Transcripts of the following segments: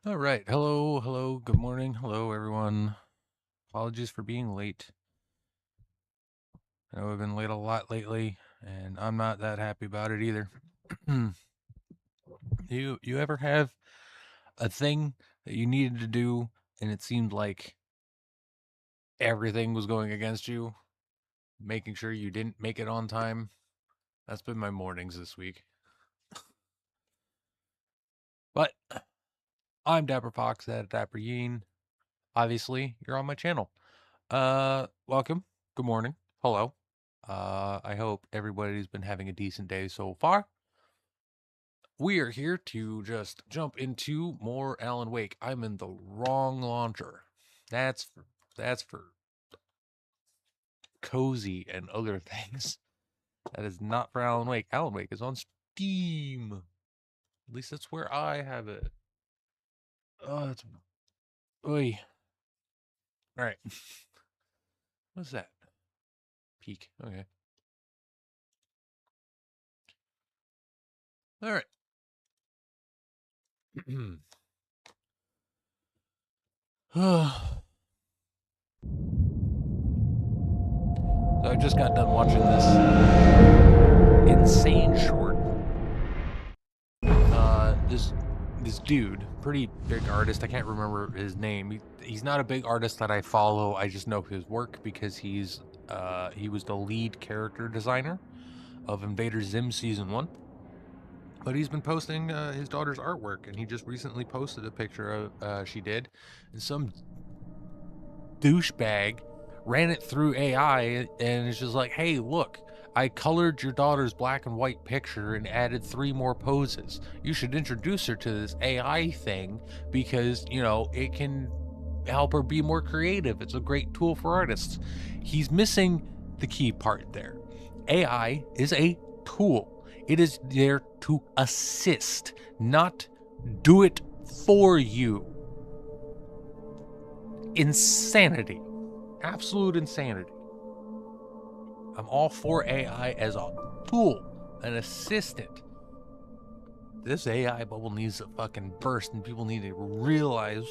All right. Hello. Hello. Good morning. Hello, everyone. Apologies for being late. I know I've been late a lot lately, and I'm not that happy about it either. You ever have a thing that you needed to do, and it seemed like everything was going against you, making sure you didn't make it on time? That's been my mornings this week. But I'm Dapper Fox at Dapper Yeen. Obviously, you're on my channel. Welcome. Good morning. Hello. I hope everybody's been having a decent day so far. We are here to just jump into more Alan Wake. I'm in the wrong launcher. That's for cozy and other things. That is not for Alan Wake. Alan Wake is on Steam. At least that's where I have it. Oh, it's oy. All right. What's that? Peak. Okay. All right. So I just got done watching this insane short. This dude, pretty big artist. I can't remember his name. He's not a big artist that I follow. I just know his work because he was the lead character designer of Invader Zim Season 1. But he's been posting his daughter's artwork, and he just recently posted a picture of she did, and some douchebag ran it through AI, and it's just like, hey, look, I colored your daughter's black and white picture and added 3 more poses. You should introduce her to this AI thing because, it can help her be more creative. It's a great tool for artists. He's missing the key part there. AI is a tool. It is there to assist, not do it for you. Insanity. Absolute insanity. I'm all for AI as a tool, an assistant. This AI bubble needs to fucking burst, and people need to realize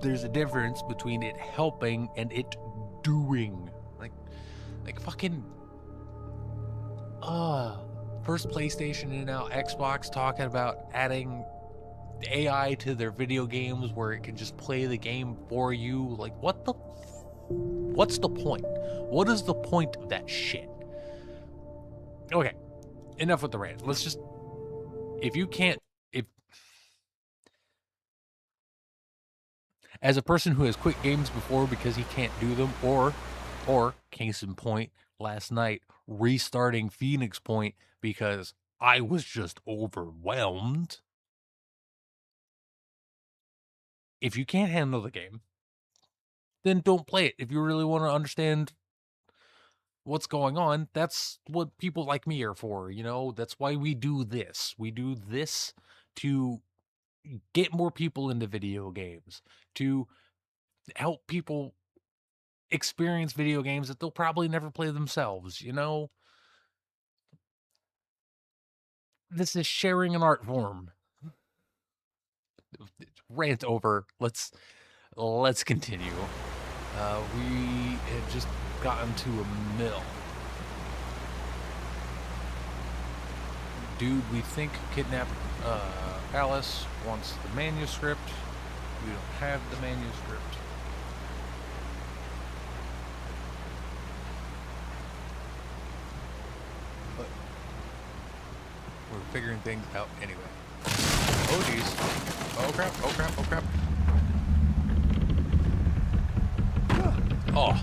there's a difference between it helping and it doing. Like fucking first PlayStation and now Xbox talking about adding AI to their video games where it can just play the game for you. Like, what's the point? What is the point of that shit? Okay, enough with the rant. Let's just, if as a person who has quit games before because he can't do them, or case in point, last night restarting Phoenix Point because I was just overwhelmed. If you can't handle the game, then don't play it. If you really want to understand what's going on, that's what people like me are for, That's why we do this. We do this to get more people into video games, to help people experience video games that they'll probably never play themselves, This is sharing an art form. Rant over. Let's continue. We had just gotten to a mill. Dude, we think kidnapped Alice wants the manuscript. We don't have the manuscript. But we're figuring things out anyway. Oh geez. Oh crap, oh crap, oh crap. Oh.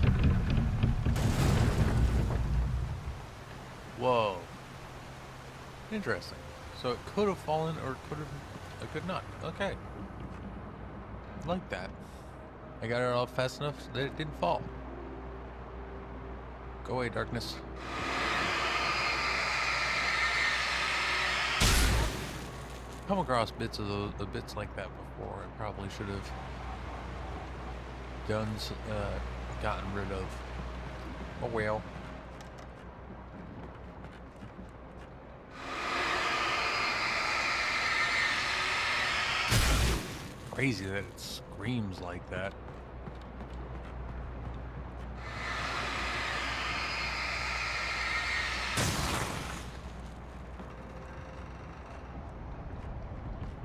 Whoa. Interesting. So it could have fallen or it could not. Okay. Like that. I got it off fast enough so that it didn't fall. Go away, darkness. Come across bits like that before. I probably should have gotten rid of. Oh well. crazy that it screams like that.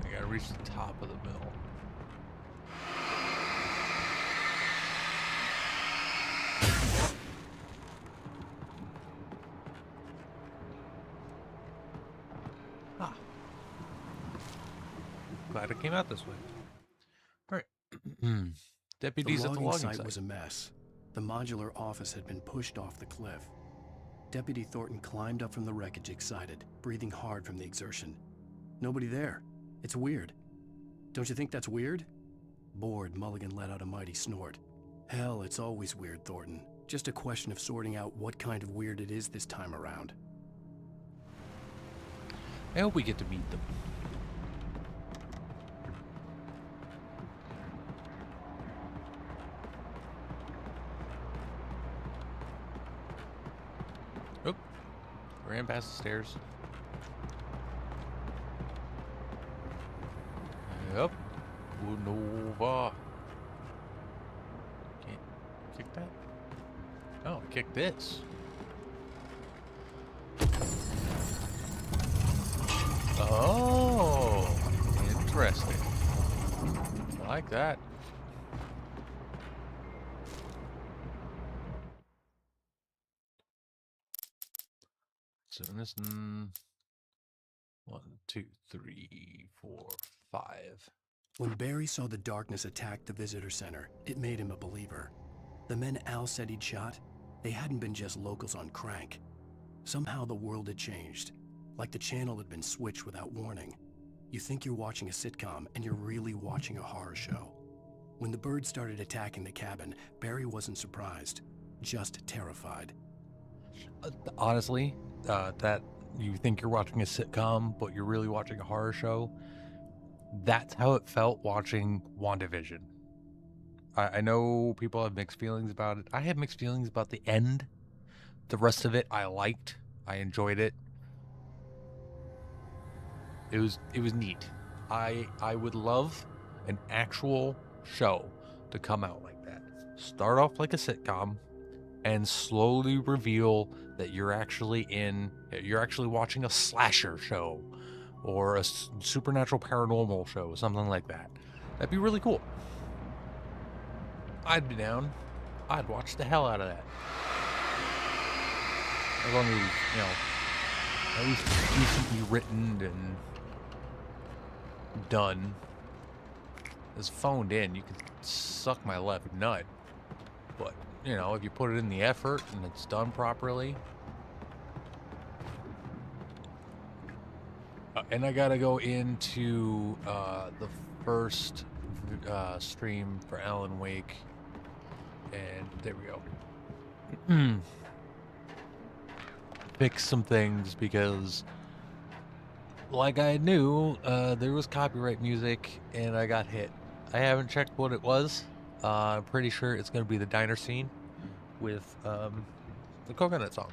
I gotta reach the top of the mill. Ah. Glad it came out this way. All right. Deputies at the logging site was a mess. The modular office had been pushed off the cliff. Deputy Thornton climbed up from the wreckage excited, breathing hard from the exertion. Nobody there. It's weird. Don't you think that's weird? Bored, Mulligan let out a mighty snort. Hell, it's always weird, Thornton. Just a question of sorting out what kind of weird it is this time around. I hope we get to meet them. Oop. Ran past the stairs. Yep. Nova. Can't kick that? Oh, kick this. Oh, interesting. I like that. So this 1, 2, 3, 4, 5. When Barry saw the darkness attack the visitor center, it made him a believer. The men Al said he'd shot, they hadn't been just locals on crank. Somehow the world had changed, like the channel had been switched without warning. You think you're watching a sitcom, and you're really watching a horror show. When the birds started attacking the cabin, Barry wasn't surprised, just terrified. Honestly, that you think you're watching a sitcom, but you're really watching a horror show, that's how it felt watching WandaVision. I know people have mixed feelings about it. I have mixed feelings about the end. The rest of it I liked. I enjoyed it. It was neat. I would love an actual show to come out like that. Start off like a sitcom and slowly reveal that you're actually watching a slasher show or a supernatural paranormal show, something like that. That'd be really cool. I'd be down. I'd watch the hell out of that. As long as, at least decently written and done. As phoned in, you can suck my left nut. But, if you put it in the effort and it's done properly. And I gotta go into the first stream for Alan Wake. And there we go. Fix some things because, like I knew, there was copyright music and I got hit. I haven't checked what it was. I'm pretty sure it's going to be the diner scene with the coconut song.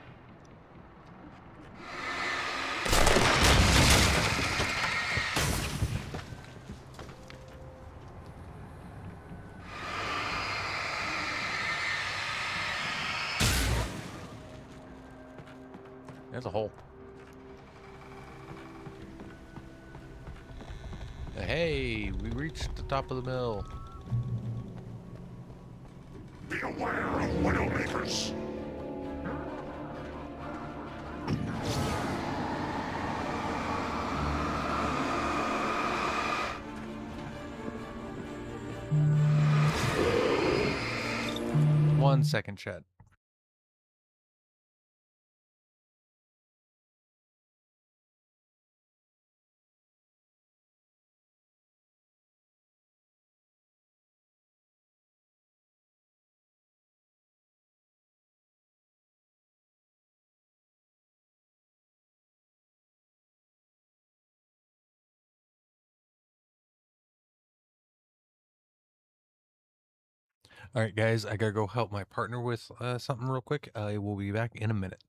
There's a hole. Hey, we reached the top of the mill. Be aware of Widowmakers. One second, chat. All right, guys, I gotta go help my partner with something real quick. I will be back in a minute.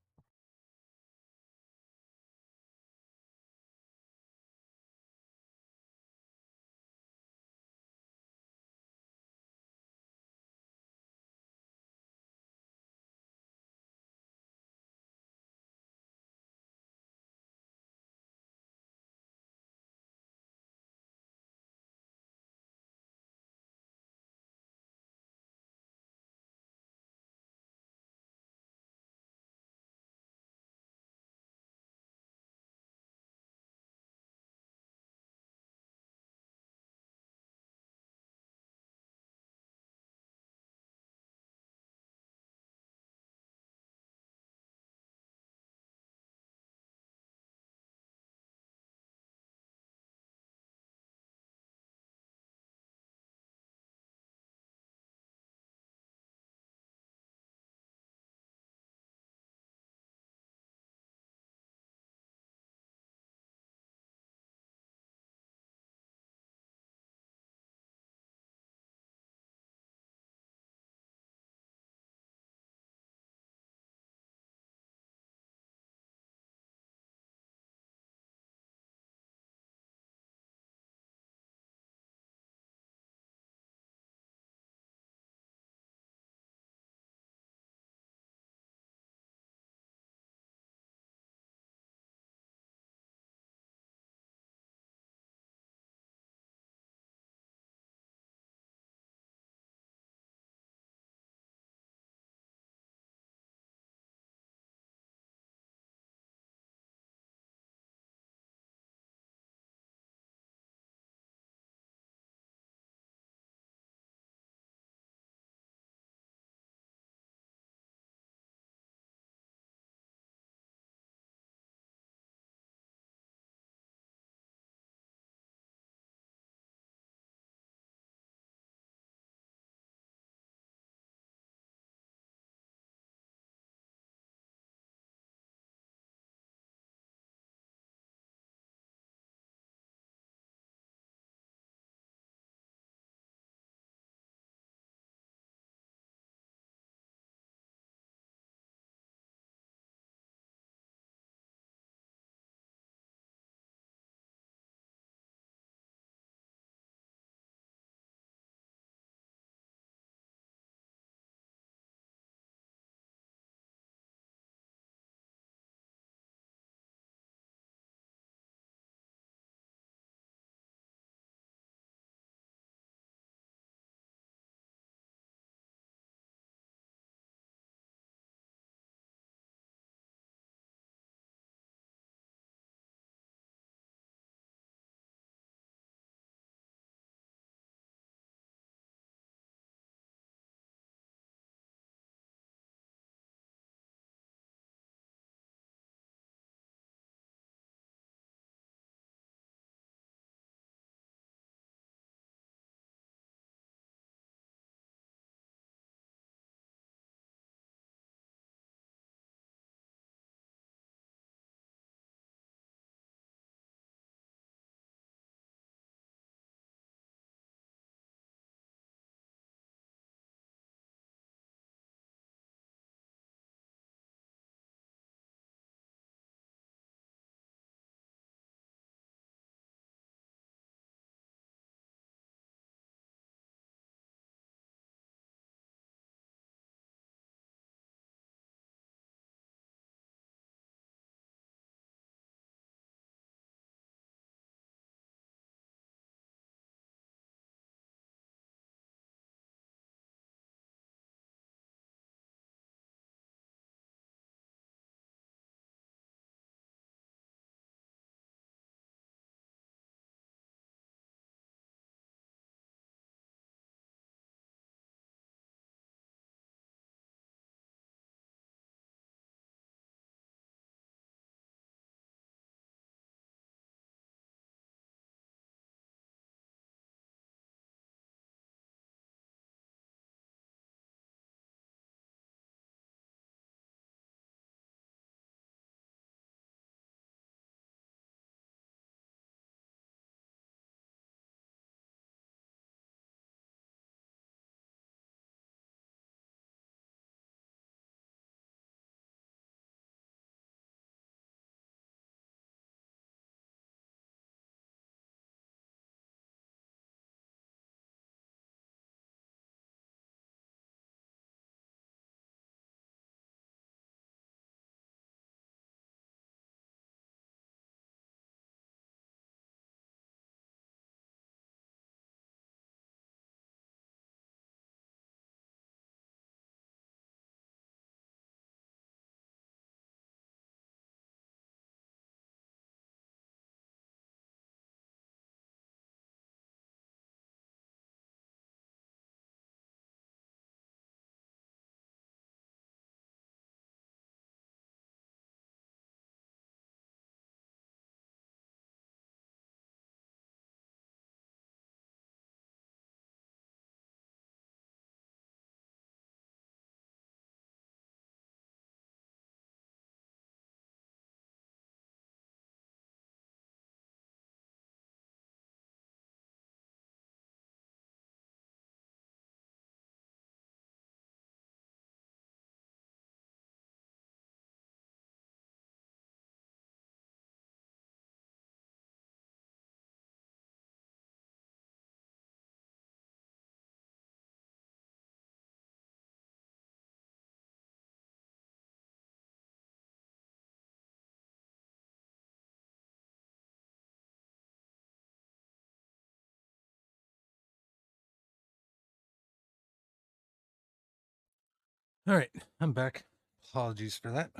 All right, I'm back. Apologies for that.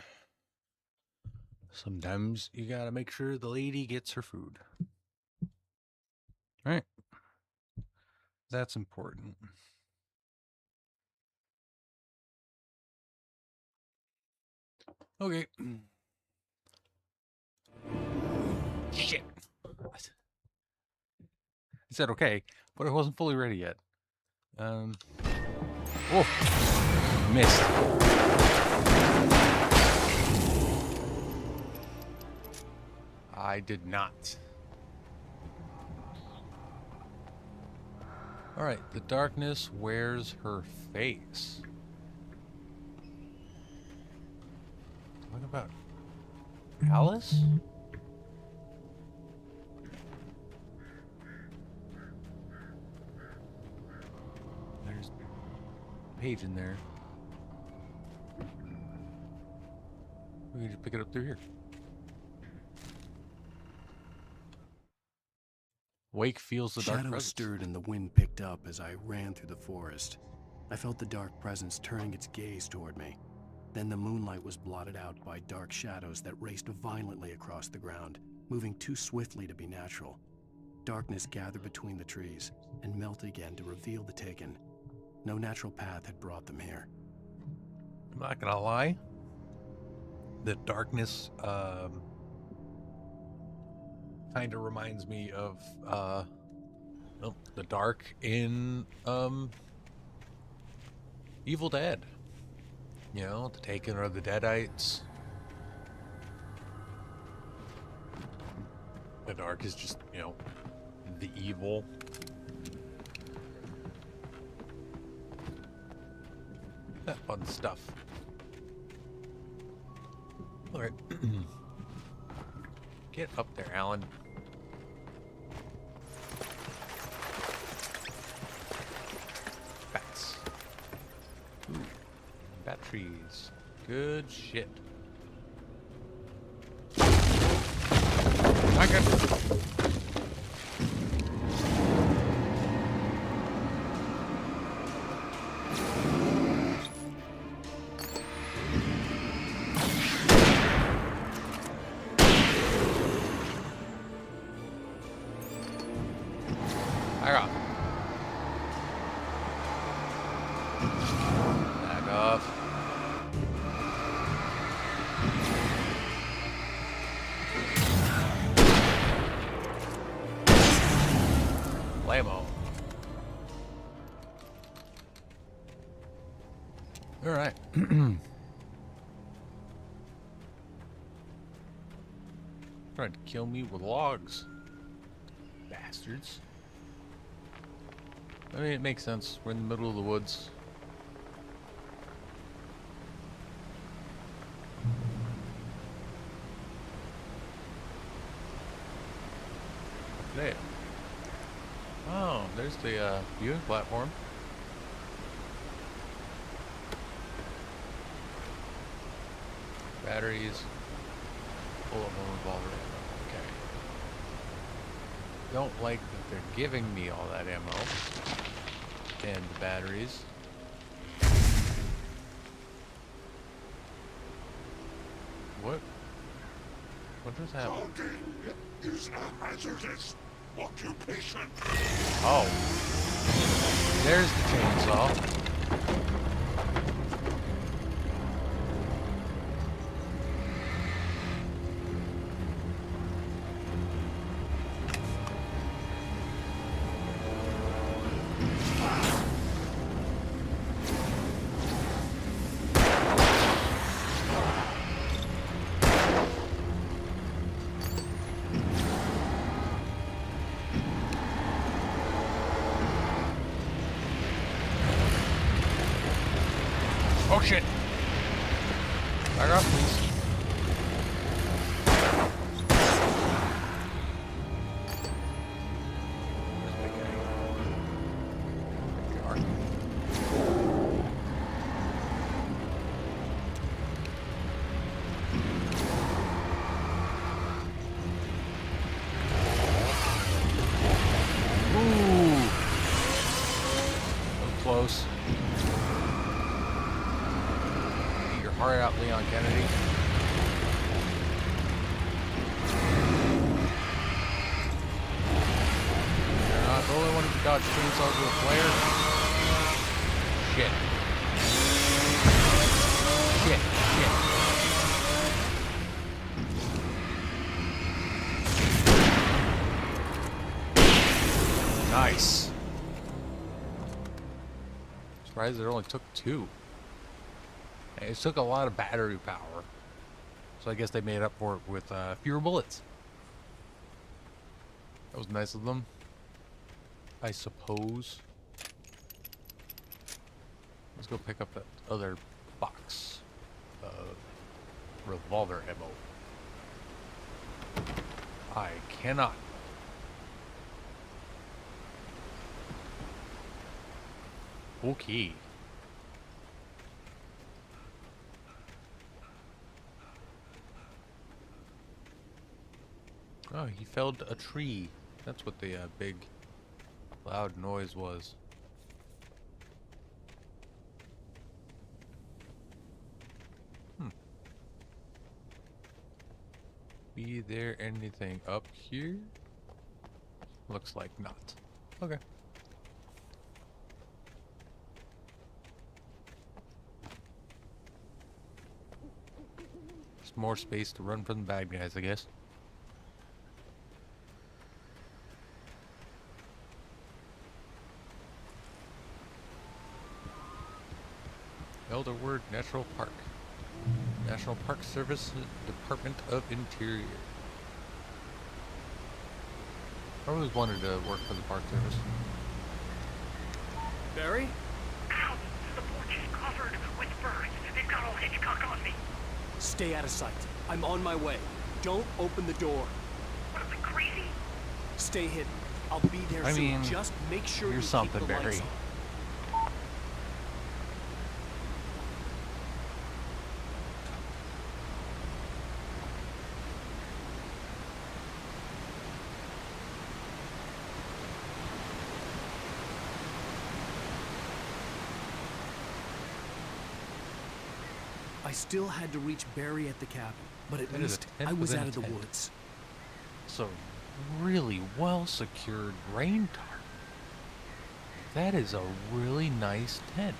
Sometimes you gotta make sure the lady gets her food. All right. That's important. Okay. Shit. I said okay, but I wasn't fully ready yet. Oh, missed. I did not. All right, the darkness wears her face. What about Alice? There's a page in there. We can just pick it up through here. Wake feels the dark Shadows presence. stirred and the wind picked up as I ran through the forest. I felt the dark presence turning its gaze toward me. Then the moonlight was blotted out by dark shadows that raced violently across the ground, moving too swiftly to be natural. Darkness gathered between the trees and melted again to reveal the Taken. No natural path had brought them here. I'm not gonna lie. The darkness kind of reminds me of the dark in Evil Dead. You know, the Taken or the Deadites. The dark is just, you know, the evil. That fun stuff. All right. Get up there, Alan. Bats. Ooh. Bat trees. Good shit. I can. Back off. Blammo. All right. Trying to kill me with logs. Bastards. I mean, it makes sense. We're in the middle of the woods. There. Oh, there's the viewing platform. Batteries. Full of revolver ammo. Okay. Don't like that they're giving me all that ammo. And the batteries. What? What just happened? Logging is a hazardous occupation. Oh. There's the chainsaw. Oh shit! Back off, please. There's a big guy. There you are. Ooh! So close. Hurry up, Leon Kennedy. You're not the only one who can dodge chainsaws with a flare. Shit. Shit. Nice. Surprised it only took 2. It took a lot of battery power. So I guess they made up for it with fewer bullets. That was nice of them, I suppose. Let's go pick up that other box of revolver ammo. I cannot. Okay. Oh, he felled a tree. That's what the big, loud noise was. Be there anything up here? Looks like not. Okay. Just more space to run from the bad guys, I guess. Elderwood Natural Park. National Park Service, Department of Interior. I always wanted to work for the Park Service. Barry? Ow! The porch is covered with birds. They've got old Hitchcock on me. Stay out of sight. I'm on my way. Don't open the door. What am I, crazy? Stay hidden. I'll be there I soon. mean, Just make sure you're you keep something, the lights Barry. on. I still had to reach Barry at the cabin, but at That is a least tent I was within out a of the tent. woods. It's a really well secured rain tarp. That is a really nice tent.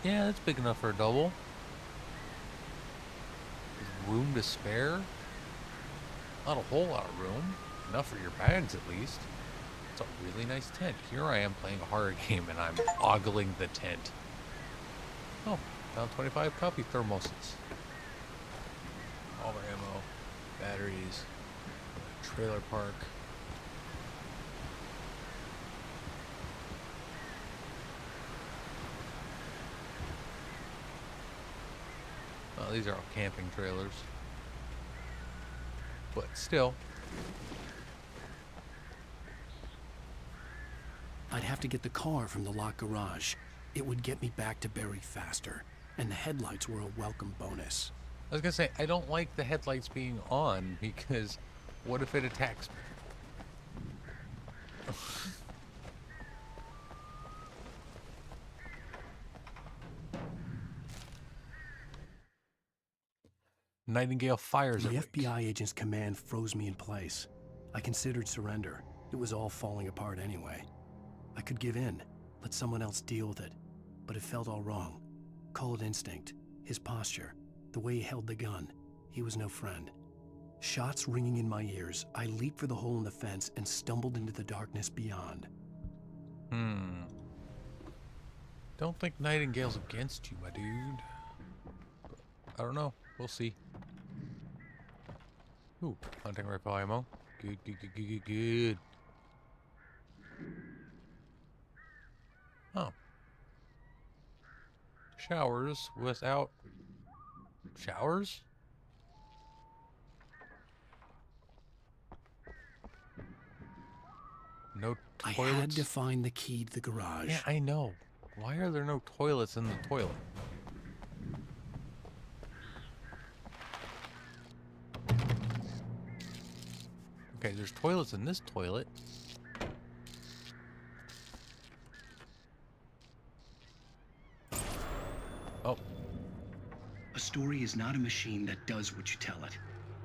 Yeah, that's big enough for a double. There's room to spare. Not a whole lot of room. Enough for your bags at least. It's a really nice tent. Here I am playing a horror game and I'm ogling the tent. Oh, found 25 copy thermoses. All our ammo, batteries, trailer park. Well, these are all camping trailers. But still. I'd have to get the car from the locked garage. It would get me back to Barry faster, and the headlights were a welcome bonus. I was gonna say, I don't like the headlights being on because what if it attacks me? Nightingale fires The are weak. FBI agent's command froze me in place. I considered surrender. It was all falling apart anyway. I could give in, let someone else deal with it, but it felt all wrong. Call it instinct, his posture, the way he held the gun. He was no friend. Shots ringing in my ears, I leaped for the hole in the fence and stumbled into the darkness beyond. Don't think Nightingale's against you, my dude. I don't know. We'll see. Ooh, hunting rifle ammo. Good, good, good, good, good, good. Oh. Showers without showers? No I toilets? had to find the key to the garage. Yeah, I know. Why are there no toilets in the toilet? Okay, there's toilets in this toilet. story is not a machine that does what you tell it.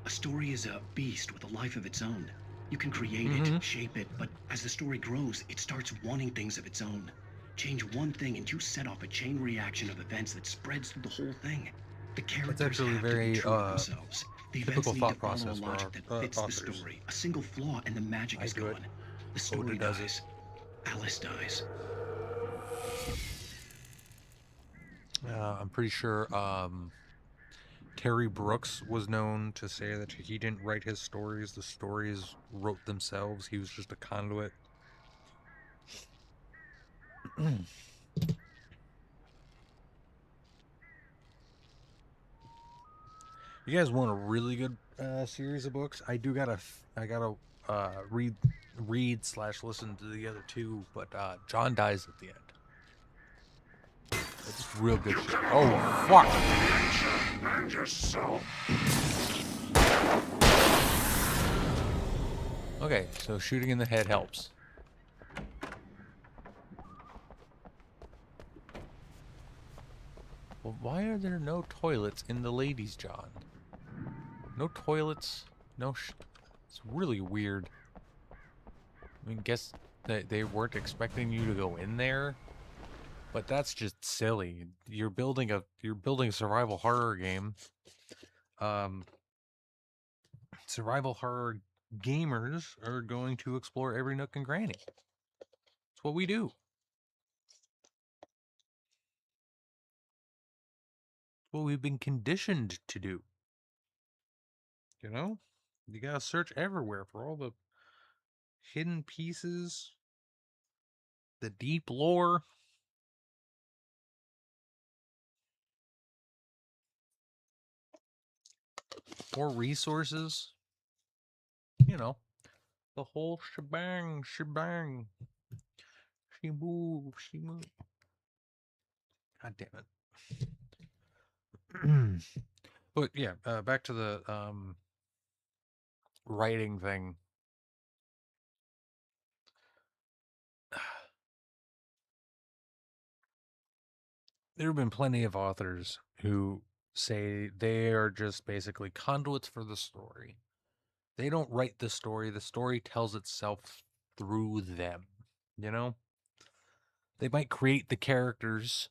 A story is a beast with a life of its own. You can create it, shape it, but as the story grows, it starts wanting things of its own. Change one thing and you set off a chain reaction of events that spreads through the whole thing. The characters actually have to very, be true to themselves. The events typical need thought to follow a process for logic that fits the authors. story. A single flaw and the magic is do it. gone. The story does it. dies. Alice dies. I'm pretty sure Terry Brooks was known to say that he didn't write his stories. The stories wrote themselves. He was just a conduit. You guys want a really good series of books? I gotta read/listen to the other two, but John dies at the end. It's real good shit. Oh fuck! And yourself. Okay, so shooting in the head helps. Well, why are there no toilets in the ladies' John? No toilets, it's really weird. I mean, guess that they weren't expecting you to go in there, but that's just silly. You're building a survival horror game. Survival horror gamers are going to explore every nook and cranny. It's what we do. It's what we've been conditioned to do. You know? You gotta search everywhere for all the hidden pieces, the deep lore. More resources. You know, the whole shebang. She move. God damn it. But yeah, back to the writing thing. There have been plenty of authors who say they are just basically conduits for the story. They don't write the story tells itself through them, you know? They might create the characters,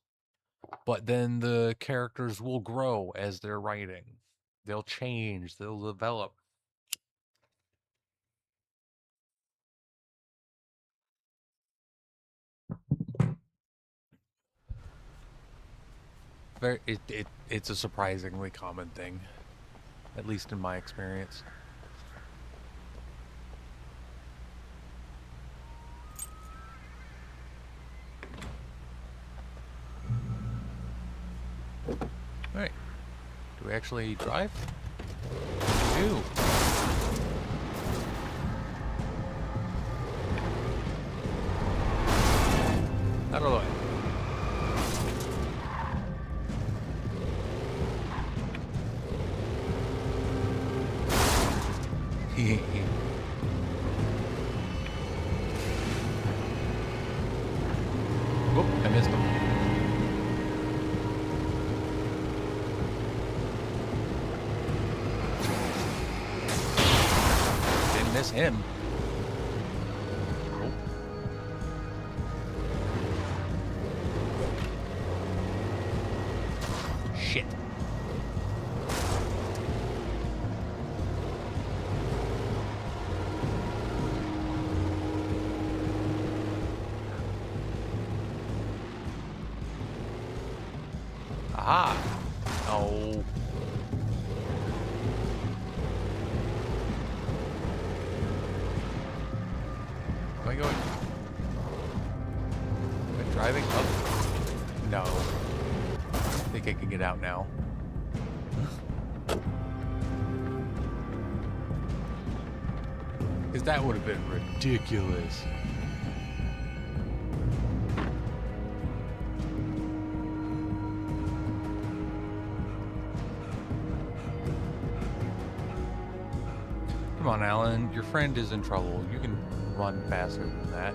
but then the characters will grow as they're writing. They'll change, they'll develop. It's a surprisingly common thing, at least in my experience. Alright. Do we actually drive? We do. Out of the way. Whoop, I missed him. Didn't miss him. Oh. Shit. Aha! No. Am I going? Am I driving up? No. I think I can get out now. Because that would have been ridiculous. Come on, Alan. Your friend is in trouble. You can run faster than that.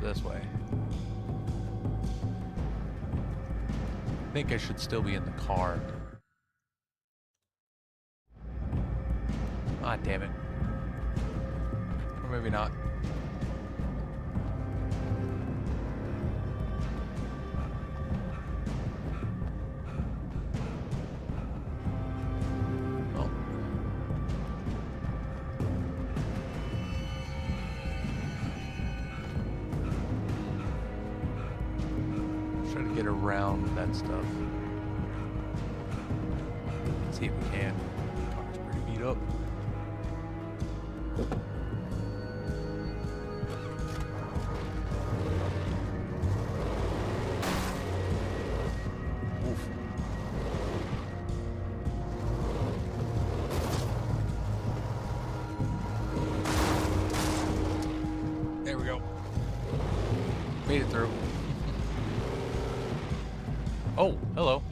this way. I think I should still be in the car. Ah, damn it. Or maybe not. Oh. Try to get around that stuff. Let's see if we can. Car's pretty beat up. Oof. There we go. Made it through. Oh, hello.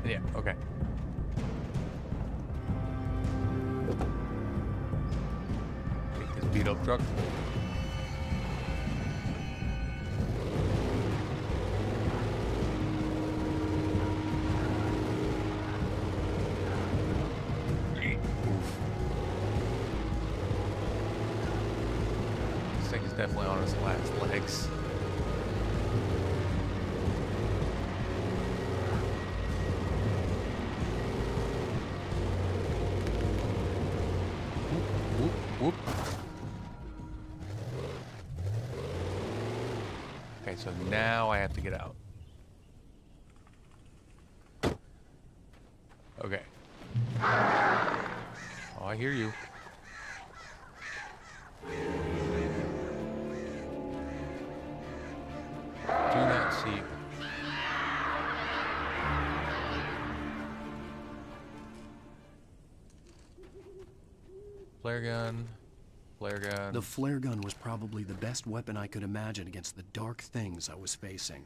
Yeah, okay. Take this beat up truck. This thing is definitely on its last legs. Whoop, whoop. Okay, so now I have to get out. Okay. Oh, I hear you. Do not see. Flare gun. Flare gun. The flare gun was probably the best weapon I could imagine against the dark things I was facing.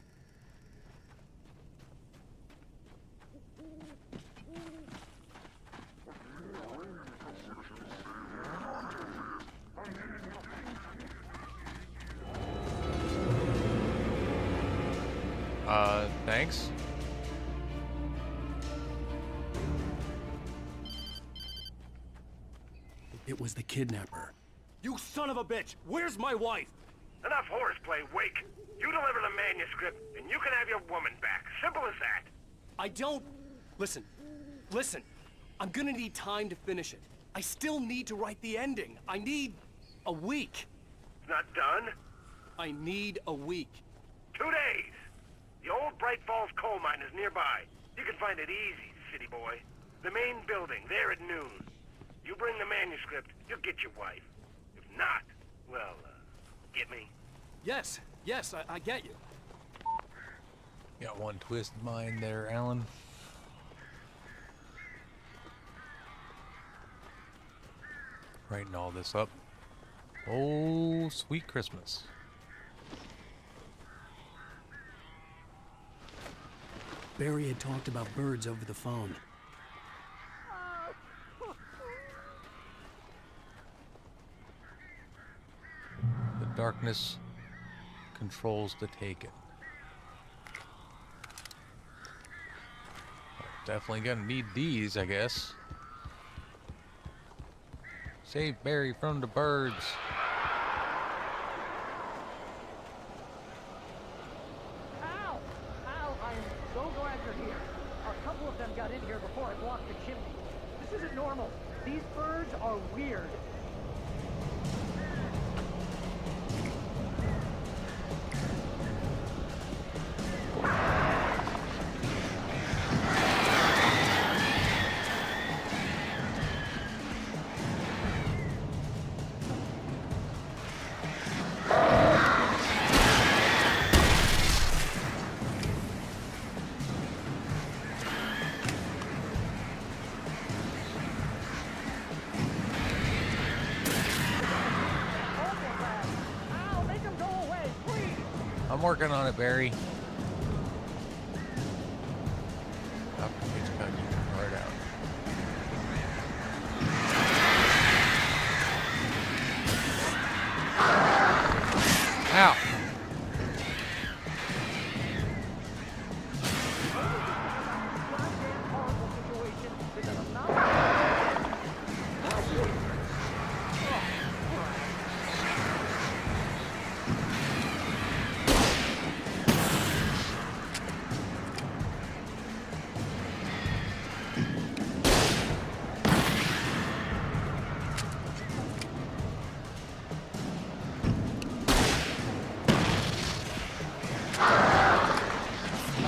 Thanks. It was the kidnapper. You son of a bitch! Where's my wife? Enough horseplay, Wake. You deliver the manuscript, and you can have your woman back. Simple as that. I don't... Listen. Listen. I'm gonna need time to finish it. I still need to write the ending. I need... a week. It's not done. I need a week. 2 days. The old Bright Falls coal mine is nearby. You can find it easy, city boy. The main building, there at noon. You bring the manuscript, you'll get your wife. If not, well, get me? Yes, I get you. Got one twisted mind there, Alan. Writing all this up. Oh, sweet Christmas. Barry had talked about birds over the phone. The darkness controls the taken. Definitely gonna need these, I guess. Save Barry from the birds. Ow! Ow! I am so glad you're here. A couple of them got in here before I blocked the chimney. This isn't normal. These birds are weird. working on it, Barry. Oh, it's coming right out. Ow.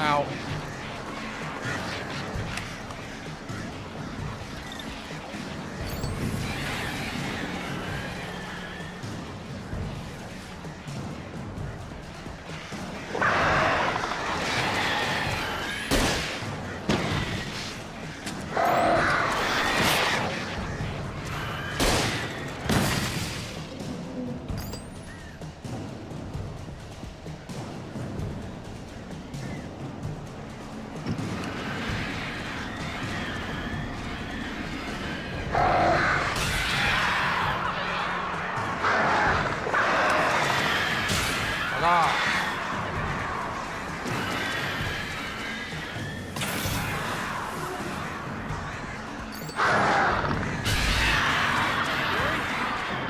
Ow.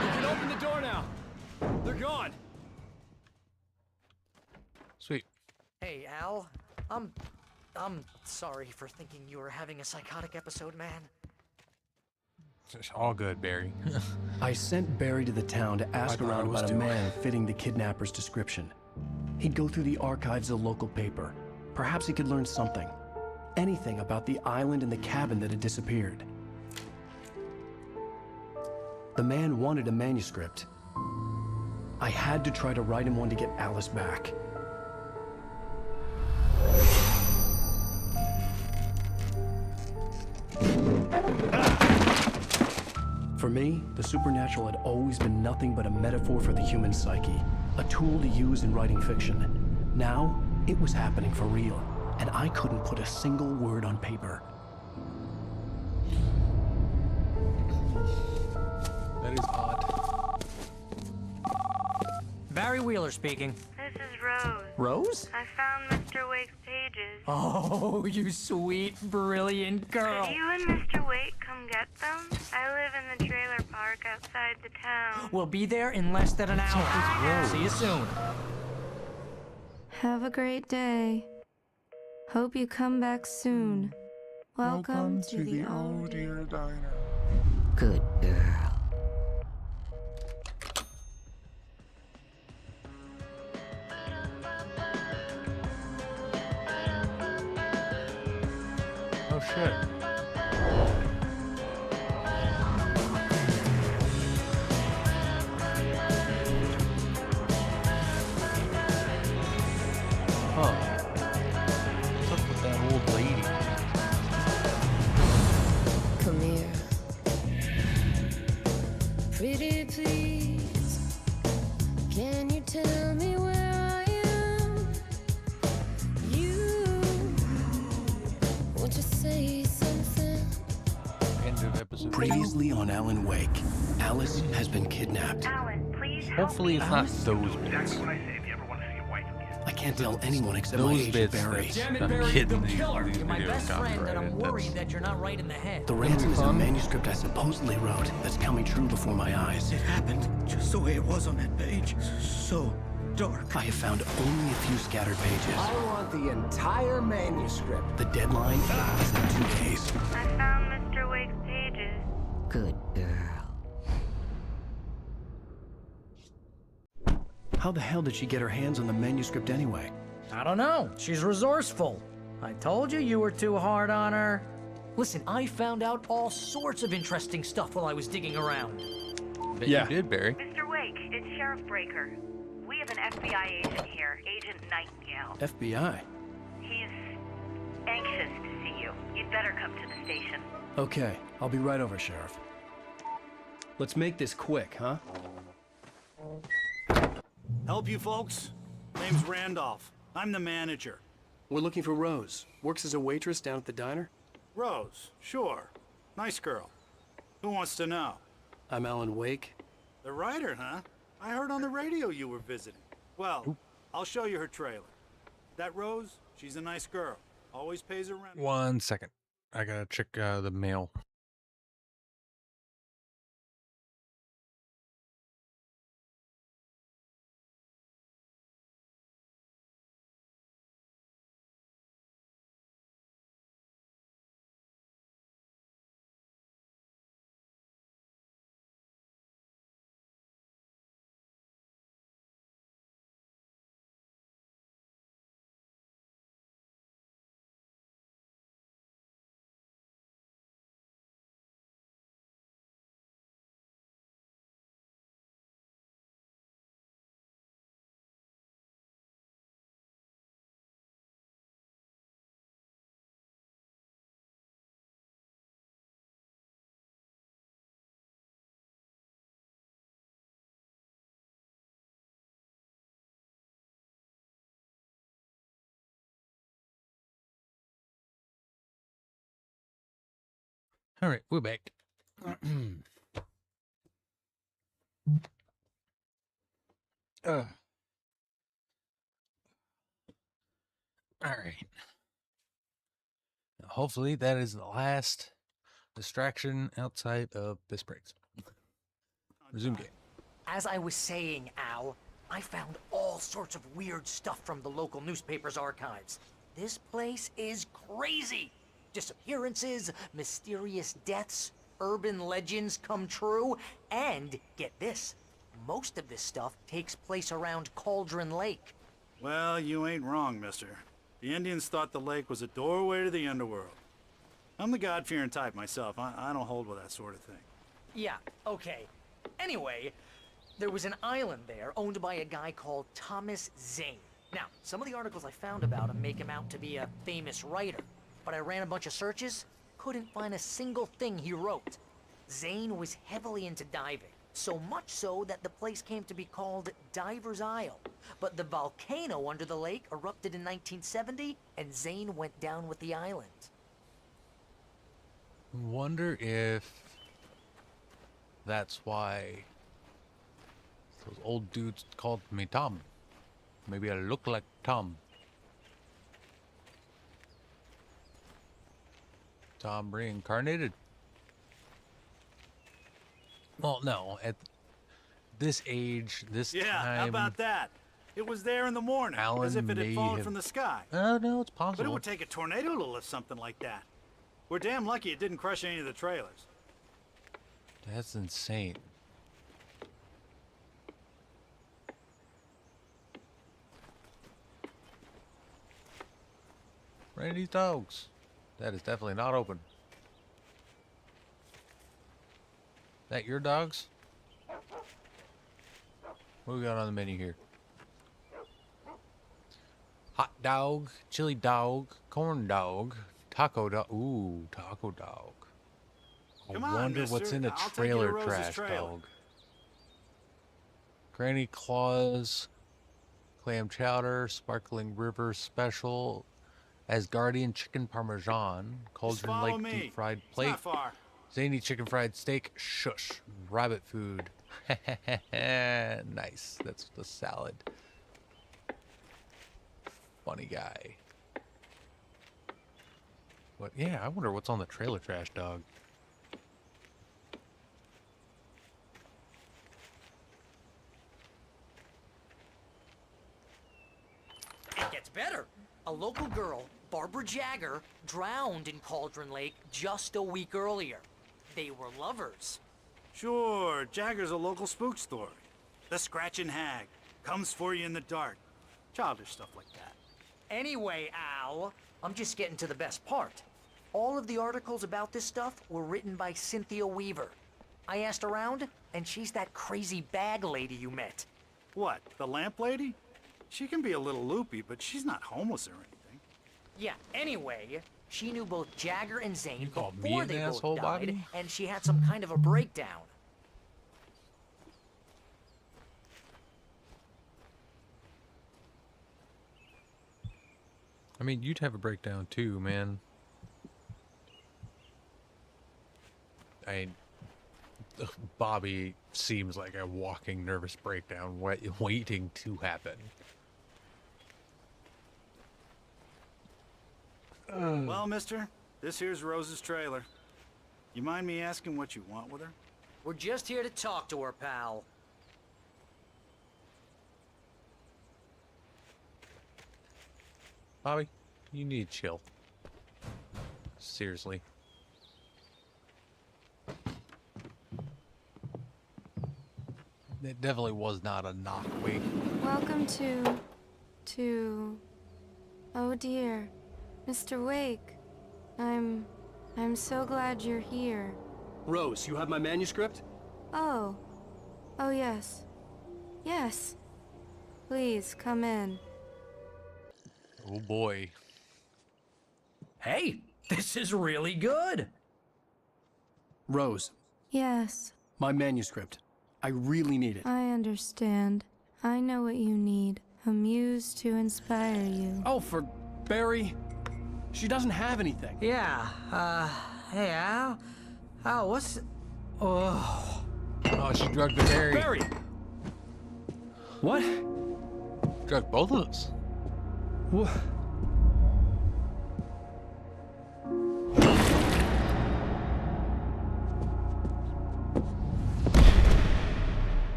You can open the door now. They're gone. Sweet. Hey, Al. I'm sorry for thinking you were having a psychotic episode, man. It's all good, Barry. I sent Barry to the town to ask I thought I around was about a too. man fitting the kidnapper's description. He'd go through the archives of the local paper. Perhaps he could learn something. Anything about the island and the cabin that had disappeared. The man wanted a manuscript. I had to try to write him one to get Alice back. For me, the supernatural had always been nothing but a metaphor for the human psyche, a tool to use in writing fiction. Now, it was happening for real, and I couldn't put a single word on paper. That is odd. Barry Wheeler speaking. This is Rose. Rose? I found Mr. Wake's pages. Oh, you sweet, brilliant girl. Could you and Mr. Wake come get them? I live in the trailer park outside the town. We'll be there in less than an hour. See you soon. Have a great day. Hope you come back soon. Welcome to the Oh Dear Diner. Good girl. Oh shit. Huh. What's up with that old lady? Come here. Pretty please. Can you tell me where I am? You. Won't you say something? End of episode. Previously on Alan Wake, Alice has been kidnapped. Alan, please help Hopefully me. it's not those bits. Exactly what I say if you ever want to see your wife again. I can't tell anyone except my Those agent bits. Barry. Damn it, I'm Barry, kidding. the These killer. videos You're my best friend, and I'm copyrighted. worried that you're not right in the head. The ransom is a fun. manuscript I supposedly wrote that's coming true before my eyes. It happened just the way it was on that page. So dark. I have found only a few scattered pages. I want the entire manuscript. The deadline is in 2 days. I found Mr. Wake's pages. Good girl. How the hell did she get her hands on the manuscript anyway? I don't know. She's resourceful. I told you you were too hard on her. Listen, I found out all sorts of interesting stuff while I was digging around. Bet Yeah. you did, Barry. Mr. Wake, it's Sheriff Breaker. We have an FBI agent here, Agent Nightingale. FBI. He's anxious to see you. You'd better come to the station. Okay, I'll be right over, Sheriff. Let's make this quick, huh? Help you folks? Name's Randolph. I'm the manager. We're looking for Rose. Works as a waitress down at the diner. Rose, sure. Nice girl. Who wants to know? I'm Alan Wake. The writer, huh? I heard on the radio you were visiting. Well, I'll show you her trailer. That Rose, she's a nice girl. Always pays her rent. 1 second. I gotta check the mail. All right, we're back. All right. Hopefully that is the last distraction outside of this breaks. Resume game. As I was saying, Al, I found all sorts of weird stuff from the local newspaper's archives. This place is crazy. Disappearances, mysterious deaths, urban legends come true, and get this, most of this stuff takes place around Cauldron Lake. Well, you ain't wrong, mister. The Indians thought the lake was a doorway to the underworld. I'm the God-fearing type myself. I don't hold with that sort of thing. Yeah, okay. Anyway, there was an island there owned by a guy called Thomas Zane. Now, some of the articles I found about him make him out to be a famous writer, but I ran a bunch of searches, couldn't find a single thing he wrote. Zane was heavily into diving, so much so that the place came to be called Diver's Isle. But the volcano under the lake erupted in 1970, and Zane went down with the island. Wonder if that's why those old dudes called me Tom. Maybe I look like Tom. Tom reincarnated? Well, no. At this age, this time... Yeah, how about that? It was there in the morning, Alan as if it may had fallen have- from the sky. No, it's possible. But it would take a tornado to lift something like that. We're damn lucky it didn't crush any of the trailers. That's insane. Randy's dogs. That is definitely not open. That your dogs? What we got on the menu here? Hot dog, chili dog, corn dog, taco dog. Ooh, taco dog. Come I on, wonder what's mister. in a I'll take you to trailer Rose's trash trailer. dog. Granny Claus, clam chowder, sparkling river special, Asgardian chicken parmesan, Just Cauldron follow Lake me. deep fried It's plate, not far. zany chicken fried steak, shush, rabbit food. Nice. That's the salad. Funny guy. What? Yeah, I wonder what's on the trailer trash dog. It gets better. A local girl, Barbara Jagger, drowned in Cauldron Lake just a week earlier. They were lovers. Sure, Jagger's a local spook story. The Scratching Hag comes for you in the dark. Childish stuff like that. Anyway, Al, I'm just getting to the best part. All of the articles about this stuff were written by Cynthia Weaver. I asked around, and she's that crazy bag lady you met. What, the lamp lady? She can be a little loopy, but she's not homeless or anything. Yeah, anyway, she knew both Jagger and Zane You call me before an they both asshole, died, Bobby? and she had some kind of a breakdown. I mean, you'd have a breakdown too, man. Bobby seems like a walking nervous breakdown waiting to happen. Well, mister, this here's Rose's trailer. You mind me asking what you want with her? We're just here to talk to her, pal. Bobby, you need to chill. Seriously. It definitely was not a knock wake. Welcome to... Oh dear. Mr. Wake. I'm so glad you're here. Rose, you have my manuscript? Oh. Oh yes. Yes. Please, come in. Oh boy. Hey, this is really good. Rose, Yes, my manuscript. I really need it. I understand. I know what you need. A muse to inspire you. Oh, for Barry? She doesn't have anything. Yeah, hey, Al? Al, what's... Oh... Oh, she drugged the berry. Barry! What? Drugged both of us. What?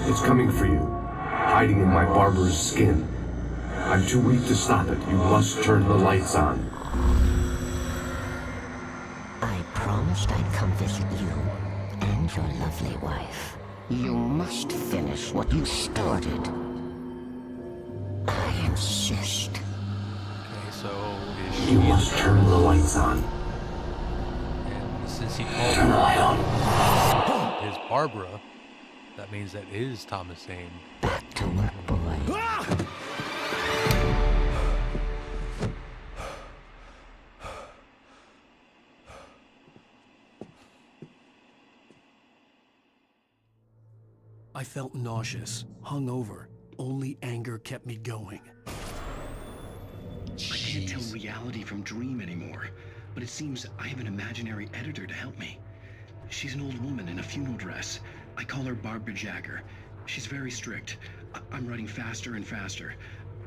It's coming for you, hiding in my barber's skin. I'm too weak to stop it. You must turn the lights on. I promised I'd come visit you and your lovely wife. You must finish what you started. I insist. Okay, so is she... You must turn the lights on. And since he called Turn the light on. his Barbara, that means that is Thomas Zane. Back to work, boy. I felt nauseous, hungover. Only anger kept me going. I can't tell reality from dream anymore, but it seems I have an imaginary editor to help me. She's an old woman in a funeral dress. I call her Barbara Jagger. She's very strict. I'm writing faster and faster.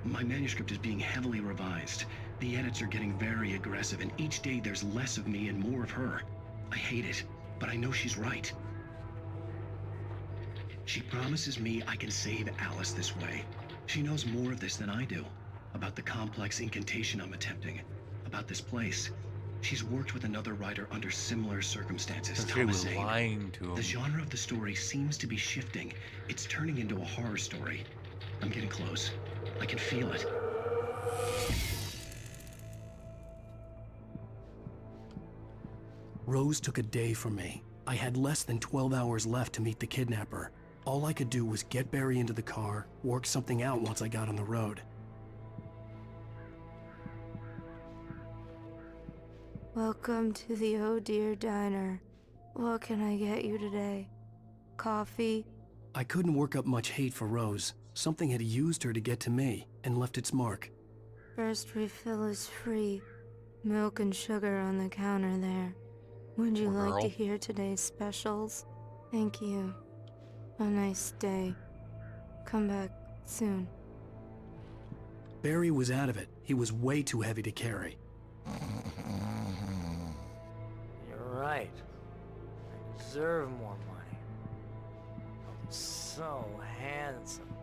My manuscript is being heavily revised. The edits are getting very aggressive, and each day there's less of me and more of her. I hate it, but I know she's right. She promises me I can save Alice this way. She knows more of this than I do. About the complex incantation I'm attempting. About this place. She's worked with another writer under similar circumstances, She Thomas was Zane. lying to him. The genre of the story seems to be shifting. It's turning into a horror story. I'm getting close. I can feel it. Rose took a day from me. I had less than 12 hours left to meet the kidnapper. All I could do was get Barry into the car, work something out once I got on the road. Welcome to the Oh Dear Diner. What can I get you today? Coffee? I couldn't work up much hate for Rose. Something had used her to get to me and left its mark. First refill is free. Milk and sugar on the counter there. Would you Poor like to girl. hear today's specials? Thank you. A nice day. Come back soon. Barry was out of it. He was way too heavy to carry. You're right. I deserve more money. I'm so handsome.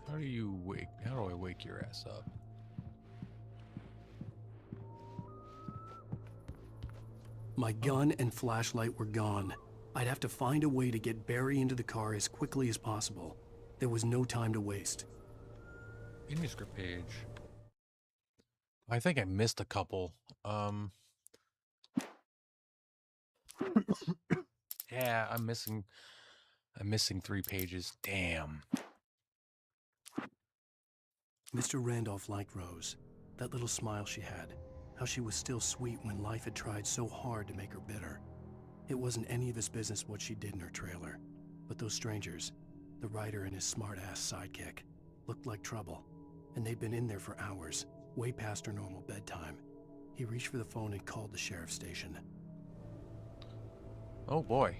How do I wake your ass up? My gun and flashlight were gone. I'd have to find a way to get Barry into the car as quickly as possible. There was no time to waste. Manuscript page. I think I missed a couple. Yeah, I'm missing 3 pages. Damn. Mr. Randolph liked Rose. That little smile she had. How she was still sweet when life had tried so hard to make her bitter. It wasn't any of his business what she did in her trailer, but those strangers, the writer and his smart-ass sidekick, looked like trouble, and they'd been in there for hours, way past her normal bedtime. He reached for the phone and called the sheriff's station. Oh boy.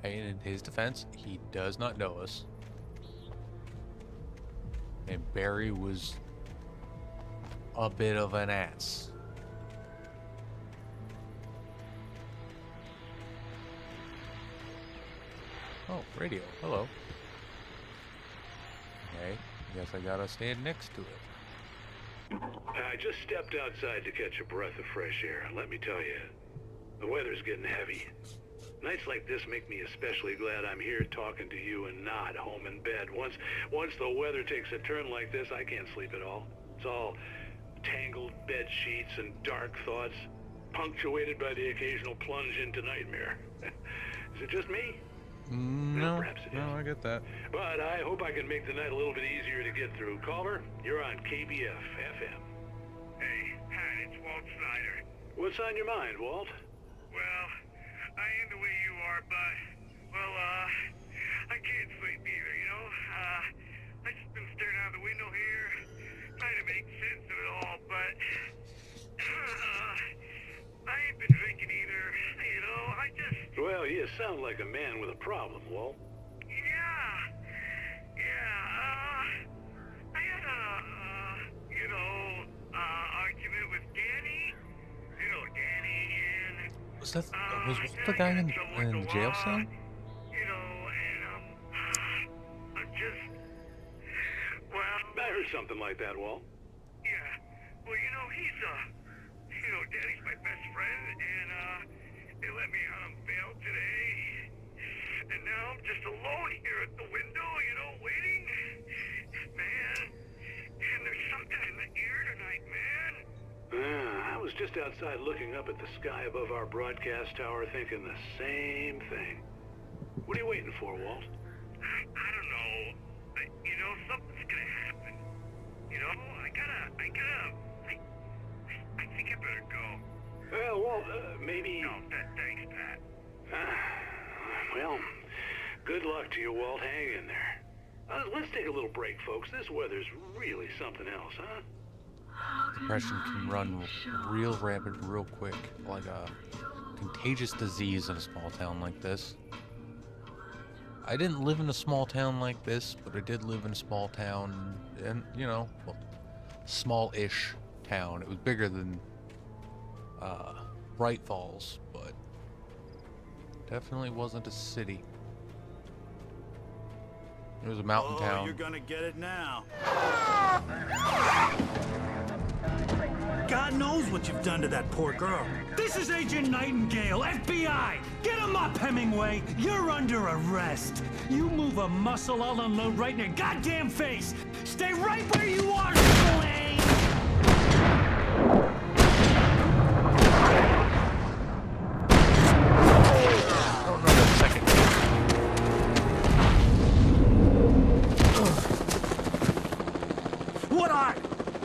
Hey, in his defense, he does not know us. And Barry was a bit of an ass. Oh, radio. Hello. Okay, guess I gotta stand next to it. I just stepped outside to catch a breath of fresh air, and let me tell you, the weather's getting heavy. Nights like this make me especially glad I'm here talking to you and not home in bed. Once the weather takes a turn like this, I can't sleep at all. It's all tangled bed sheets and dark thoughts, punctuated by the occasional plunge into nightmare. Is it just me? No, perhaps it is. no, I get that. But I hope I can make the night a little bit easier to get through. Caller, you're on KBF FM. Hey, Pat, it's Walt Snyder. What's on your mind, Walt? Well, I am the way you are, but, well, I can't sleep either, you know? I just been staring out the window here, trying to make sense of it all, but, I ain't been drinking either, you know? Well, you sound like a man with a problem, Walt. I had a, argument with Danny. You know Danny, and... Was that the guy in the jail cell? You know, and, I'm just... Well... I heard something like that, Walt. Yeah. Well, you know, Danny's my best friend, and, they let me out on bail today. And now I'm just alone here at the window, you know, waiting. Man, and there's something in the air tonight, man. I was just outside looking up at the sky above our broadcast tower thinking the same thing. What are you waiting for, Walt? I don't know. You know, something's gonna happen. You know, I think I better go. Well, Walt, maybe... No, thanks, Pat. Well, good luck to you, Walt. Hang in there. Let's take a little break, folks. This weather's really something else, huh? Depression can run real rapid, real quick, like a contagious disease in a small town like this. I didn't live in a small town like this, but I did live in a small town, and, you know, well, small-ish town. It was bigger than Bright Falls, but definitely wasn't a city. It was a mountain town. You're gonna get it now. God knows what you've done to that poor girl. This is Agent Nightingale, FBI! Get him up, Hemingway! You're under arrest. You move a muscle, I'll unload right in your goddamn face! Stay right where you are, Spillane!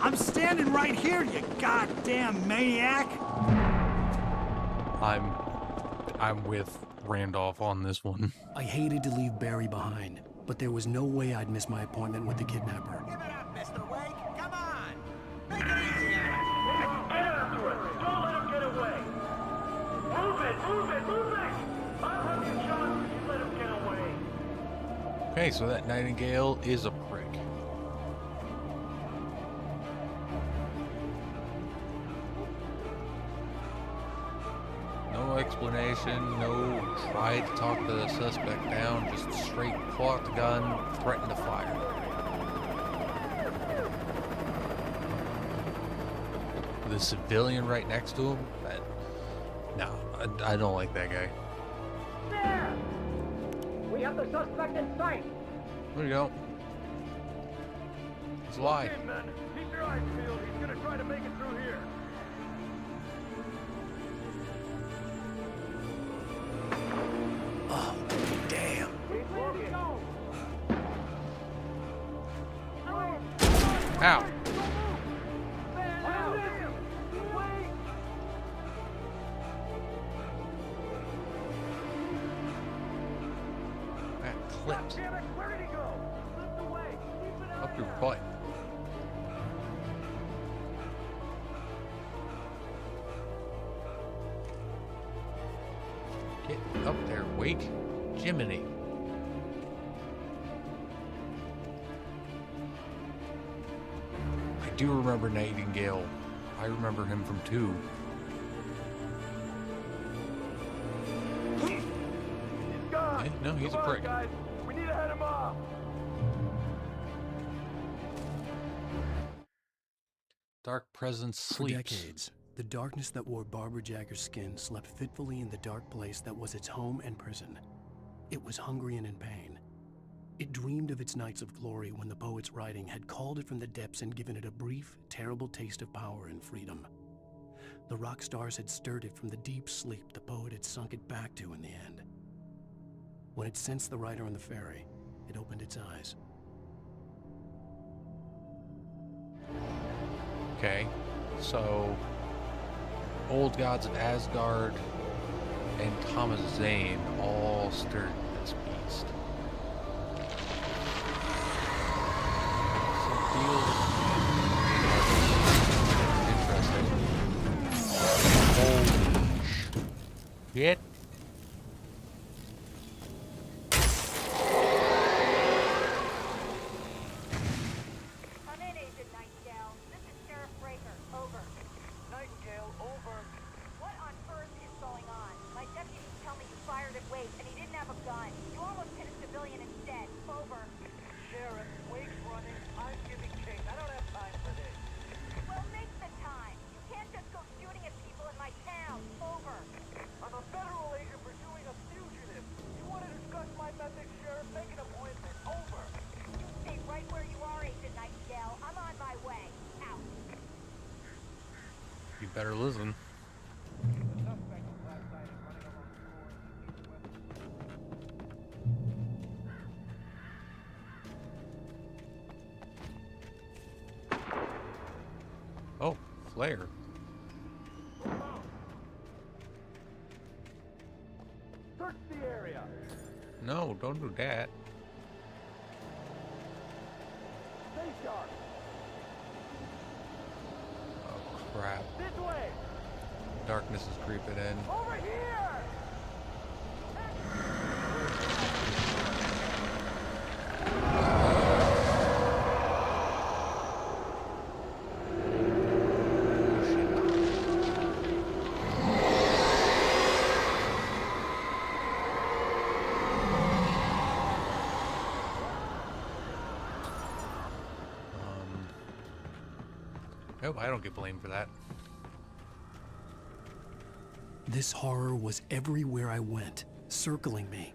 I'm standing right here, you goddamn maniac! I'm with Randolph on this one. I hated to leave Barry behind, but there was no way I'd miss my appointment with the kidnapper. Give it up, Mr. Wake. Come on. Make it easy on him. Get after it. Don't let him get away. Move it. I'll have you shot if you let him get away. Okay, so that Nightingale is a prick. No explanation, no try to talk the suspect down, just straight pull out the gun, threaten to fire. The civilian right next to him, I don't like that guy. There! We have the suspect in sight! There you go. It's a lie. Okay, men. Keep your eyes peeled. He's gonna try to make it through here. Oh, damn. Ow. clipped. Where did he go? Slipped away. Keep it Up your butt. Get up there, Wake. Jiminy. I do remember Nightingale. I remember him from 2. He's gone. No, he's a Come on, prick. guys. We need to head him off. Dark presence For sleeps. decades, the darkness that wore Barbara Jagger's skin slept fitfully in the dark place that was its home and prison. It was hungry and in pain. It dreamed of its nights of glory when the poet's writing had called it from the depths and given it a brief, terrible taste of power and freedom. The rock stars had stirred it from the deep sleep the poet had sunk it back to in the end. When it sensed the writer on the ferry, it opened its eyes. Okay, so old gods of Asgard and Thomas Zane all stirred this beast. Some deals. Interesting. Holy shit. Come in, Agent Nightingale. This is Sheriff Breaker. Over. Nightingale, over. What on earth is going on? My deputies tell me you fired at Wake and he didn't have a gun. You almost hit a civilian instead. Over. Sheriff, Wake's running. I'm giving chase. I don't have time for this. Well, make the time. You can't just go shooting at people in my town. Over. I'm a federal agent pursuing a fugitive. You want to discuss my methods, Sheriff? Make an appointment. Over. You stay right where you are, Agent Nightingale. I'm on my way. Out. You better listen. Oh, flare. Search the area. No, don't do that. Stay sharp. Oh, crap. This way. Darkness is creeping in. Over here. Nope, I don't get blamed for that. This horror was everywhere I went, circling me.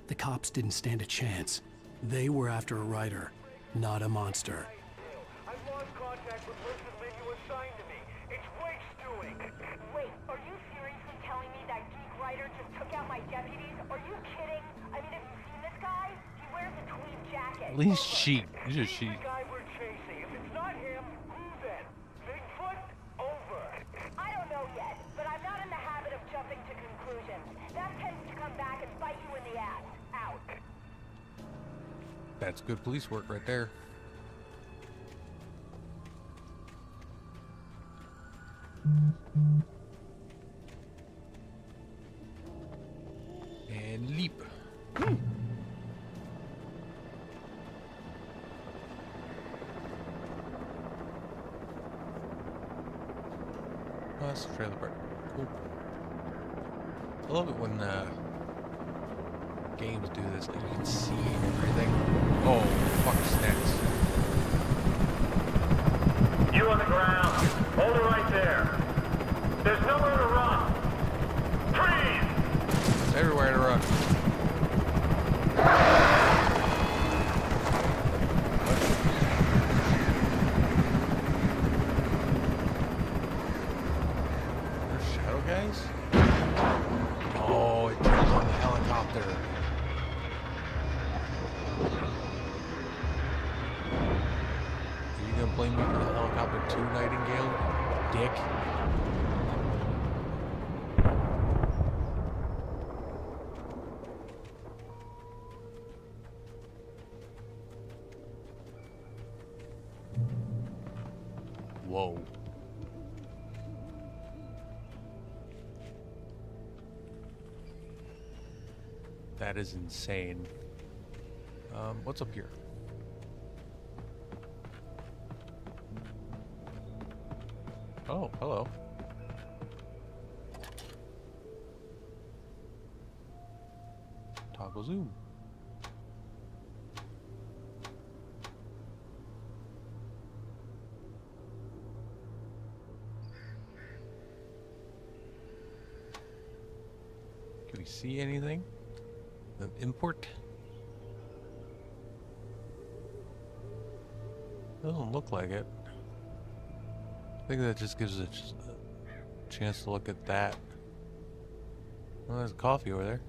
The cops didn't stand a chance. They were after a writer, not a monster. I've lost contact with Wilson Lynn you assigned to me. It's Wake's doing. Wait, are you seriously telling me that geek writer just took out my deputies? Are you kidding? I mean, have you seen this guy? He wears a tweed jacket. At least cheat. You just cheat. The guy we're chasing. If it's not him, who then? Bigfoot? Over. I don't know yet, but I'm not in the habit of jumping to conclusions. That tends to come back and bite you in the ass. Out. That's good police work right there. And leap. Oh, that's the trailer park. Cool. I love it when games do this. You can see everything. Oh, fuck snacks. You on the ground. Hold it right there. There's nowhere to run. Freeze! There's everywhere to run. There's shadow guys? Oh, it turns on the helicopter. Are you gonna blame me for the helicopter too, Nightingale? Dick. Whoa. That is insane. What's up here? Oh, hello. Toggle zoom. Can we see anything? The import? Doesn't look like it. I think that just gives us a chance to look at that. Oh, there's coffee over there.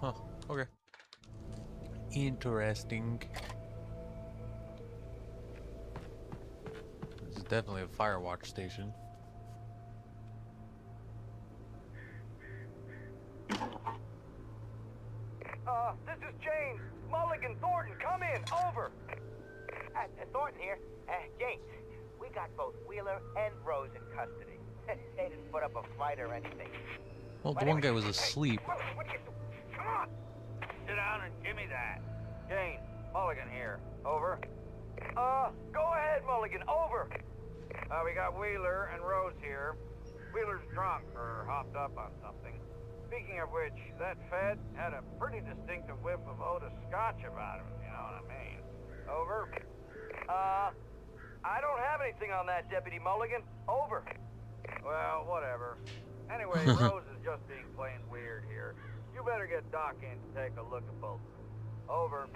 Huh, okay. Interesting. This is definitely a Firewatch station. This is James. Mulligan, Thornton, come in. Over. Thornton here. James, we got both Wheeler and Rose in custody. They didn't put up a fight or anything. Well, the one guy was asleep. What are you doing? Come on. Sit down and give me that. James, Mulligan here. Over. Go ahead, Mulligan. Over. We got Wheeler and Rose here. Wheeler's drunk or hopped up on something. Speaking of which, that Fed had a pretty distinctive whiff of Otis Scotch about him, you know what I mean? Over. I don't have anything on that, Deputy Mulligan. Over. Well, whatever. Anyway, Rose is just being plain weird here. You better get Doc in to take a look at both. Over.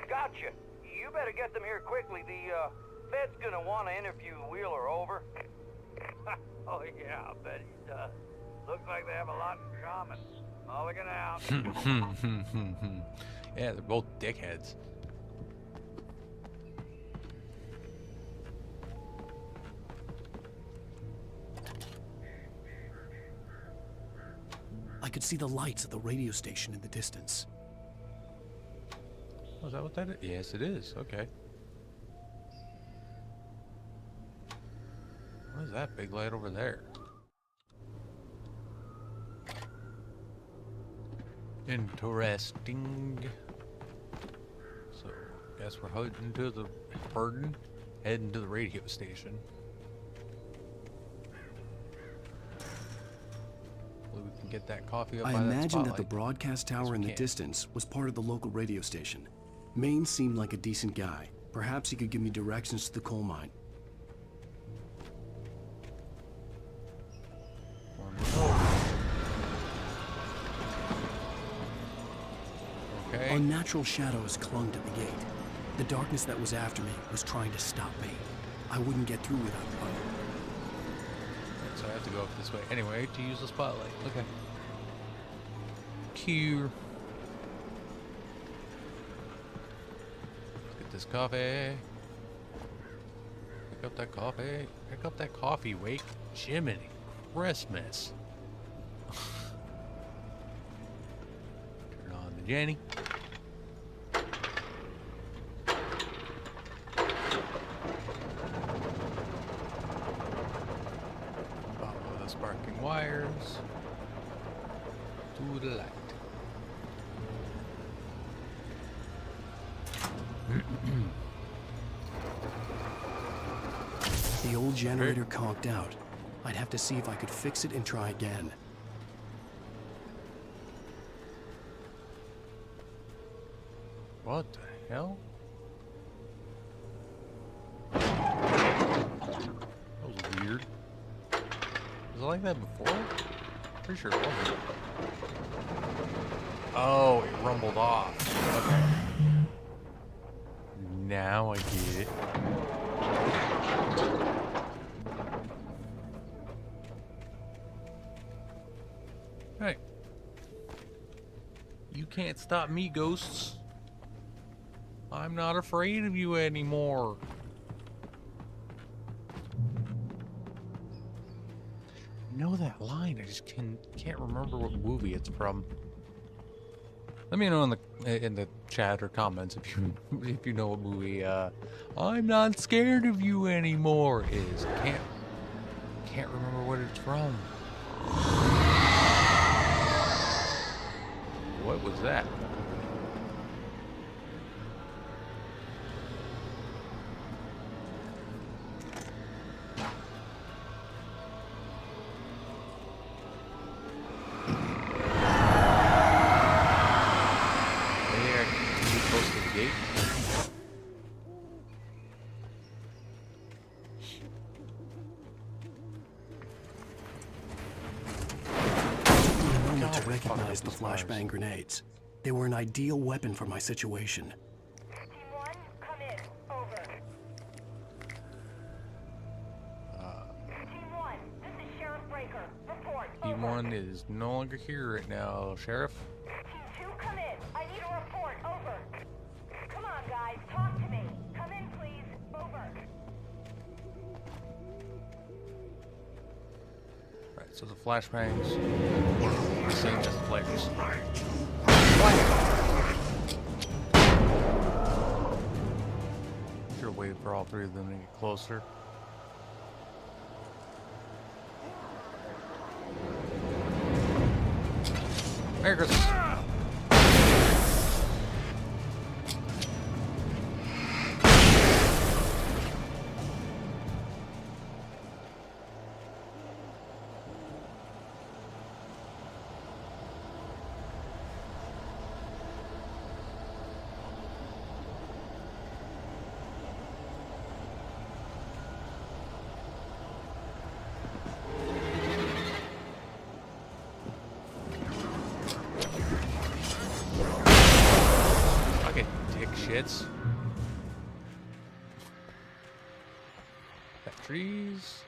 Gotcha. You better get them here quickly. The, Fed's gonna want to interview Wheeler. Over. Oh, yeah, I'll bet he does. Looks like they have a lot in common. Mulligan out. Yeah, they're both dickheads. I could see the lights of the radio station in the distance. Oh, is that what that is? Yes, it is. Okay. What is that big light over there? Interesting. So, guess we're heading to the radio station. Hopefully we can get that coffee up I by that imagine that the spotlight. broadcast tower in the distance was part of the local radio station. Maine seemed like a decent guy. Perhaps he could give me directions to the coal mine. Okay. Unnatural shadows clung to the gate. The darkness that was after me was trying to stop me. I wouldn't get through without the phone. So I have to go up this way anyway to use the spotlight. Okay. Q. Let's get this coffee. Pick up that coffee. Pick up that coffee, Wake. Jiminy Christmas. Turn on the Jenny. Follow the sparking wires to the light. The old generator conked out. I'd have to see if I could fix it and try again. What the hell? That was weird. Was it like that before? Pretty sure it wasn't. Oh, it rumbled off. Okay. Now I get it. Hey. You can't stop me, ghosts. I'm not afraid of you anymore. I know that line. I just can't remember what movie it's from. Let me know in the chat or comments if you know what movie I'm Not Scared of You Anymore is. Can't remember what it's from. What was that? To recognize the flashbang grenades. They were an ideal weapon for my situation. Team 1, come in. Over. Team 1, this is Sheriff Breaker. Report. Team 1 is no longer here right now, Sheriff. Team 2, come in. I need a report. Over. Come on, guys. Talk to me. Come in, please. Over. Right, so the flashbangs are the same as the flares. Should have waited for all three of them to get closer. Merry Christmas. Shits. Got trees.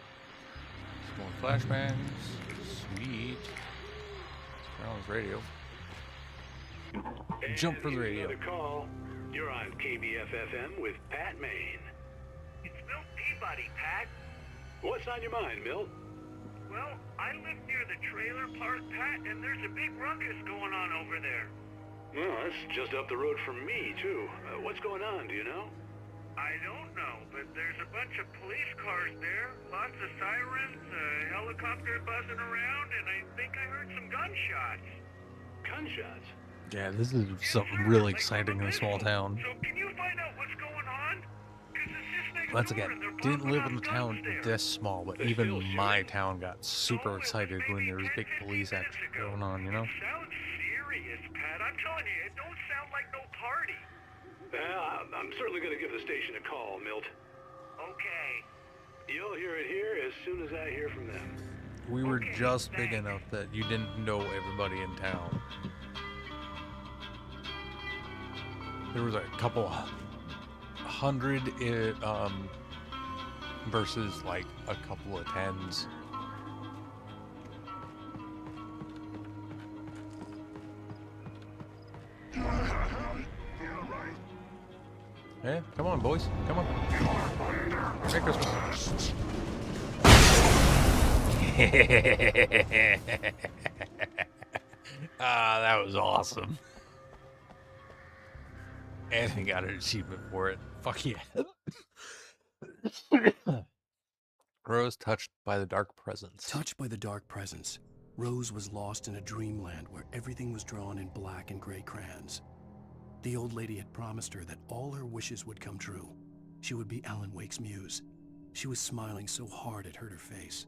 Some more flashbangs. Sweet. Turn on this radio. Jump for the radio. Another call. You're on KBFFM with Pat Maine. It's Milt Peabody, Pat. What's on your mind, Milt? Well, I live near the trailer park, Pat, and there's a big ruckus going on over there. Well, that's just up the road from me, too. What's going on, do you know? I don't know, but there's a bunch of police cars there, lots of sirens, a helicopter buzzing around, and I think I heard some gunshots. Gunshots? Yeah, this is something really exciting in a small town. So can you find out what's going on? Because it's just next Once door again, and they're didn't popping live off in a guns town there. this small, but even my town got super excited when there was big police action going on, you know? Sounds serious, Pat. I'm telling you, it don't sound like no party. I'm certainly going to give the station a call, Milt. Okay. You'll hear it here as soon as I hear from them. We were just big enough that you didn't know everybody in town. There was a couple hundred versus like a couple of tens. Yeah, come on, boys. Come on. Merry Christmas. Ah, that was awesome. And he got an achievement for it. Fuck yeah. Rose touched by the dark presence. Touched by the dark presence, Rose was lost in a dreamland where everything was drawn in black and gray crayons. The old lady had promised her that all her wishes would come true. She would be Alan Wake's muse. She was smiling so hard it hurt her face.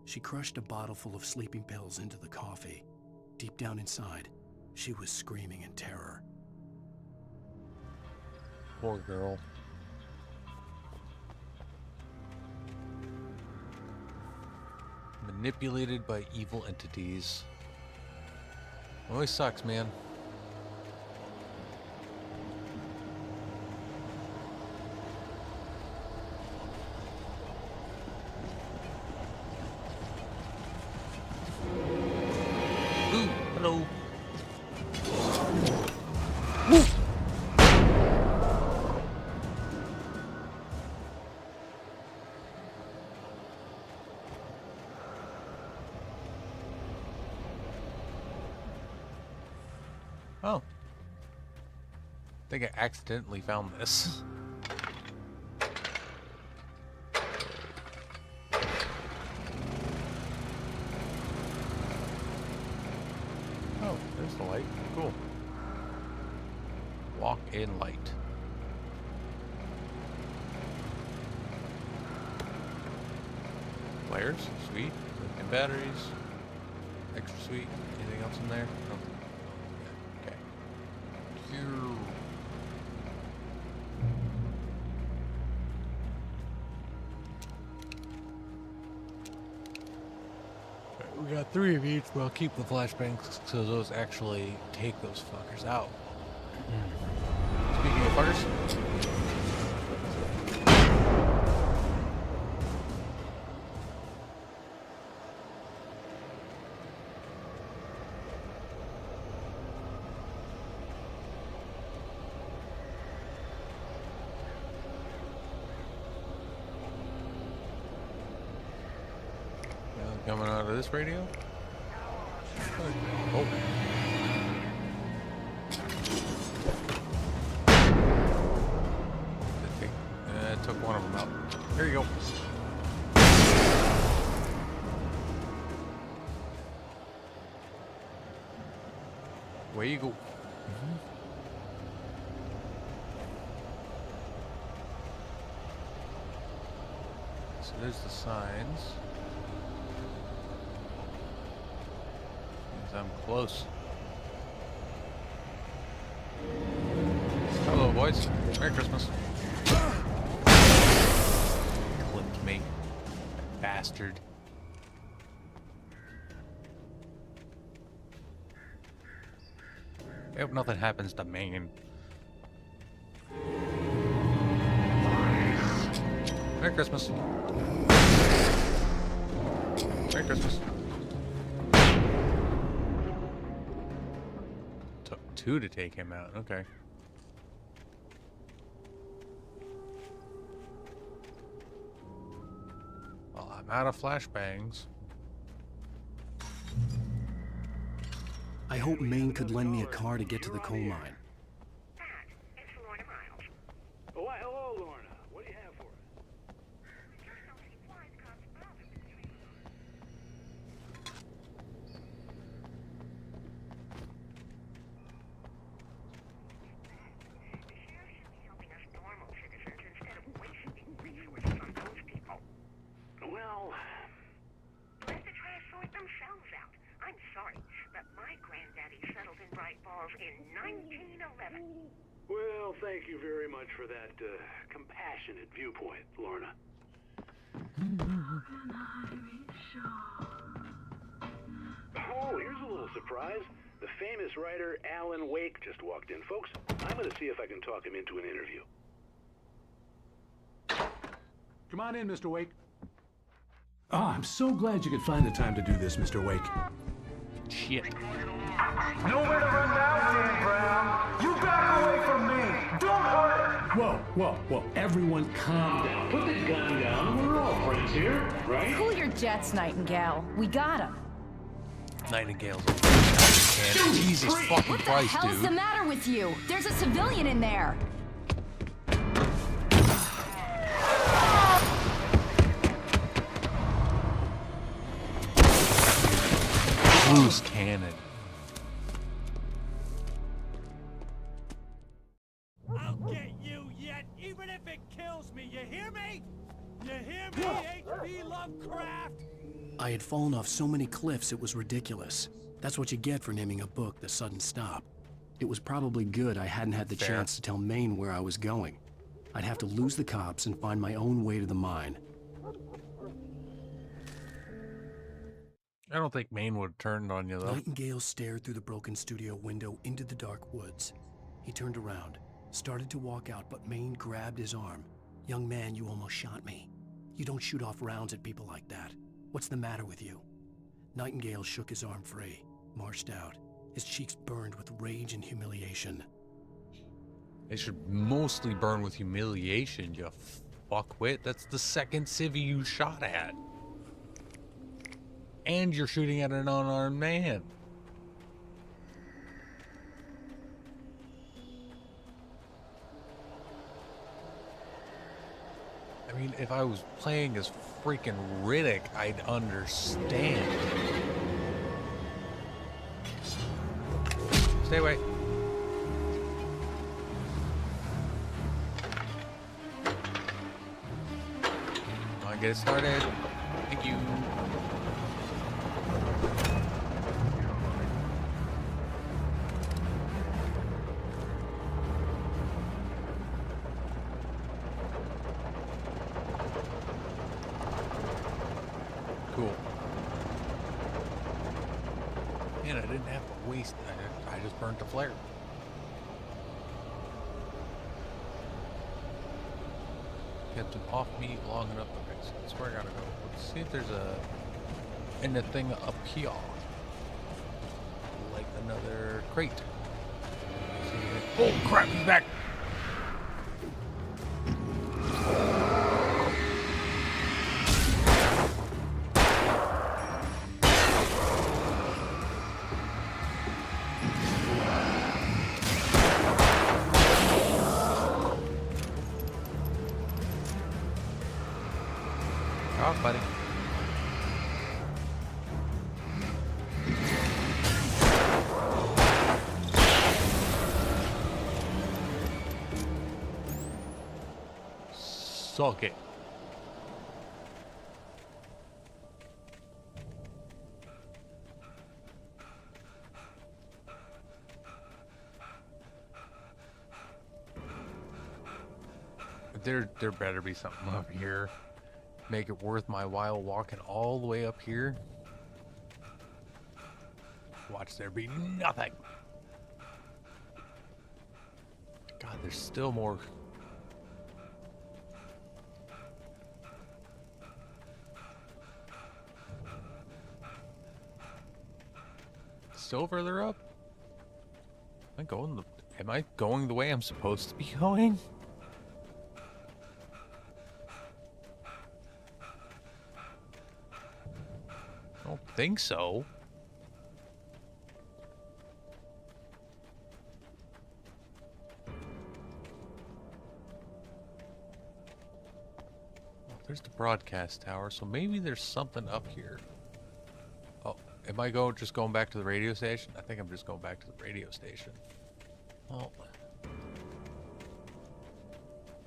She crushed a bottle full of sleeping pills into the coffee. Deep down inside, she was screaming in terror. Poor girl. Manipulated by evil entities. Always sucks, man. Ooh, hello. Woo. Oh, think I accidentally found this. Oh, there's the light. Cool. Walk in light. Flares, sweet. Lithium batteries. Extra sweet. Anything else in there? No. Okay. Cure. We got 3 of each, but I'll keep the flashbangs so those actually take those fuckers out. Speaking of fuckers. Coming out of this radio? Oh. Took one of them out. There you go. Away you go. So there's the signs. I'm close. Hello, boys. Merry Christmas. Clipped me. Bastard. I hope nothing happens to Maine. Merry Christmas. Merry Christmas. Took 2 to take him out. Okay. Well, I'm out of flashbangs. I hope Maine could lend me a car to get to the coal mine. Oh, why, hello, Lorna. What do you have for us? Well, let the trash sort themselves out. I'm sorry, but my granddaddy settled in Bright Falls in 1911. well, thank you very much for that compassionate viewpoint, Lorna. Oh, here's a little surprise. The famous writer Alan Wake just walked in. Folks, I'm going to see if I can talk him into an interview. Come on in, Mr. Wake. Oh, I'm so glad you could find the time to do this, Mr. Wake. Shit. Nowhere to run now, Dan Brown. You back away from me. Don't hurt it. Whoa. Everyone calm down. Put the gun down. We're all friends here, right? Cool your jets, Nightingale. We got him. Nightingale's Jesus fucking What the Christ, hell's dude. the matter with you? There's a civilian in there. Loose cannon. I'll get you yet, even if it kills me. You hear me? You hear me, H.P. Lovecraft? I had fallen off so many cliffs it was ridiculous. That's what you get for naming a book The Sudden Stop. It was probably good I hadn't had the chance to tell Maine where I was going. I'd have to lose the cops and find my own way to the mine. I don't think Maine would have turned on you, though. Nightingale stared through the broken studio window into the dark woods. He turned around, started to walk out, but Maine grabbed his arm. "Young man, you almost shot me. You don't shoot off rounds at people like that. What's the matter with you?" Nightingale shook his arm free, marched out. His cheeks burned with rage and humiliation. They should mostly burn with humiliation, you fuckwit. That's the second civvy you shot at. And you're shooting at an unarmed man. if I was playing as freaking Riddick, I'd understand. Stay away. Come on, get it started. Thank you. Cool. And I didn't have to waste it. I just burnt the flare. Kept it off me long enough. Okay, so that's where I gotta go. Let's see if there's anything up here. Like another crate. Oh crap, he's back! Oh, buddy. Suck it. There better be something up here. Make it worth my while walking all the way up here. Watch there be nothing. God, there's still more. Still further up? Am I going the way I'm supposed to be going? I don't think so. Well, there's the broadcast tower, so maybe there's something up here. Oh, am I just going back to the radio station? I think I'm just going back to the radio station. Well,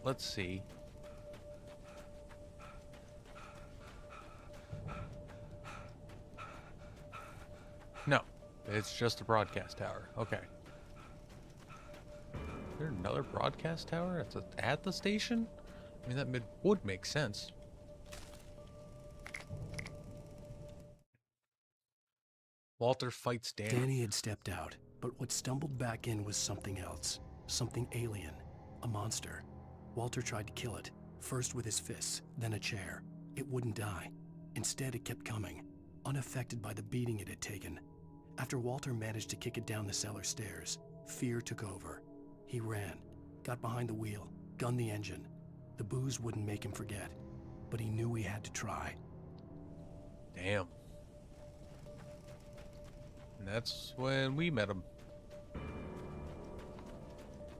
let's see. No, it's just a broadcast tower. Okay. Is there another broadcast tower at the station? I mean, that would make sense. Walter fights Danny. Danny had stepped out, but what stumbled back in was something else. Something alien. A monster. Walter tried to kill it, first with his fists, then a chair. It wouldn't die. Instead, it kept coming, unaffected by the beating it had taken. After Walter managed to kick it down the cellar stairs, fear took over. He ran, got behind the wheel, gunned the engine. The booze wouldn't make him forget, but he knew he had to try. Damn. And that's when we met him.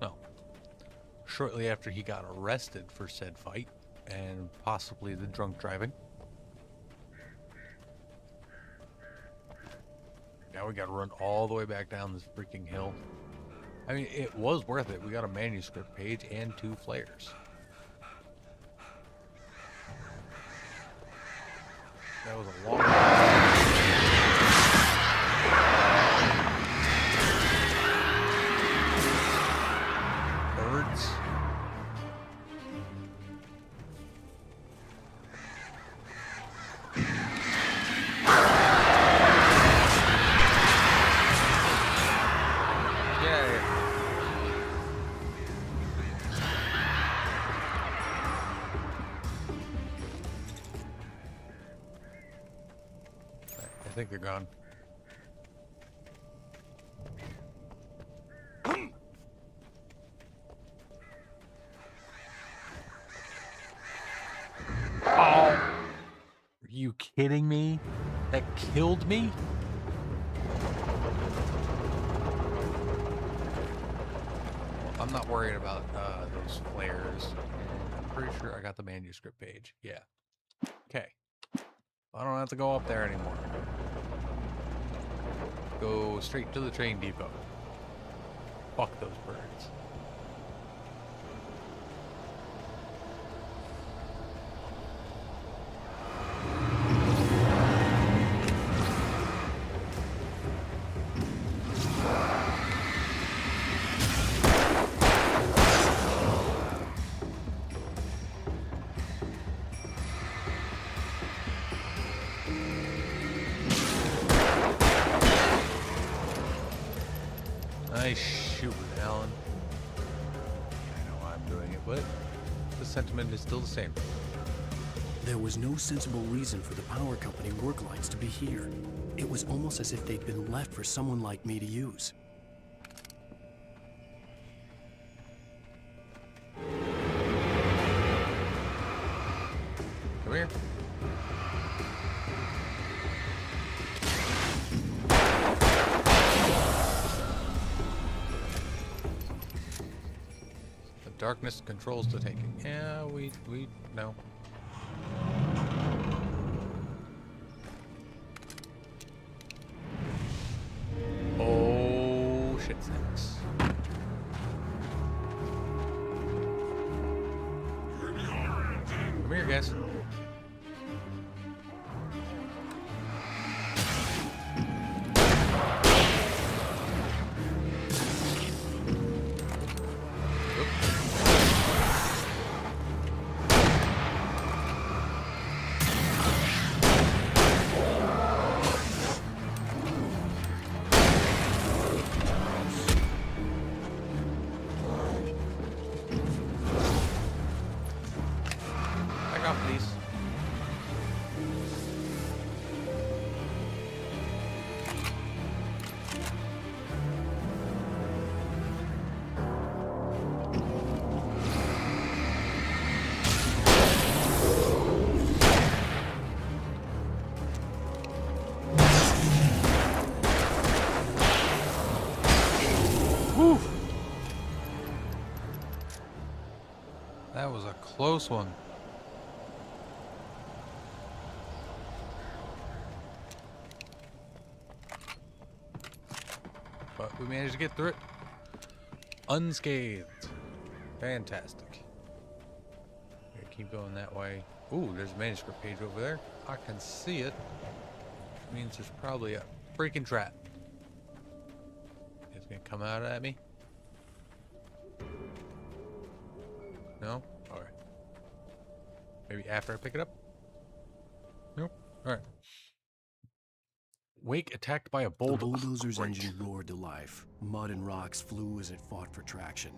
No. Shortly after he got arrested for said fight, and possibly the drunk driving. Now we gotta run all the way back down this freaking hill. I mean, it was worth it. We got a manuscript page and 2 flares. That was a long birds. I think they're gone. Oh! Are you kidding me? That killed me? I'm not worried about those flares. pretty sure I got the manuscript page. Yeah. Okay. I don't have to go up there anymore. Go straight to the train depot. Fuck those birds. Nice shooting, Alan. I know I'm doing it, but the sentiment is still the same. There was no sensible reason for the power company work lights to be here. It was almost as if they'd been left for someone like me to use. Come here. Darkness controls the taking. Yeah, we know. Oh, shit snacks. Come here, guys. That was a close one. But we managed to get through it unscathed. Fantastic. Okay, keep going that way. Ooh, there's a manuscript page over there. I can see it. Means there's probably a freaking trap. It's gonna come out at me. No? Alright. Maybe after I pick it up? Nope. Alright. Wake attacked by a bulldozer. The bulldozer's engine roared to life. Mud and rocks flew as it fought for traction.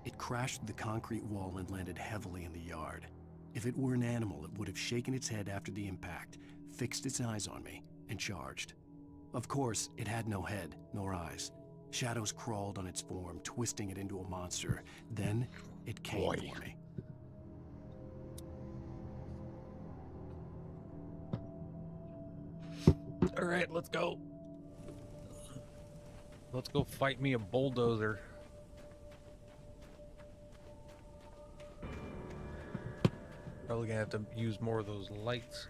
It crashed the concrete wall and landed heavily in the yard. If it were an animal, it would have shaken its head after the impact, fixed its eyes on me, and charged. Of course, it had no head, nor eyes. Shadows crawled on its form, twisting it into a monster. Then, it came for me. Alright, let's go. Let's go fight me a bulldozer. Probably gonna have to use more of those lights.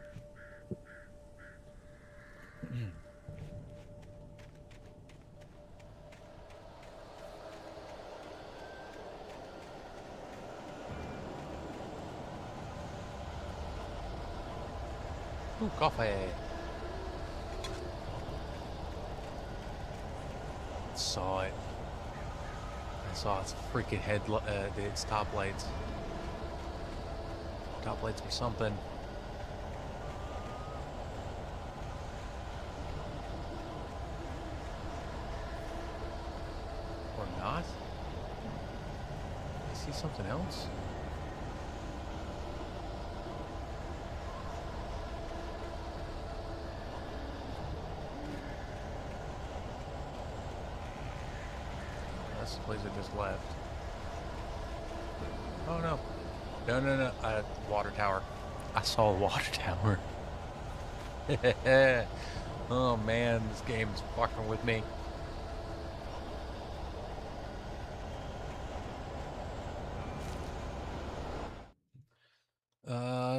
Ooh, coffee. Saw it. I saw its freaking head, its top lights. Top lights or something. Or not? I see something else. That's the place I just left. Oh no. No. Water tower. I saw a water tower. Oh man, this game's fucking with me.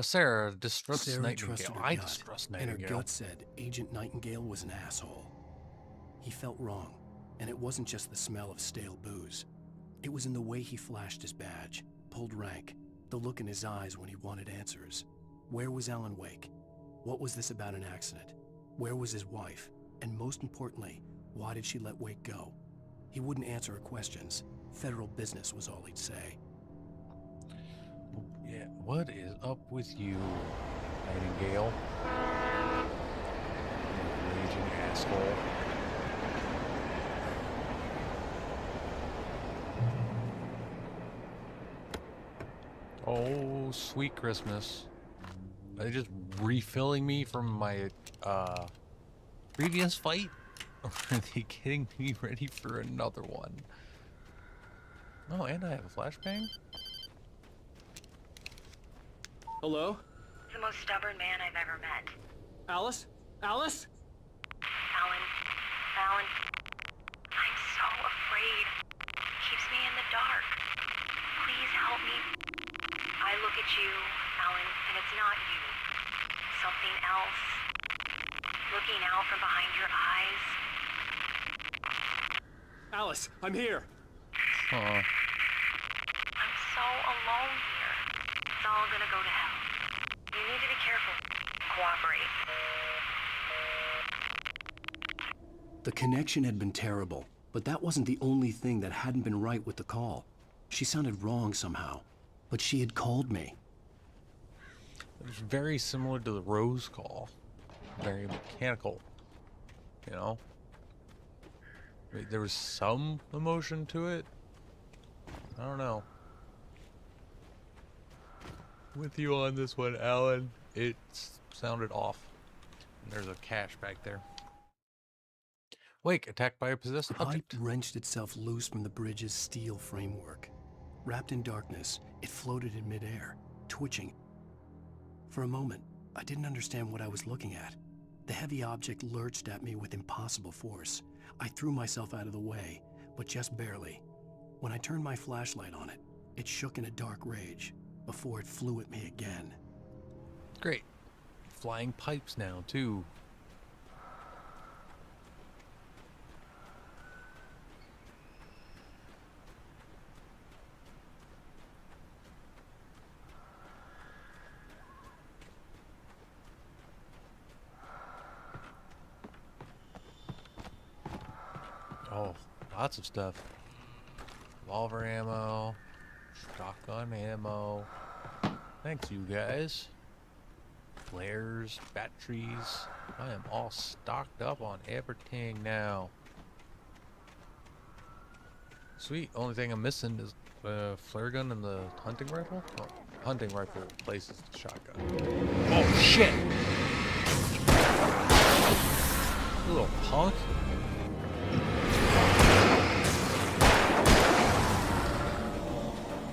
Sarah distrusts Sarah Nightingale. trusted her I gut, distrust and her Nightingale. gut said Agent Nightingale was an asshole. He felt wrong, and it wasn't just the smell of stale booze. It was in the way he flashed his badge, pulled rank, the look in his eyes when he wanted answers. Where was Alan Wake? What was this about an accident? Where was his wife? And most importantly, why did she let Wake go? He wouldn't answer her questions. Federal business was all he'd say. Yeah, what is up with you, Nightingale? You raging asshole. Oh, sweet Christmas. Are they just refilling me from my previous fight? Or are they getting me ready for another one? Oh, and I have a flashbang? Hello? The most stubborn man I've ever met. Alice? Alice? Alan, I'm so afraid. Keeps me in the dark. Please help me. I look at you, Alan, and it's not you. Something else. Looking out from behind your eyes. Alice, I'm here. Aw. I'm so alone here. It's all gonna go to hell. You need to be careful. Cooperate. The connection had been terrible, but that wasn't the only thing that hadn't been right with the call. She sounded wrong somehow, but she had called me. It was very similar to the Rose call. Very mechanical, you know? There was some emotion to it. I don't know. With you on this one, Alan. It sounded off. And there's a cache back there. Wake, attacked by a possessed The object. pipe wrenched itself loose from the bridge's steel framework. Wrapped in darkness, it floated in midair, twitching. For a moment, I didn't understand what I was looking at. The heavy object lurched at me with impossible force. I threw myself out of the way, but just barely. When I turned my flashlight on it, it shook in a dark rage before it flew at me again. Great. Flying pipes now, too. Oh, lots of stuff. Revolver ammo, shotgun ammo. Thanks, you guys. Flares, batteries. I am all stocked up on everything now. Sweet. Only thing I'm missing is the flare gun and the hunting rifle. Oh, hunting rifle replaces the shotgun. Oh shit! You little punk.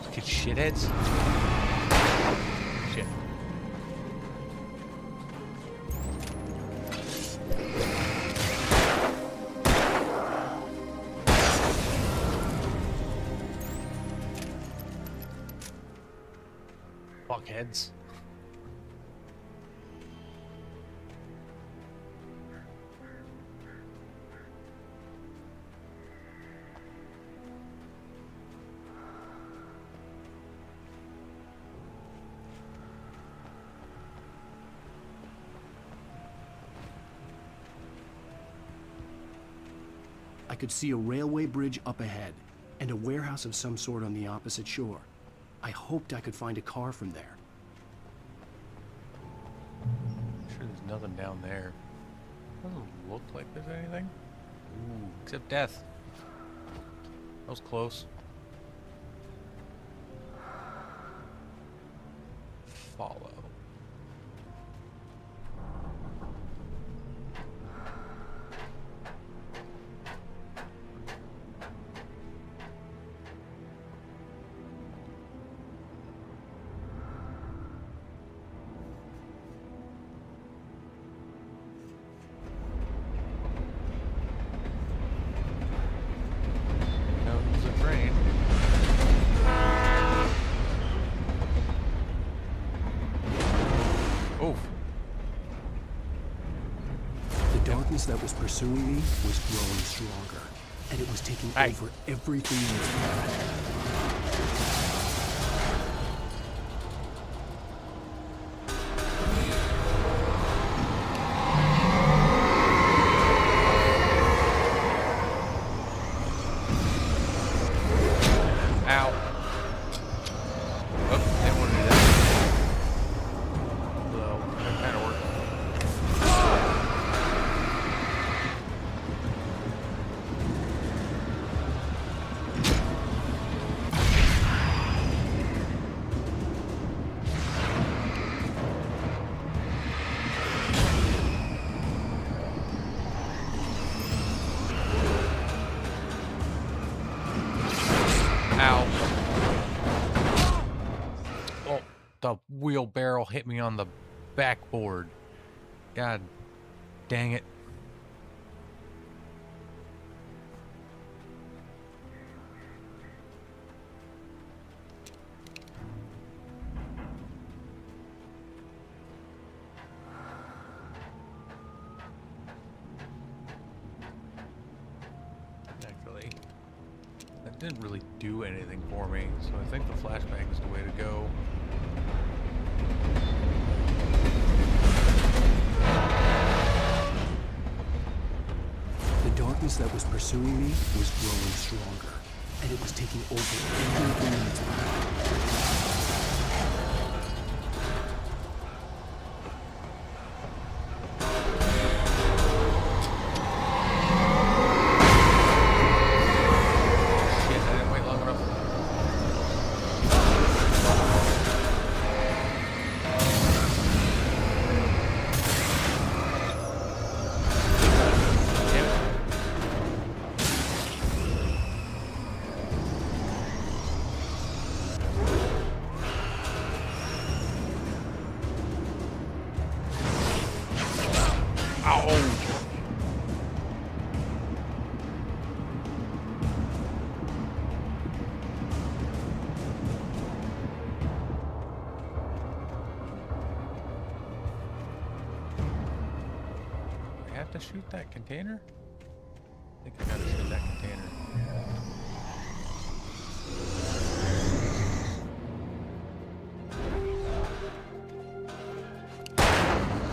Look at shitheads. Shit. Fuckheads. I could see a railway bridge up ahead, and a warehouse of some sort on the opposite shore. I hoped I could find a car from there. Sure there's nothing down there. Doesn't look like there's anything. Ooh, except death. That was close. Follow. Comes a train. darkness that was pursuing me was growing stronger, and it was taking over everything in its path. The wheelbarrow hit me on the backboard. God dang it. Actually, that didn't really do anything for me, so I think the flashback is the way to go. The darkness that was pursuing me was growing stronger, and it was taking over everything in its path. To shoot that container? I think I gotta shoot that container.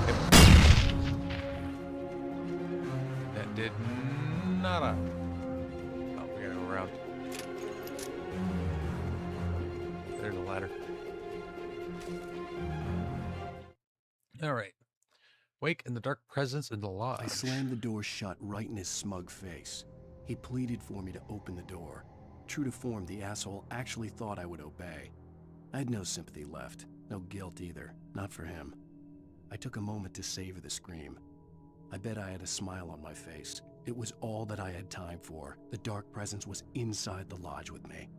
Yep. That did nada. Oh, we gotta go around. There's a ladder. Alright. Wake and the dark presence in the lodge. I slammed the door shut right in his smug face. He pleaded for me to open the door. True to form, the asshole actually thought I would obey. I had no sympathy left, no guilt either, not for him. I took a moment to savor the scream. I bet I had a smile on my face. It was all that I had time for. The dark presence was inside the lodge with me.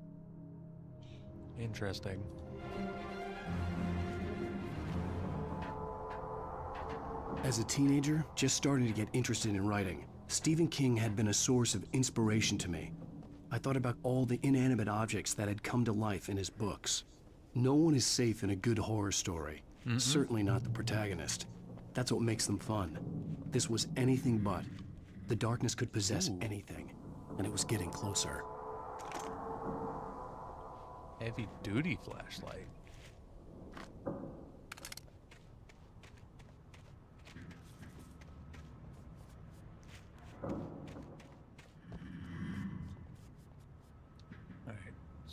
Interesting. As a teenager, just starting to get interested in writing, Stephen King had been a source of inspiration to me. I thought about all the inanimate objects that had come to life in his books. No one is safe in a good horror story. Certainly not the protagonist. That's what makes them fun. This was anything but. The darkness could possess anything, and it was getting closer. Heavy-duty flashlight.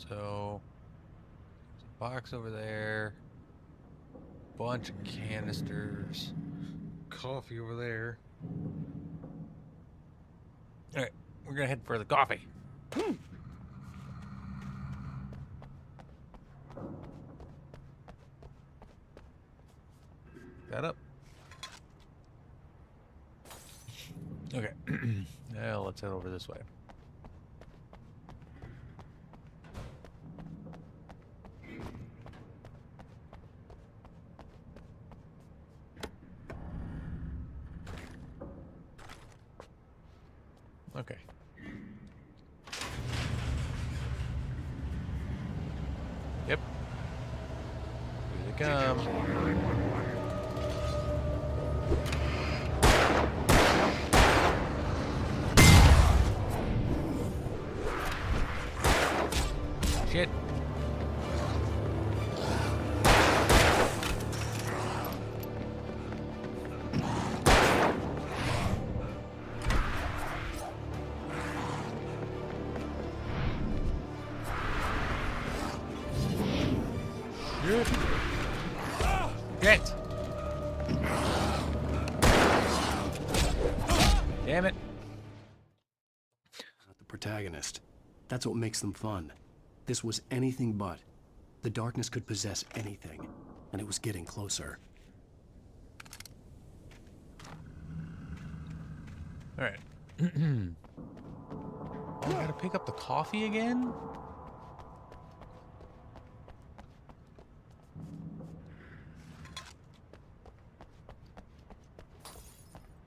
So, there's a box over there, bunch of canisters, coffee over there. All right, we're gonna head for the coffee. That up. Okay, now let's head over this way. Okay. Yep. Here they come. Shit. Get! Damn it. Not the protagonist. That's what makes them fun. This was anything but. The darkness could possess anything, and it was getting closer. Alright. I gotta pick up the coffee again?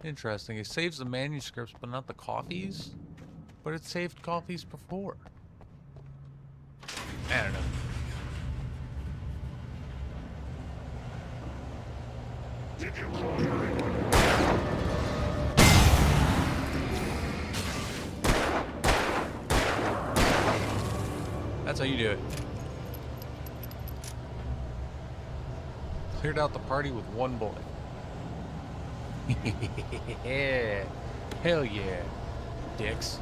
Interesting. It saves the manuscripts, but not the coffees? But it saved coffees before. I don't know. That's how you do it. Cleared out the party with one bullet. Yeah. Hell yeah. Dicks.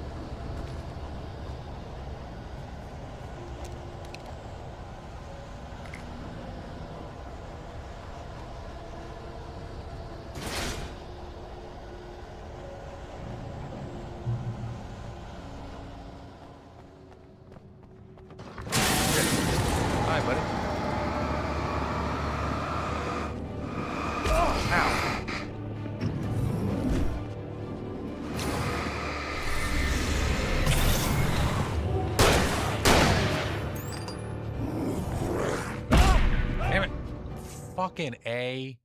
Hi, buddy. Ow. Damn it. Fucking A.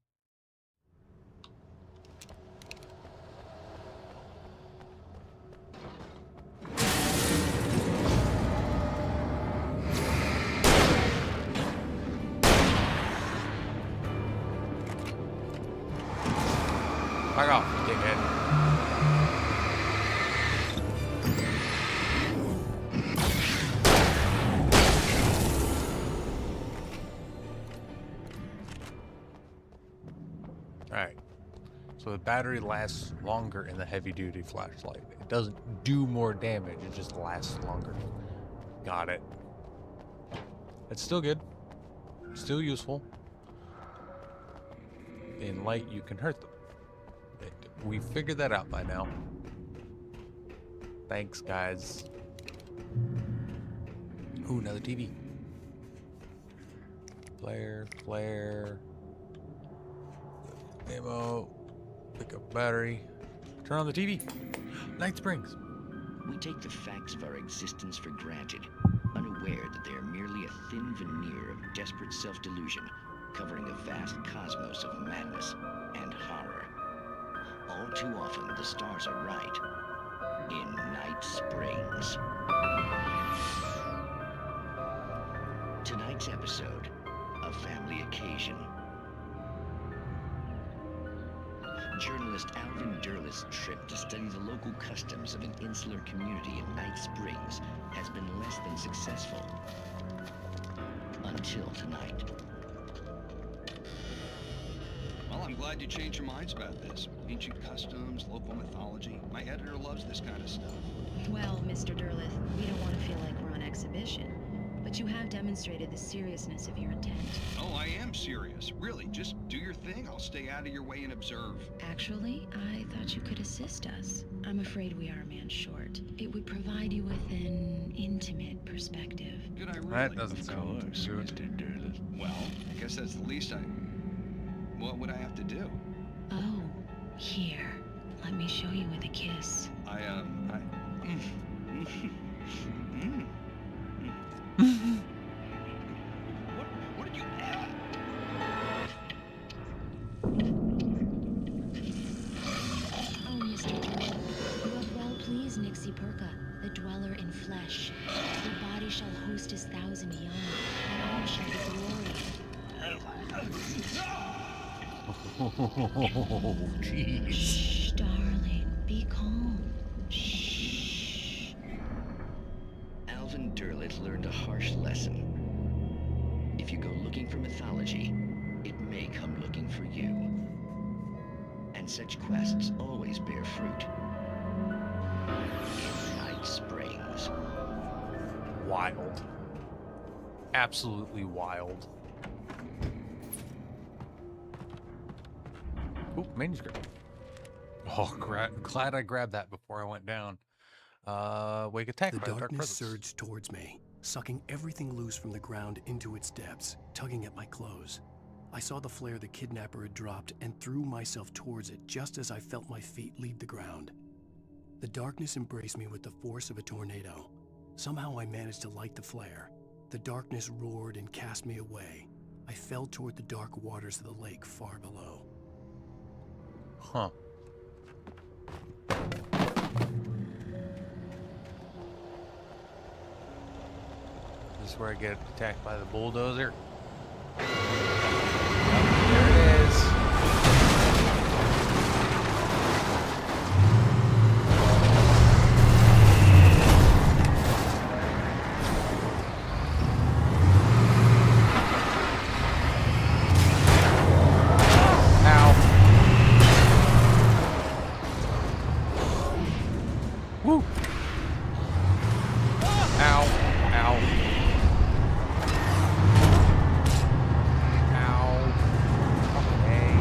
Back off, dickhead. Alright. So the battery lasts longer in the heavy-duty flashlight. It doesn't do more damage, it just lasts longer. Got it. It's still good. Still useful. In light, you can hurt them. We figured that out by now. Thanks, guys. Ooh, another TV. Flare. Ammo. Pick up battery. Turn on the TV. Night Springs. We take the facts of our existence for granted, unaware that they are merely a thin veneer of desperate self-delusion, covering a vast cosmos of madness and horror. All too often, the stars are right. In Night Springs. Tonight's episode, A Family Occasion. Journalist Alvin Derleth's trip to study the local customs of an insular community in Night Springs has been less than successful. Until tonight. Well, I'm glad you changed your minds about this. Ancient customs, local mythology. My editor loves this kind of stuff. Well, Mr. Derleth, we don't want to feel like we're on exhibition, but you have demonstrated the seriousness of your intent. Oh, I am serious. Really, just do your thing. I'll stay out of your way and observe. Actually, I thought you could assist us. I'm afraid we are a man short. It would provide you with an intimate perspective. Did I really? That doesn't sound good. Mr. Derleth. Well, I guess that's the least I... What would I have to do? Oh, here. Let me show you with a kiss. What did you... Oh, Mr. Derleth, you have well pleased Nixie Perka, the dweller in flesh. Your body shall host his 1,000 young, and all shall be glory. Oh, jeez. Shh, darling, be calm. Shh. Alvin derelict learned a harsh lesson. If you go looking for mythology, it may come looking for you. And such quests always bear fruit. In Night Springs. Wild. Absolutely wild. Ooh, manuscript. Oh, glad I grabbed that before I went down. Wake attack The by the dark darkness presence. surged towards me, sucking everything loose from the ground into its depths, tugging at my clothes. I saw the flare the kidnapper had dropped and threw myself towards it just as I felt my feet leave the ground. The darkness embraced me with the force of a tornado. Somehow I managed to light the flare. The darkness roared and cast me away. I fell toward the dark waters of the lake far below. Huh. This is where I get attacked by the bulldozer. There it is. Woo! Ow. Ow. Ow. Okay.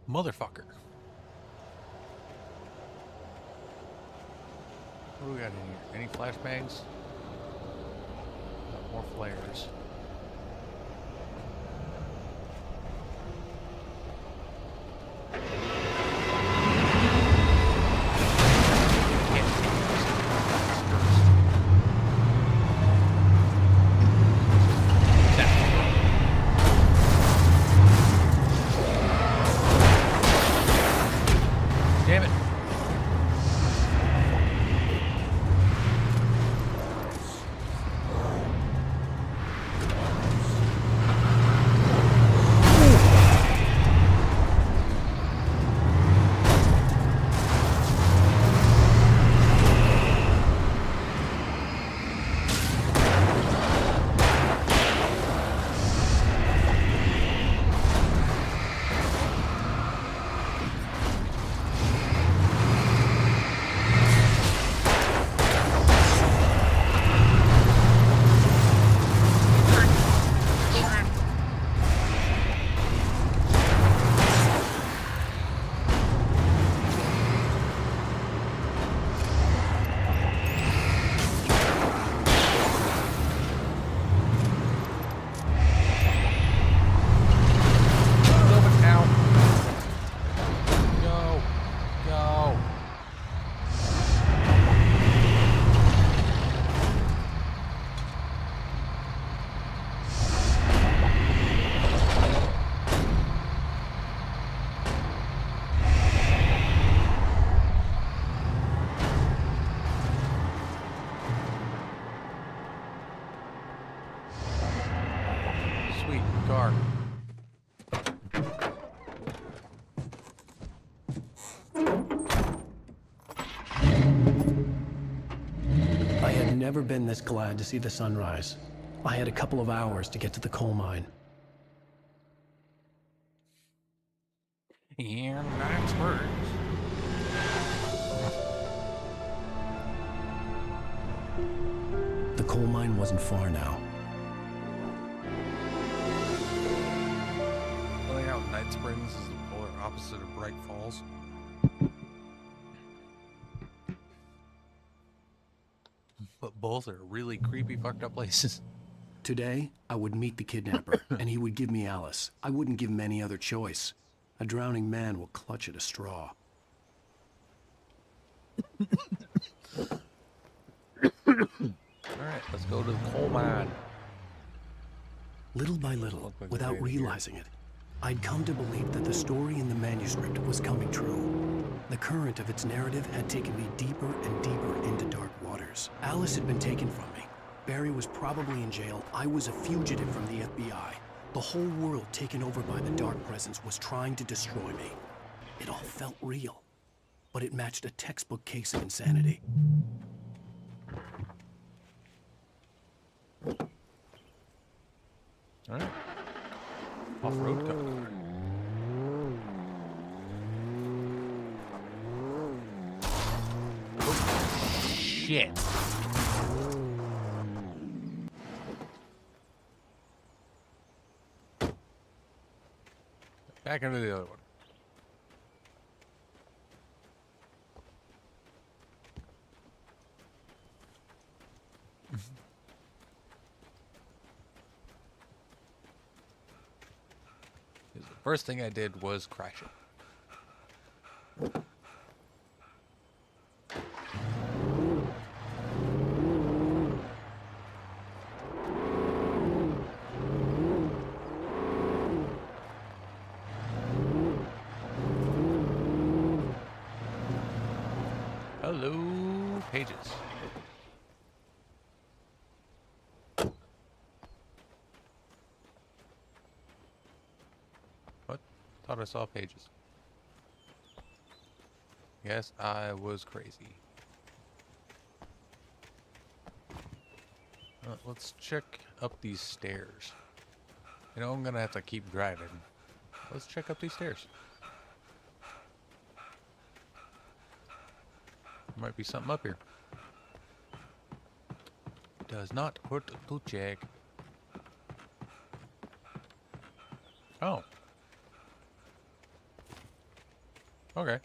Motherfucker. What do we got in here? Any flashbangs? More flares. Damn it. Sweet car. I had never been this glad to see the sunrise. I had a couple of hours to get to the coal mine. Yeah, Night Springs. The coal mine wasn't far now. Really how Night Springs is the polar opposite of Bright Falls. But both are really creepy, fucked up places. Today, I would meet the kidnapper, and he would give me Alice. I wouldn't give him any other choice. A drowning man will clutch at a straw. Alright, let's go to the coal mine. Little by little, without realizing it, I'd come to believe that the story in the manuscript was coming true. The current of its narrative had taken me deeper and deeper into dark waters. Alice had been taken from me. Barry was probably in jail. I was a fugitive from the FBI. The whole world taken over by the dark presence was trying to destroy me. It all felt real. but it matched a textbook case of insanity. All right. Off-road car. Oh, shit. Back into the other one. The first thing I did was crash it. Hello, Pages. What? Thought I saw Pages. Yes, I was crazy. Let's check up these stairs. You know, I'm gonna have to keep driving. Let's check up these stairs. Might be something up here. Does not hurt to check. Oh. Okay.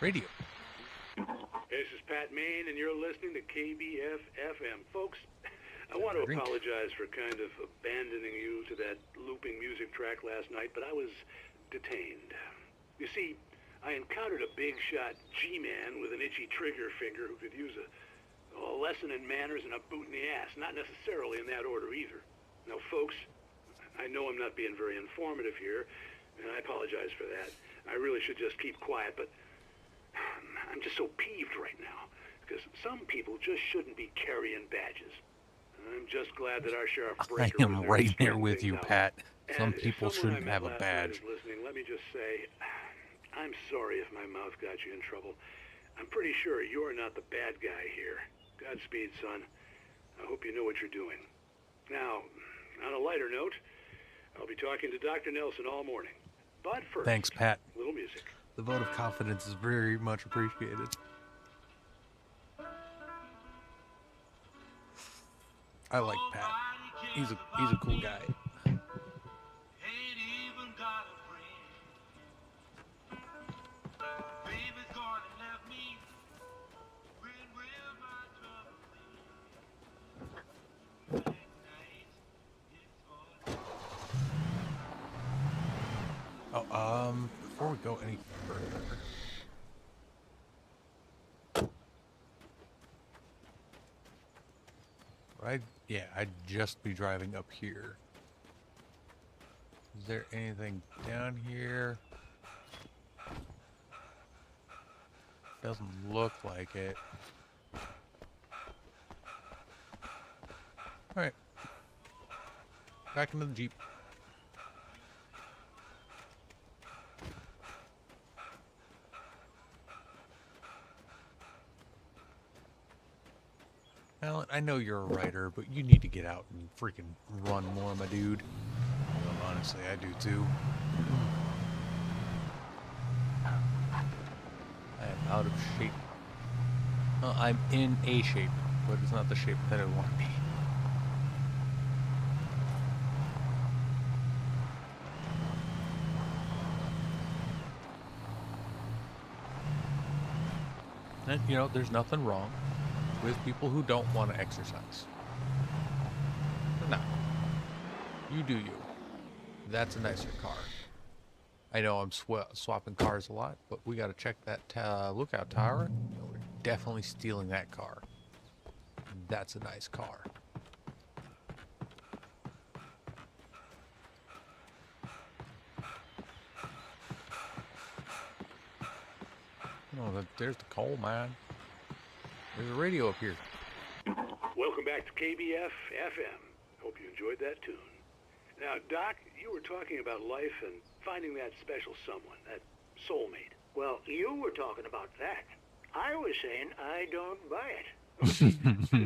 Radio. This is Pat Main, and you're listening to KBF FM. Folks, I want to apologize for kind of abandoning you to that looping music track last night, but I was detained. You see, I encountered a big shot G-man with an itchy trigger finger who could use a lesson in manners and a boot in the ass. Not necessarily in that order either. Now, folks, I know I'm not being very informative here, and I apologize for that. I really should just keep quiet, but I'm just so peeved right now, because some people just shouldn't be carrying badges. I'm just glad that our sheriff Breaker I am right there with you, Pat. Some people shouldn't have a badge. Listening, let me just say, I'm sorry if my mouth got you in trouble. I'm pretty sure you're not the bad guy here. Godspeed, son. I hope you know what you're doing. Now, on a lighter note, I'll be talking to Dr. Nelson all morning. But first, thanks, Pat. Little music. The vote of confidence is very much appreciated. I like Pat. He's a cool guy. Oh, before we go any further, I'd just be driving up here. Is there anything down here? Doesn't look like it. Alright. Back into the Jeep. Alan, I know you're a writer, but you need to get out and freaking run more, my dude. Well, honestly, I do too. I am out of shape. Well, I'm in a shape, but it's not the shape that I want to be. And, you know, there's nothing wrong with people who don't want to exercise. No. You do you. That's a nicer car. I know I'm swapping cars a lot, but we got to check that lookout tower. You know, we're definitely stealing that car. That's a nice car. Oh, there's the coal mine. There's a radio up here. Welcome back to KBF FM. Hope you enjoyed that tune. Now, Doc, you were talking about life and finding that special someone, that soulmate. Well, you were talking about that. I was saying I don't buy it.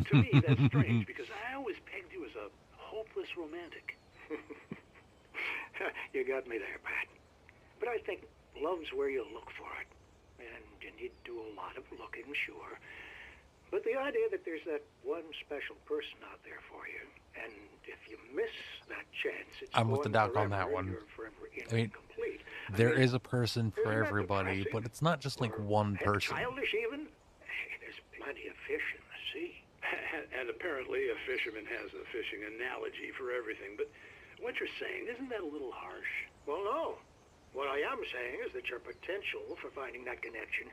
To me, that's strange, because I always pegged you as a hopeless romantic. You got me there, Pat. But I think love's where you look for it. And you need to do a lot of looking, sure. But the idea that there's that one special person out there for you, and if you miss that chance, it's I'm with the doc on forever, that one. you're forever I mean, incomplete. there is a person for everybody, but it's not just like one And person. childish even? Hey, there's plenty of fish in the sea. And apparently a fisherman has a fishing analogy for everything, but what you're saying, isn't that a little harsh? Well, no. What I am saying is that your potential for finding that connection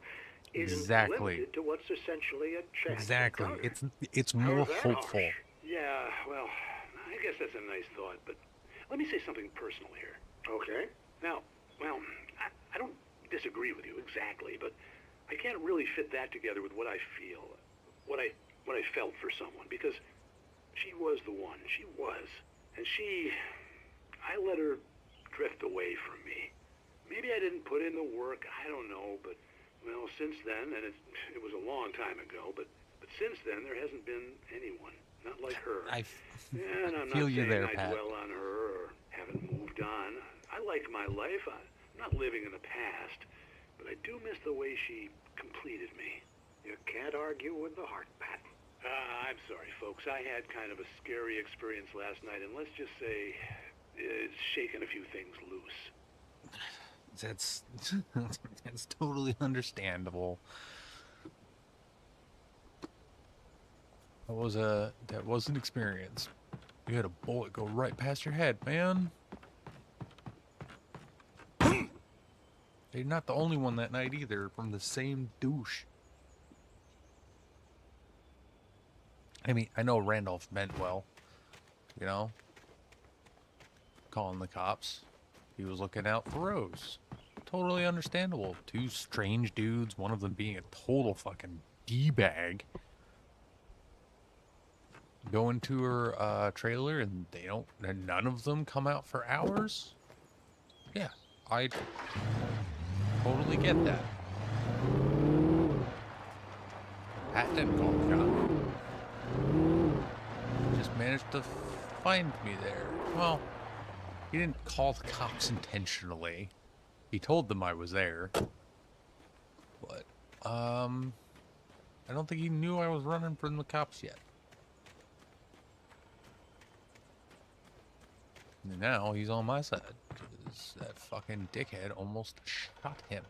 isn't Exactly. limited to what's essentially a chance Exactly. encounter. It's How more is that hopeful. harsh? Yeah, well, I guess that's a nice thought, but let me say something personal here. Okay. Now, well, I don't disagree with you exactly, but I can't really fit that together with what I feel, what I felt for someone, because she was the one. She was. And I let her drift away from me. Maybe I didn't put in the work, I don't know, but, well, since then, and it was a long time ago, but since then, there hasn't been anyone, not like her. And I'm feel not you saying there, I Pat. dwell on her or haven't moved on. I like my life. I'm not living in the past, but I do miss the way she completed me. You can't argue with the heart, Pat. I'm sorry, folks. I had kind of a scary experience last night, and let's just say it's shaken a few things loose. That's totally understandable. That was an experience. You had a bullet go right past your head, man. You're not the only one that night either, from the same douche. I mean, I know Randolph meant well, you know, calling the cops. He was looking out for Rose. Totally understandable. Two strange dudes, one of them being a total fucking D-bag. Go into her trailer and none of them come out for hours? Yeah, I totally get that. Pat didn't call the cops. Just managed to find me there. Well, he didn't call the cops intentionally. He told them I was there. But, I don't think he knew I was running from the cops yet. And now he's on my side, because that fucking dickhead almost shot him.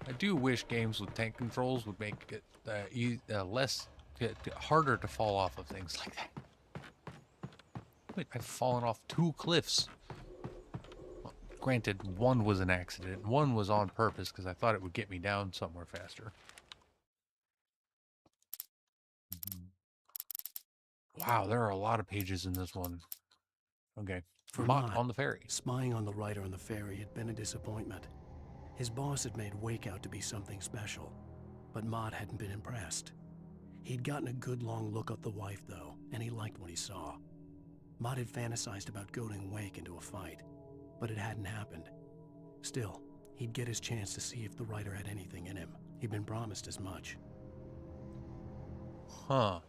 I do wish games with tank controls would make it harder to fall off of things like that. Wait, I've fallen off 2 cliffs. Well, granted, one was an accident. One was on purpose because I thought it would get me down somewhere faster. Wow, there are a lot of pages in this one. Okay. For Mott Mott, on the ferry. spying on the writer on the ferry had been a disappointment. His boss had made Wake out to be something special, but Mott hadn't been impressed. He'd gotten a good long look at the wife, though, and he liked what he saw. Mott had fantasized about goading Wake into a fight, but it hadn't happened. Still, he'd get his chance to see if the writer had anything in him. He'd been promised as much. Huh.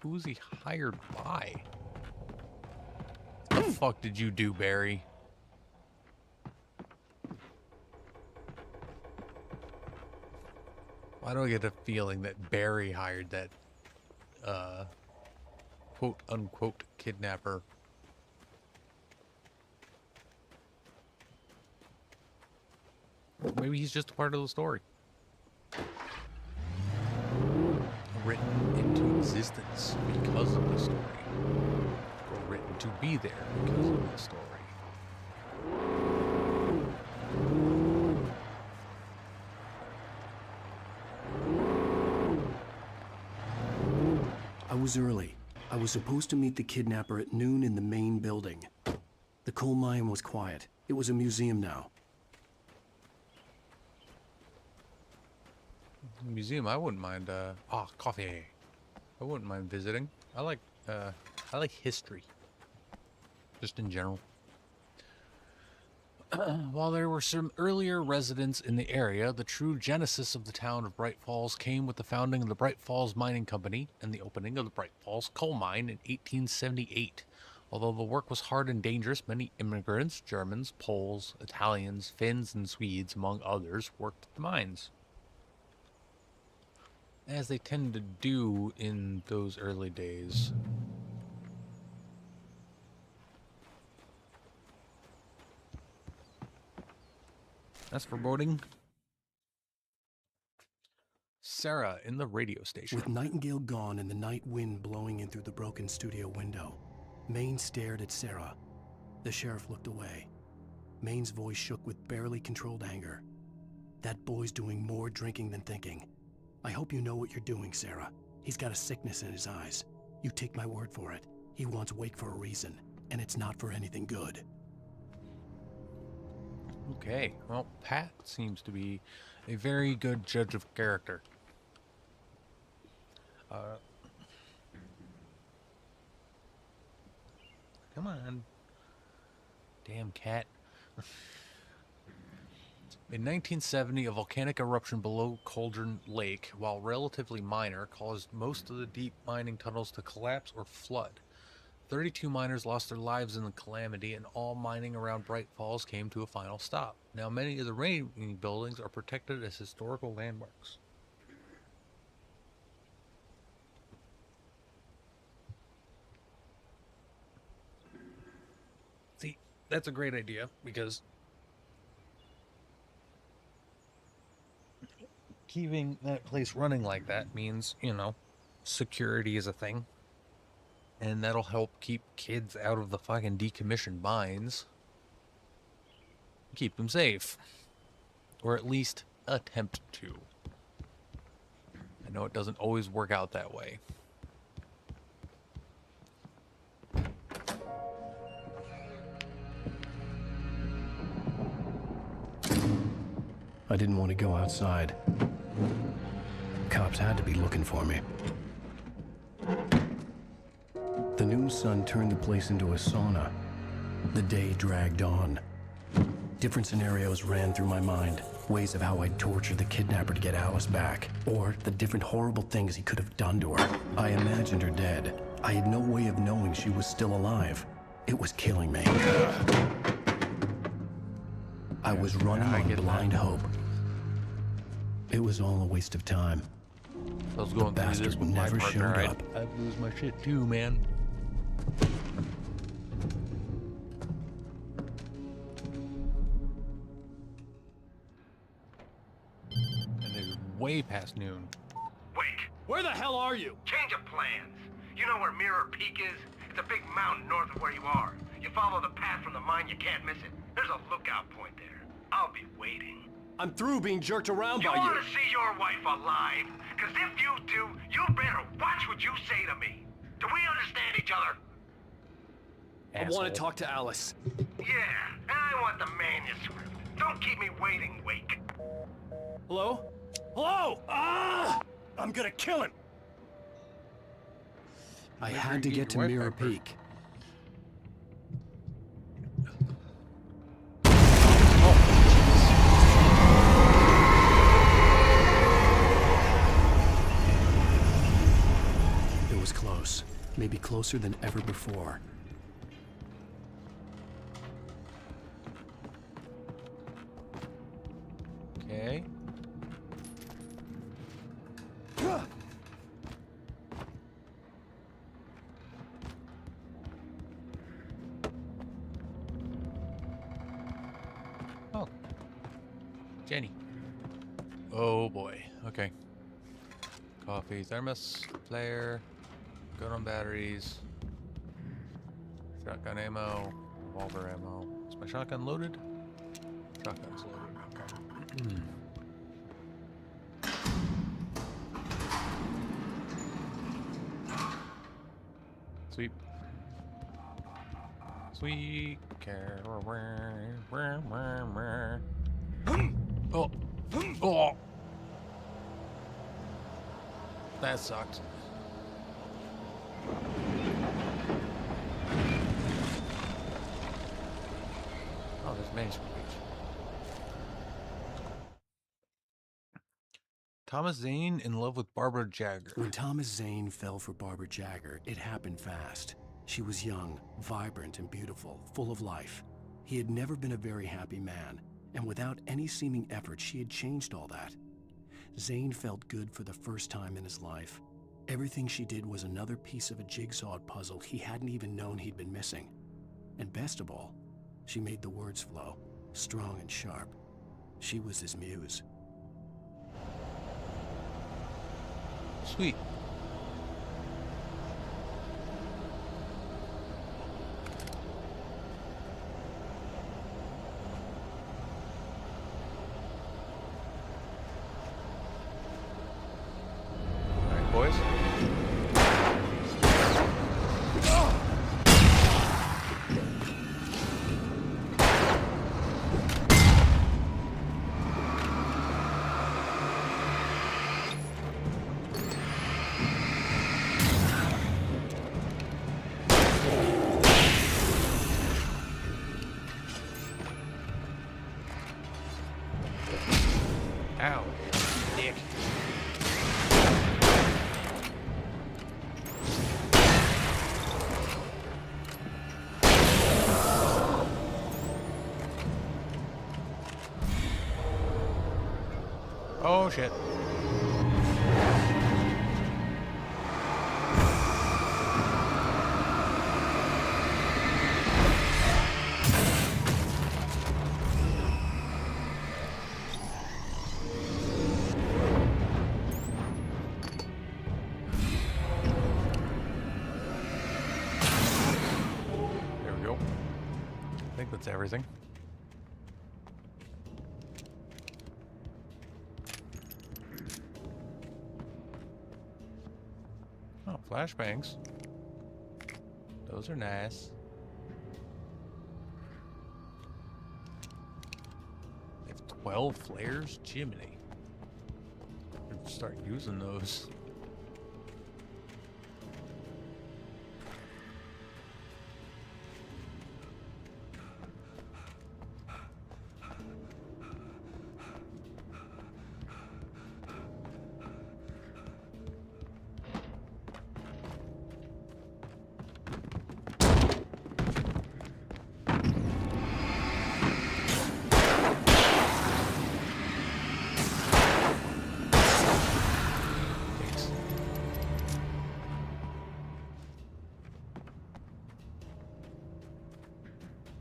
Who was he hired by? What the fuck did you do, Barry? Why do I get a feeling that Barry hired that, quote-unquote kidnapper? Maybe he's just a part of the story. Written into existence because of the story. Or written to be there because of the story. I was early, I was supposed to meet the kidnapper at noon in the main building. The coal mine was quiet. It was a museum now. Museum, I wouldn't mind, coffee. I wouldn't mind visiting. I like history. Just in general. While there were some earlier residents in the area, the true genesis of the town of Bright Falls came with the founding of the Bright Falls Mining Company and the opening of the Bright Falls coal mine in 1878. Although the work was hard and dangerous, many immigrants, Germans, Poles, Italians, Finns, and Swedes, among others, worked at the mines. As they tend to do in those early days. That's foreboding. Sarah in the radio station. With Nightingale gone and the night wind blowing in through the broken studio window, Maine stared at Sarah. The sheriff looked away. Maine's voice shook with barely controlled anger. That boy's doing more drinking than thinking. I hope you know what you're doing, Sarah. He's got a sickness in his eyes. You take my word for it. He wants Wake for a reason, and it's not for anything good. Okay, well, Pat seems to be a very good judge of character. Come on. Damn cat. In 1970, a volcanic eruption below Cauldron Lake, while relatively minor, caused most of the deep mining tunnels to collapse or flood. 32 miners lost their lives in the calamity, and all mining around Bright Falls came to a final stop. Now, many of the remaining buildings are protected as historical landmarks. See, that's a great idea, because keeping that place running like that means, you know, security is a thing. And that'll help keep kids out of the fucking decommissioned mines. Keep them safe. Or at least attempt to. I know it doesn't always work out that way. I didn't want to go outside. Cops had to be looking for me. The noon sun turned the place into a sauna. The day dragged on. Different scenarios ran through my mind. Ways of how I'd torture the kidnapper to get Alice back. Or the different horrible things he could have done to her. I imagined her dead. I had no way of knowing she was still alive. It was killing me. I was running on blind hope. It was all a waste of time. I was going through this with my partner. I'd lose my shit too, man. And it's way past noon. Wait. Where the hell are you? Change of plans. You know where Mirror Peak is? It's a big mountain north of where you are. You follow the path from the mine, you can't miss it. There's a lookout point there. I'll be waiting. I'm through being jerked around by you. You want to see your wife alive? Because if you do, you better watch what you say to me. Do we understand each other? I want to talk to Alice. Yeah, and I want the manuscript. Don't keep me waiting, Wake. Hello? Hello? Ah! I'm gonna kill him. I had to get to Mirror Peak. It was close. Maybe closer than ever before. Okay. Oh. Jenny. Oh boy. Okay. Coffee, thermos, flare, gun on batteries, shotgun ammo, revolver ammo. Is my shotgun loaded? Shotgun's loaded. Okay. Sweet. Sweet Carol. Oh. Oh. That sucked. Oh, there's manuscript page. Thomas Zane in love with Barbara Jagger. When Thomas Zane fell for Barbara Jagger, it happened fast. She was young, vibrant, and beautiful, full of life. He had never been a very happy man, and without any seeming effort, she had changed all that. Zane felt good for the first time in his life. Everything she did was another piece of a jigsaw puzzle he hadn't even known he'd been missing. And best of all, she made the words flow, strong and sharp. She was his muse. Sweet. All right, boys. Ow, dick. Oh shit. There we go. I think that's everything. Oh, flashbangs. Those are nice. They have 12 flares? Jiminy. I'd start using those.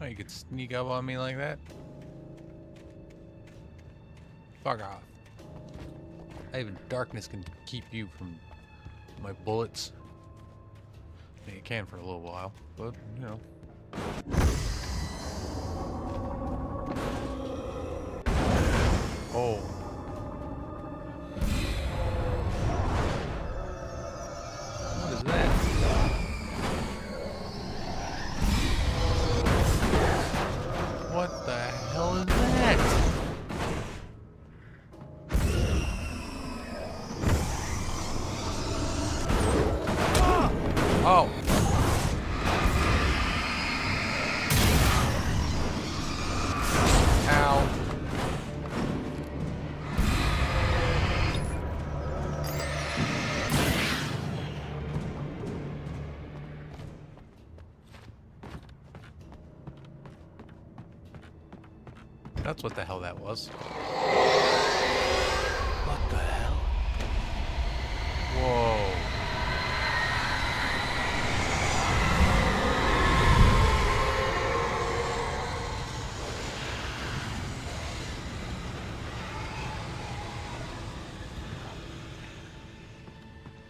Oh, you could sneak up on me like that? Fuck off. Even darkness can keep you from my bullets. I mean, it can for a little while, but, you know. Oh. What is that? What the hell is that? Oh. Ow. That's what the hell that was. What the hell? Whoa.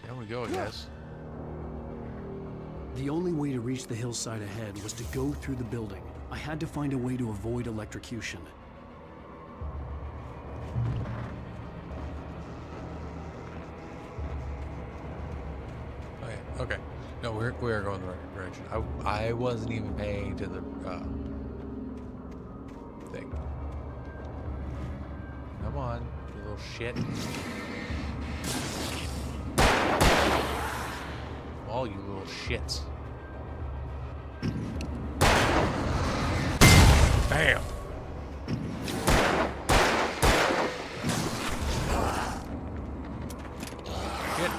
There we go, I guess. The only way to reach the hillside ahead was to go through the building. I had to find a way to avoid electrocution. Oh, yeah. Okay. No, We are going the right direction. I wasn't even paying to the thing. Come on, you little shit. All you little shits. Bam! Shit.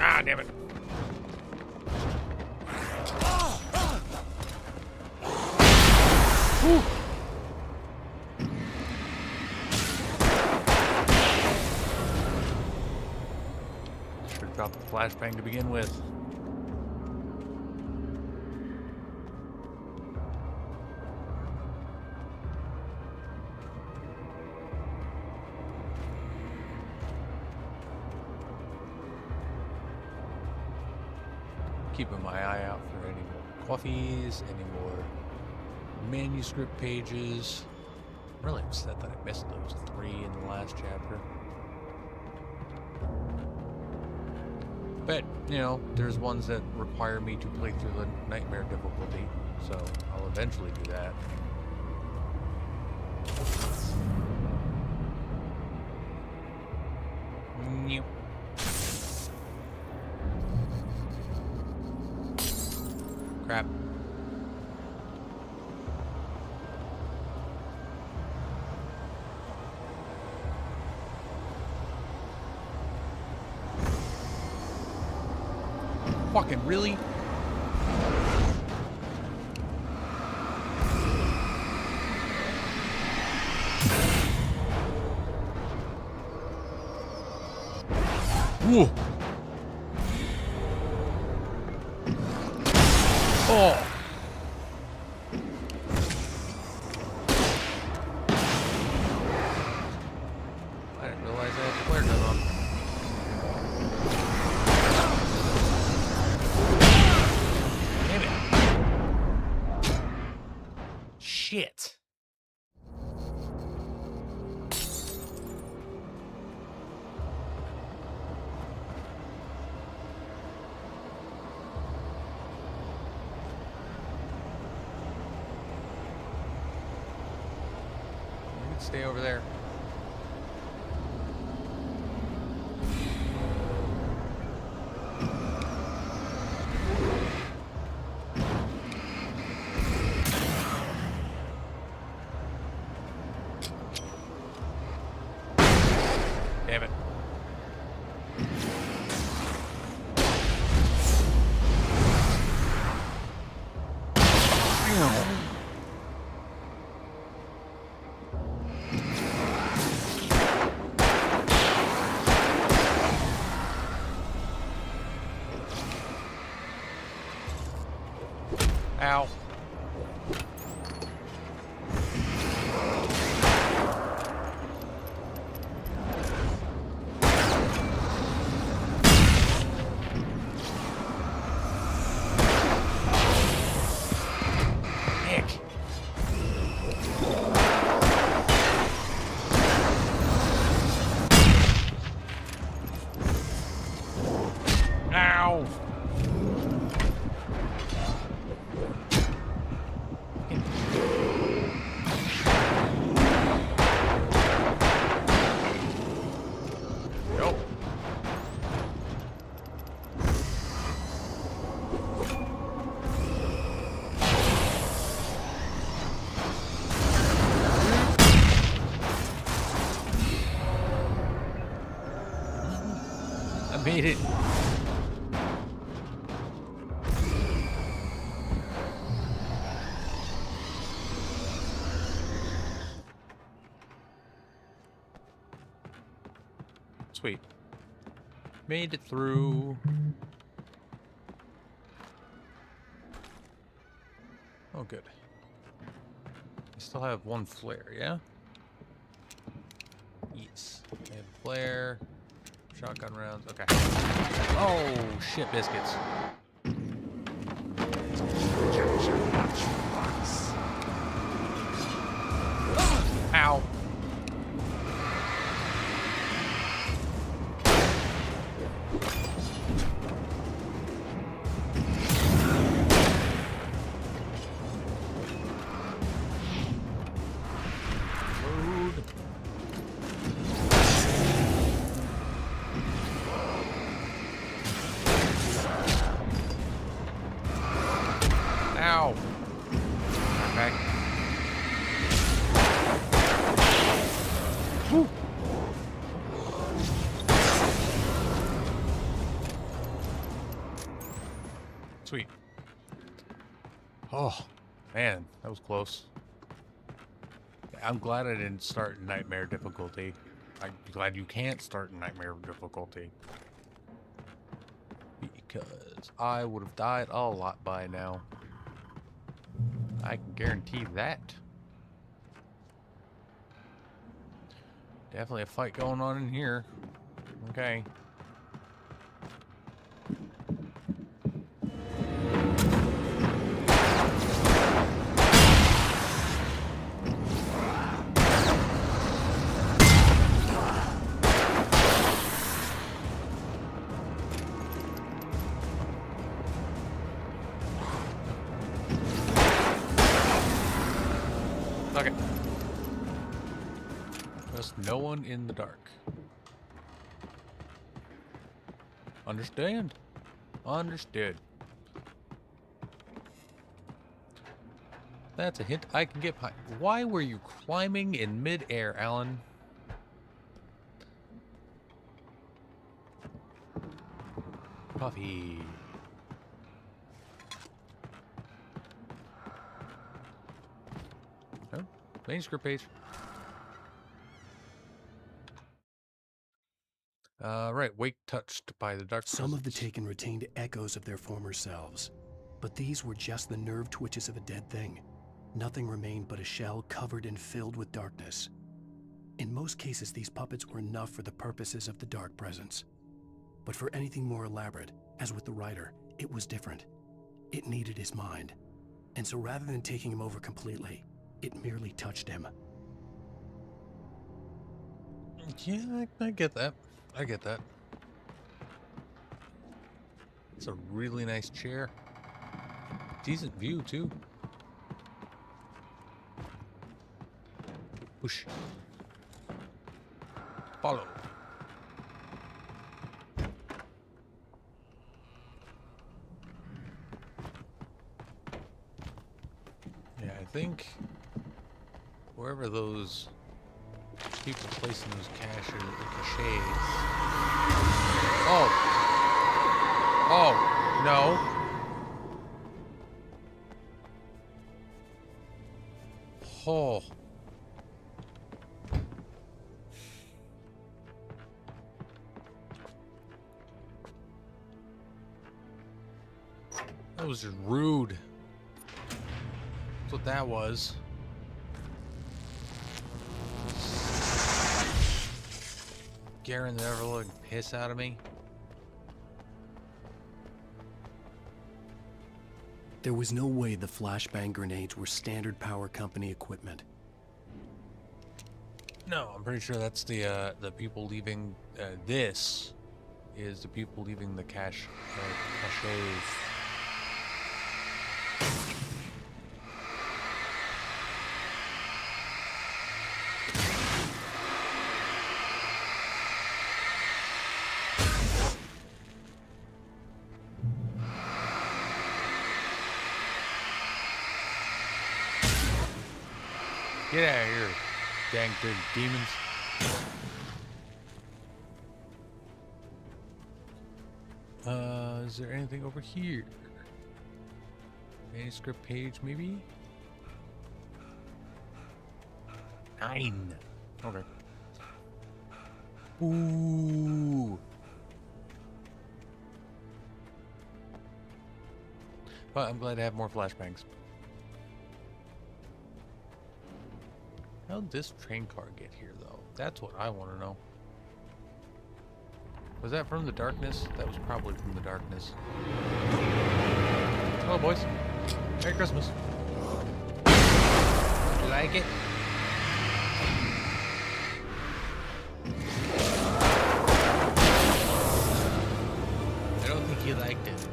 Ah, damn it. Whew. Should have dropped the flashbang to begin with. Keeping my eye out for any more coffees, any more manuscript pages. I'm really upset that I missed those 3 in the last chapter. But, you know, there's ones that require me to play through the nightmare difficulty, so I'll eventually do that. Nope. Crap. Fucking really? Whoa. Oh. I didn't realize I had the flare gun on. Damn it. Shit. Stay over there. Damn it. Ow. Nick. Ow. Nope. I made it. Sweet. Made it through. Oh, good. I still have 1 flare, yeah? Yes. I have a flare. Shotgun rounds. Okay. Oh, shit biscuits. Ow. Sweet. Oh, man, that was close. I'm glad I didn't start in nightmare difficulty. I'm glad you can't start in nightmare difficulty. Because I would have died a lot by now. I can guarantee that. Definitely a fight going on in here. Okay. Okay. Just no one in the dark. Understand? Understood. That's a hint I can get behind. Why were you climbing in mid-air, Alan? Puffy. Oh, manuscript page. Right, Wake touched by the dark Some of the presence. Taken retained echoes of their former selves, but these were just the nerve twitches of a dead thing. Nothing remained but a shell covered and filled with darkness. In most cases, these puppets were enough for the purposes of the dark presence. But for anything more elaborate, as with the writer, it was different. It needed his mind. And so rather than taking him over completely, it merely touched him. Yeah, I get that. I get that. It's a really nice chair. Decent view, too. Push. Follow. Yeah, I think wherever those people placing those caches. Oh. Oh, no. Oh. That was just rude. That's what that was. Scaring the ever-living piss out of me. There was no way the flashbang grenades were standard power company equipment. No, I'm pretty sure that's the people leaving. This is the people leaving the caches. Get out of here, dang dirty demons. Is there anything over here? Manuscript page, maybe? 9. Okay. Ooh. But I'm glad to have more flashbangs. How'd this train car get here, though? That's what I want to know. Was that from the darkness? That was probably from the darkness. Hello, boys. Merry Christmas. You like it? I don't think you liked it.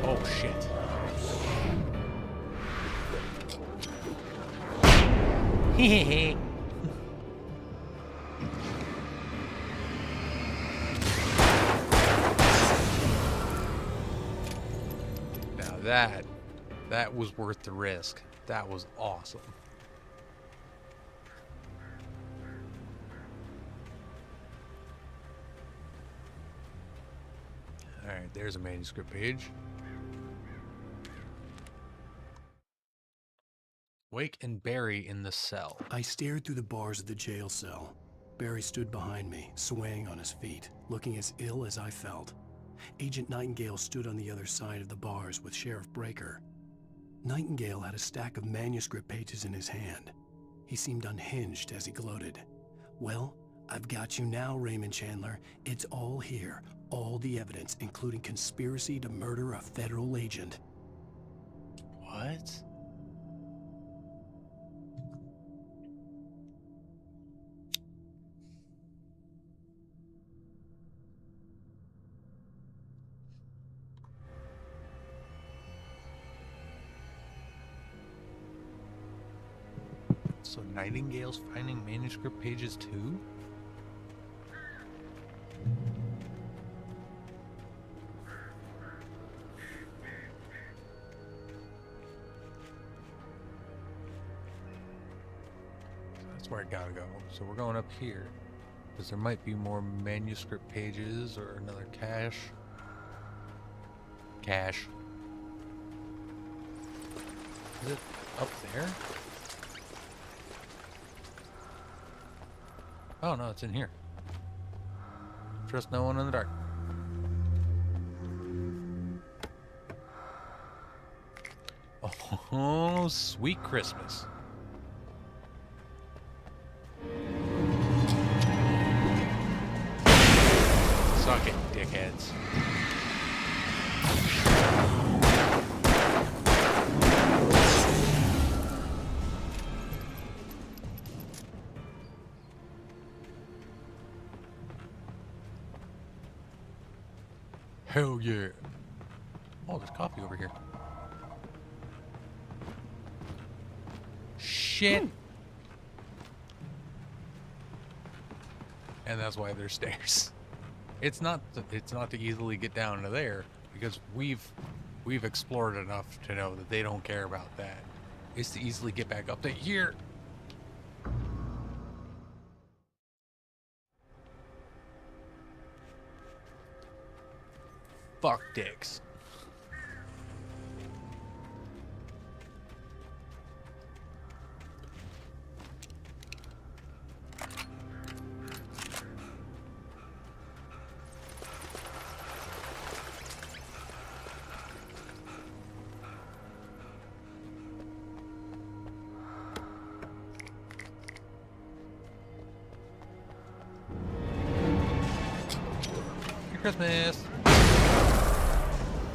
Oh, shit. Hehehe. Now that was worth the risk. That was awesome. Alright, there's a manuscript page. Wake and Barry in the cell. I stared through the bars of the jail cell. Barry stood behind me, swaying on his feet, looking as ill as I felt. Agent Nightingale stood on the other side of the bars with Sheriff Breaker. Nightingale had a stack of manuscript pages in his hand. He seemed unhinged as he gloated. Well, I've got you now, Raymond Chandler. It's all here. All the evidence, including conspiracy to murder a federal agent. What? So Nightingale's finding manuscript pages too? That's where I gotta go. So we're going up here. Because there might be more manuscript pages or another cache. Cache. Is it up there? Oh no, it's in here. Trust no one in the dark. Oh, sweet Christmas. Suck it, dickheads. Hell yeah. Oh, there's coffee over here. Shit. And that's why there's stairs. It's not to easily get down to there because we've explored enough to know that they don't care about that. It's to easily get back up to here. Fuck dicks. Merry Christmas.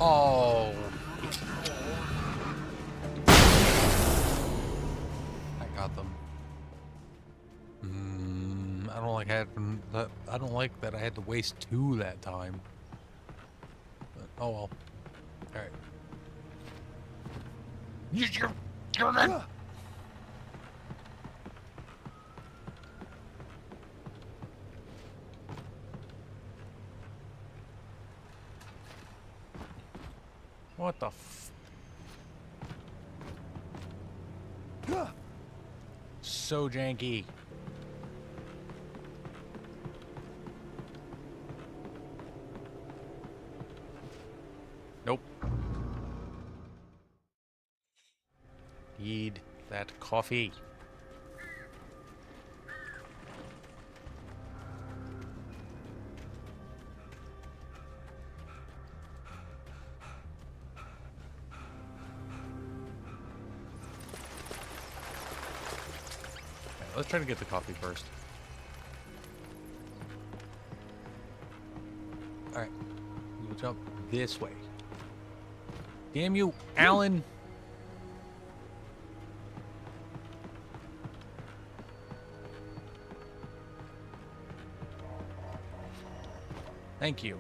Oh. I got them. I don't like that I had to waste 2 that time. But, oh well. All right. You're in. What the f... So janky. Nope. Need that coffee. Let's try to get the coffee first. Alright. We'll jump this way. Damn you, Alan! Thank you.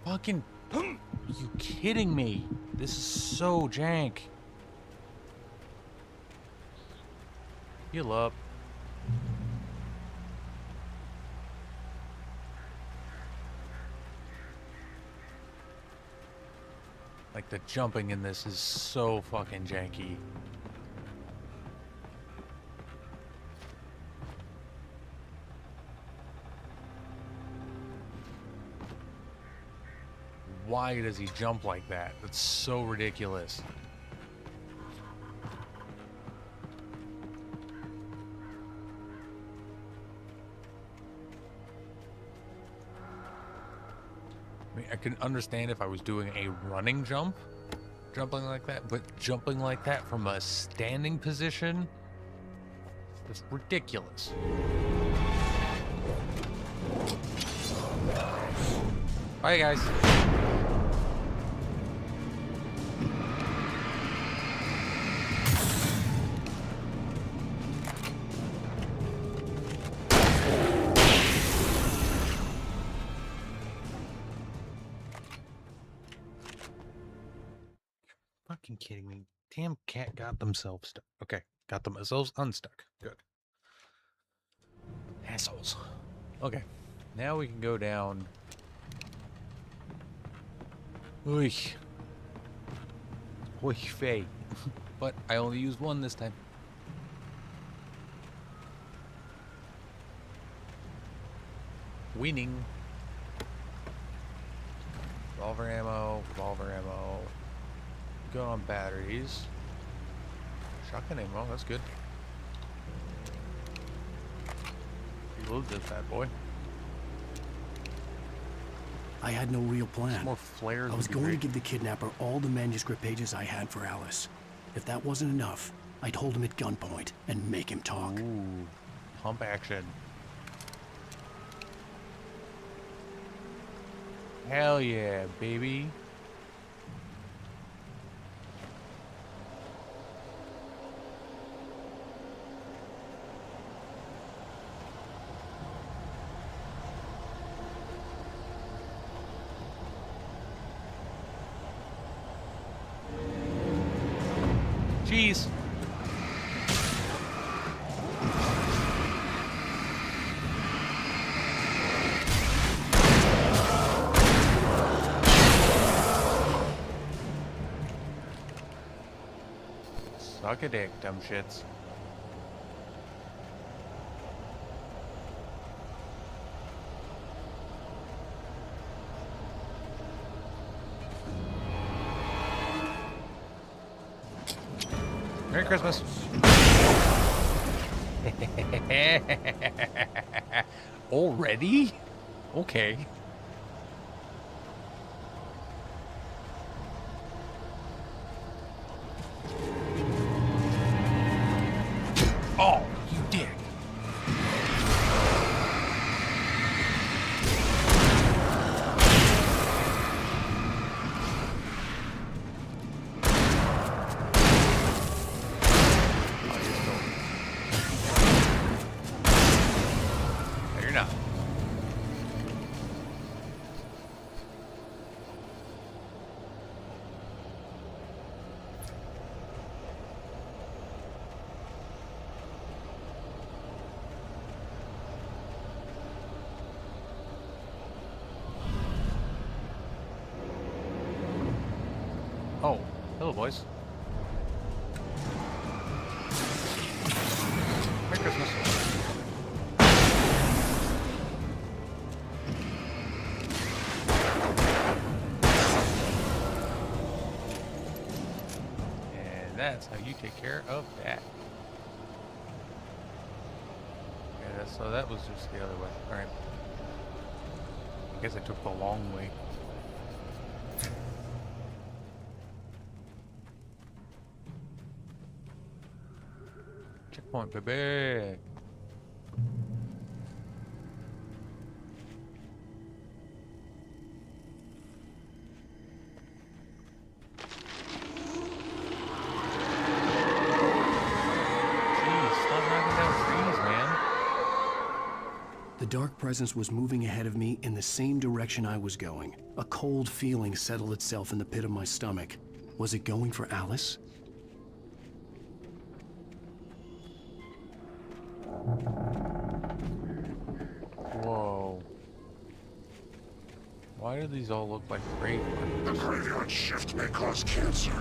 Fucking... Are you kidding me? This is so jank. Heal up. Like, the jumping in this is so fucking janky. why does he jump like that? That's so ridiculous. I mean, I can understand if I was doing a running jump, jumping like that, but jumping like that from a standing position, it's ridiculous. Bye, guys. Fucking kidding me. Damn cat got themselves stuck. Okay, got themselves unstuck. Good. Assholes. Okay, now we can go down. Oy. Oy vey. But I only used one this time. Winning. Revolver ammo, revolver ammo. Good on batteries. Shotgun ammo, that's good. Reload this bad boy. I had no real plan. Some more flares. I was going to give the kidnapper all the manuscript pages I had for Alice. If that wasn't enough, I'd hold him at gunpoint and make him talk. Ooh, pump action. Hell yeah, baby. Jeez. Suck a dick, dumb shits. Merry Christmas. Already? Okay. Oh, you dick. Oh, hello, boys. Merry Christmas. And that's how you take care of that. Yeah, so that was just the other way. Alright. I guess I took the long way. Checkpoint, baby. The dark presence was moving ahead of me in the same direction I was going. A cold feeling settled itself in the pit of my stomach. Was it going for Alice? Whoa. Why do these all look like grave markers? The graveyard shift may cause cancer.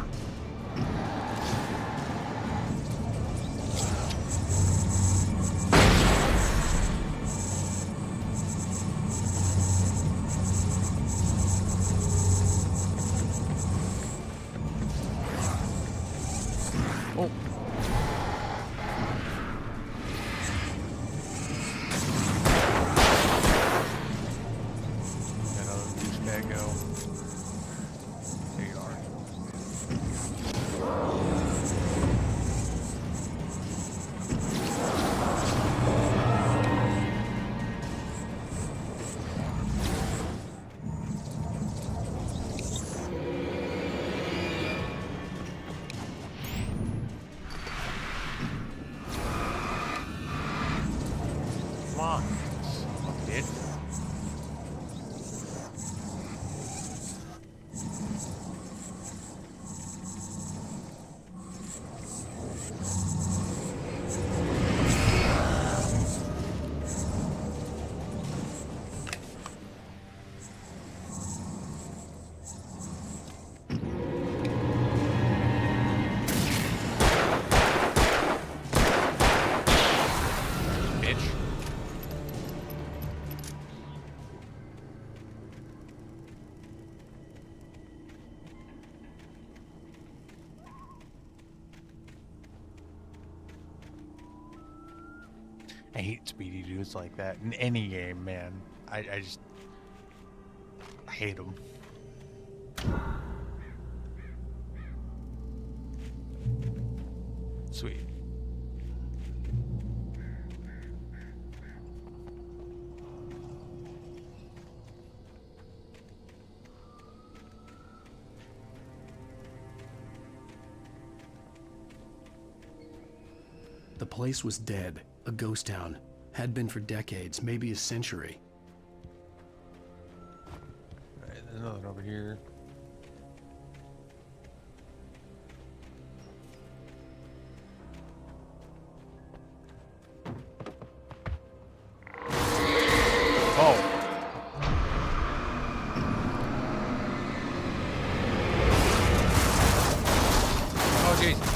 Oh. Another douchebag go. There you are. Come on. Bitch. Bitch. I hate speedy dudes like that in any game, man. I just hate them. Sweet. The place was dead, a ghost town. Had been for decades, maybe a century. Alright, there's another over here. Oh. Oh, jeez.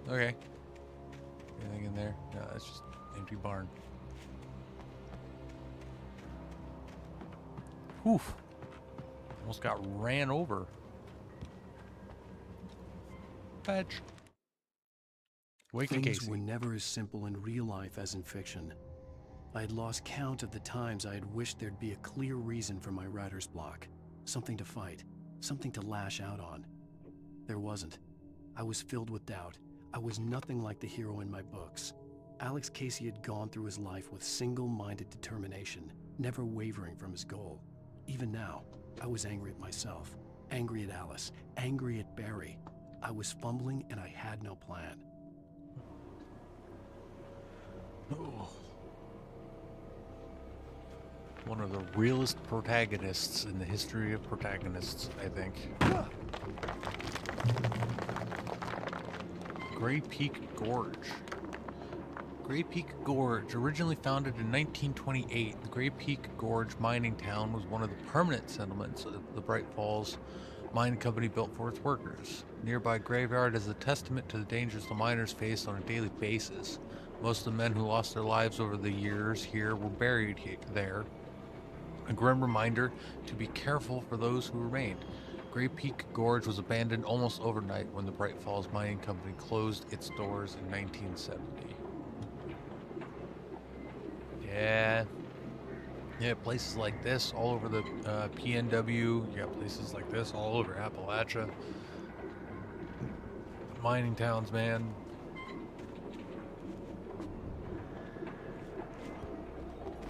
Okay. Anything in there? No, it's just empty barn. Oof. Almost got ran over. Fetch. Wake and Things Casey. were never as simple in real life as in fiction. I had lost count of the times I had wished there'd be a clear reason for my writer's block. Something to fight, something to lash out on. There wasn't. I was filled with doubt. I was nothing like the hero in my books. Alex Casey had gone through his life with single-minded determination, never wavering from his goal. Even now, I was angry at myself, angry at Alice, angry at Barry. I was fumbling and I had no plan. Oh. One of the realest protagonists in the history of protagonists, I think. Gray Peak Gorge. Gray Peak Gorge, originally founded in 1928, the Gray Peak Gorge mining town was one of the permanent settlements the Bright Falls Mine Company built for its workers. Nearby graveyard is a testament to the dangers the miners faced on a daily basis. Most of the men who lost their lives over the years here were buried there. A grim reminder to be careful for those who remained. Gray Peak Gorge was abandoned almost overnight when the Bright Falls Mining Company closed its doors in 1970. Yeah, places like this all over the PNW. You got places like this all over Appalachia. Mining towns, man.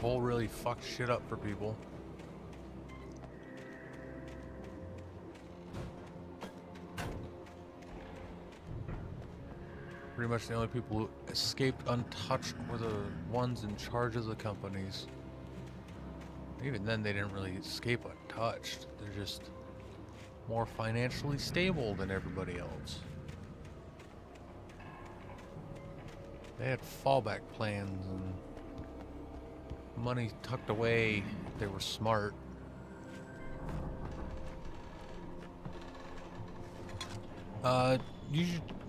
Coal really fucked shit up for people. Pretty much the only people who escaped untouched were the ones in charge of the companies. Even then, they didn't really escape untouched. They're just more financially stable than everybody else. They had fallback plans and money tucked away if they were smart.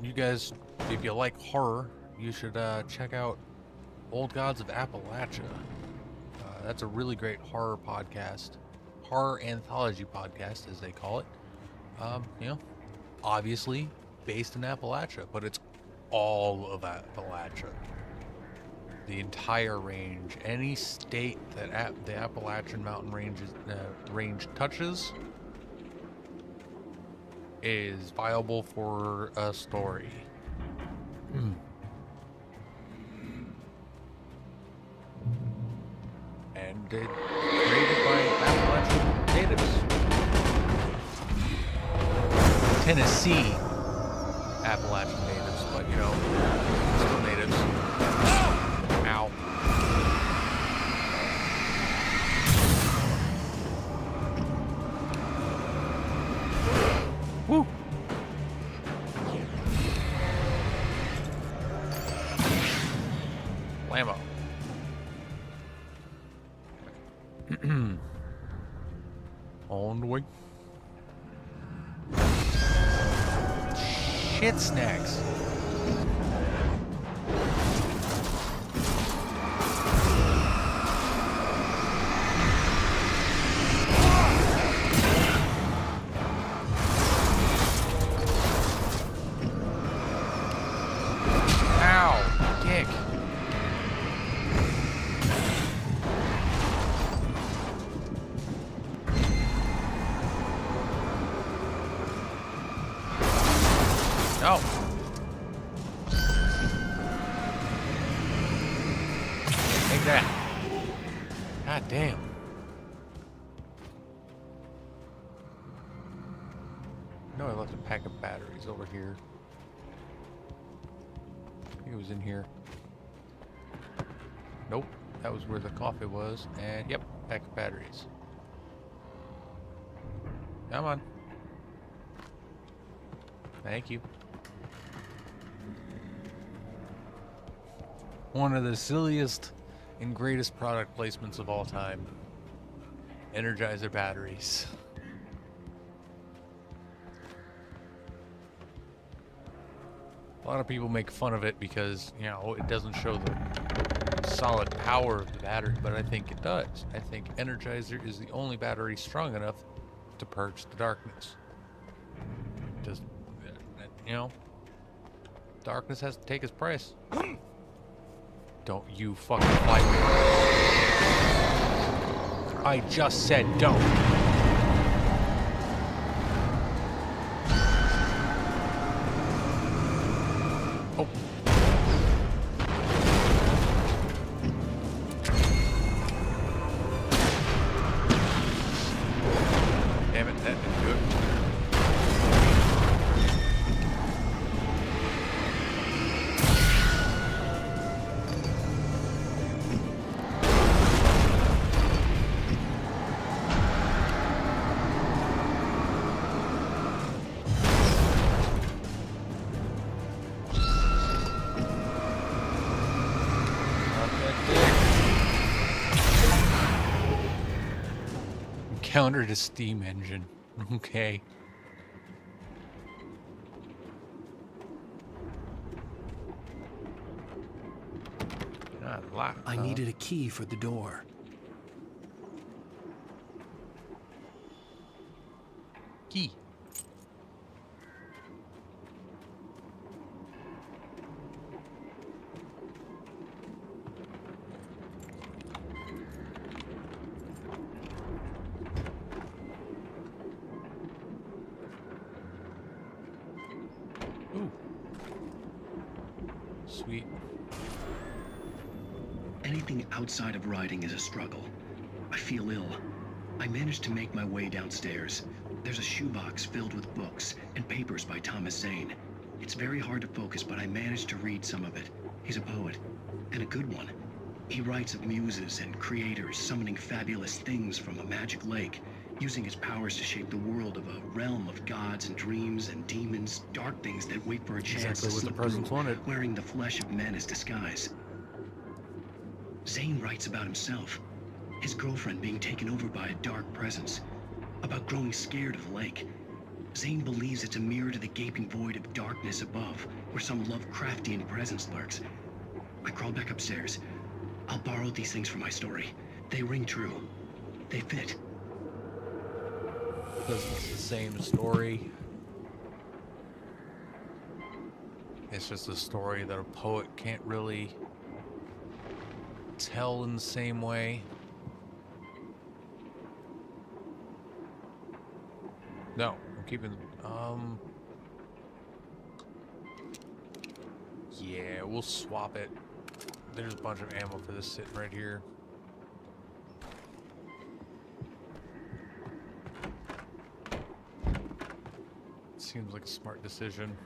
You guys, if you like horror, you should check out Old Gods of Appalachia. That's a really great horror podcast. Horror anthology podcast, as they call it. You know, obviously based in Appalachia, but it's all of Appalachia. The entire range, any state that the Appalachian Mountain range touches, is viable for a story. And it's created by Appalachian natives. Tennessee Appalachian natives, but you know, still natives. Ow. Woo! Blammo. On the way. Shit snacks. Ow, dick. No. Take that. God damn. No, I left a pack of batteries over here. I think it was in here. Nope. That was where the coffee was. And yep, pack of batteries. Come on. Thank you. One of the silliest and greatest product placements of all time. Energizer batteries. A lot of people make fun of it because, you know, it doesn't show the solid power of the battery, but I think it does. I think Energizer is the only battery strong enough to purge the darkness. Just, you know, darkness has to take its price. Don't you fucking fight me. I just said don't. Oh. Damn it, that didn't do it. Countered a steam engine. Okay. Not locked. I needed a key for the door. Key. Ooh. Sweet. Anything outside of writing is a struggle. I feel ill. I managed to make my way downstairs. There's a shoebox filled with books and papers by Thomas Zane. It's very hard to focus, but I managed to read some of it. He's a poet, and a good one. He writes of muses and creators summoning fabulous things from a magic lake, using his powers to shape the world of a realm of gods and dreams and demons, dark things that wait for a chance to slip through, wearing the flesh of men as disguise. Zane writes about himself, his girlfriend being taken over by a dark presence, about growing scared of the lake. Zane believes it's a mirror to the gaping void of darkness above, where some Lovecraftian presence lurks. I crawled back upstairs, I'll borrow these things for my story. They ring true. They fit. Because it's the same story. It's just a story that a poet can't really tell in the same way. No, I'm keeping, yeah, we'll swap it. There's a bunch of ammo for this sitting right here. Seems like a smart decision.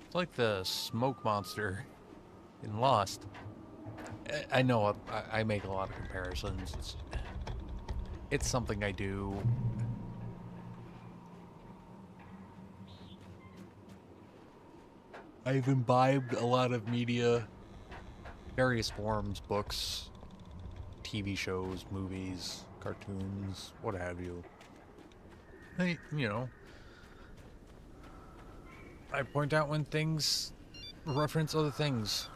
It's like the smoke monster in Lost. I know I make a lot of comparisons. It's something I do. I've imbibed a lot of media, various forms, books, TV shows, movies, cartoons, what have you. You know, I point out when things reference other things.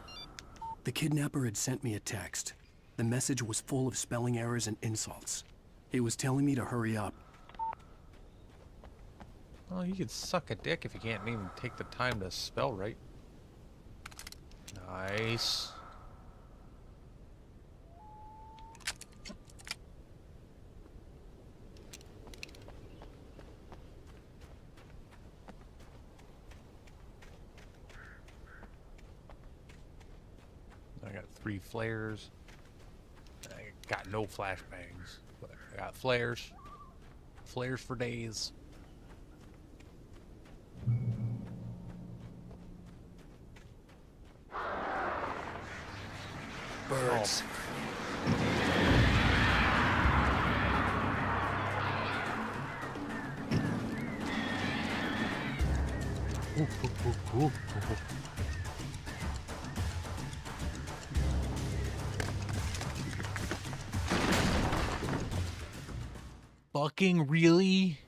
The kidnapper had sent me a text. The message was full of spelling errors and insults. It was telling me to hurry up. Well, you could suck a dick if you can't even take the time to spell right. Nice. I got 3 flares. I got no flashbangs, but I got flares. Flares for days. Birds. Fucking really?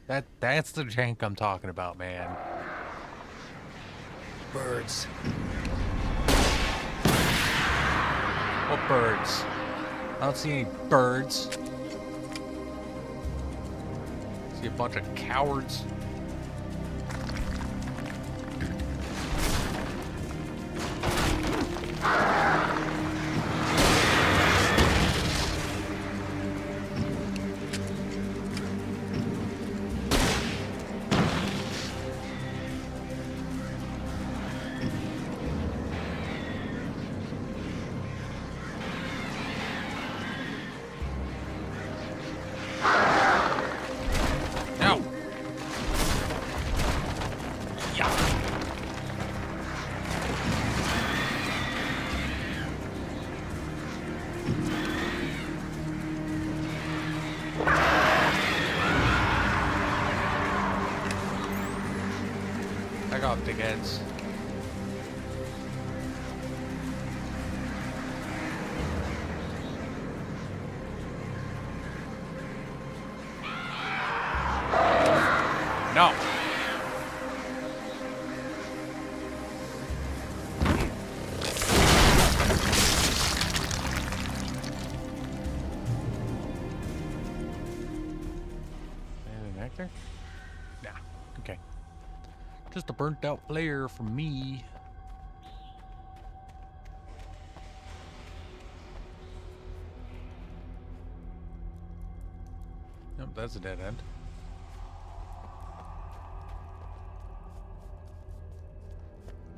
That's the jank I'm talking about, man. Birds. What birds? I don't see any birds. I see a bunch of cowards. Back off, dickheads. No. Anything back there? Nah. Okay. Just a burnt out flare from me. Nope, that's a dead end.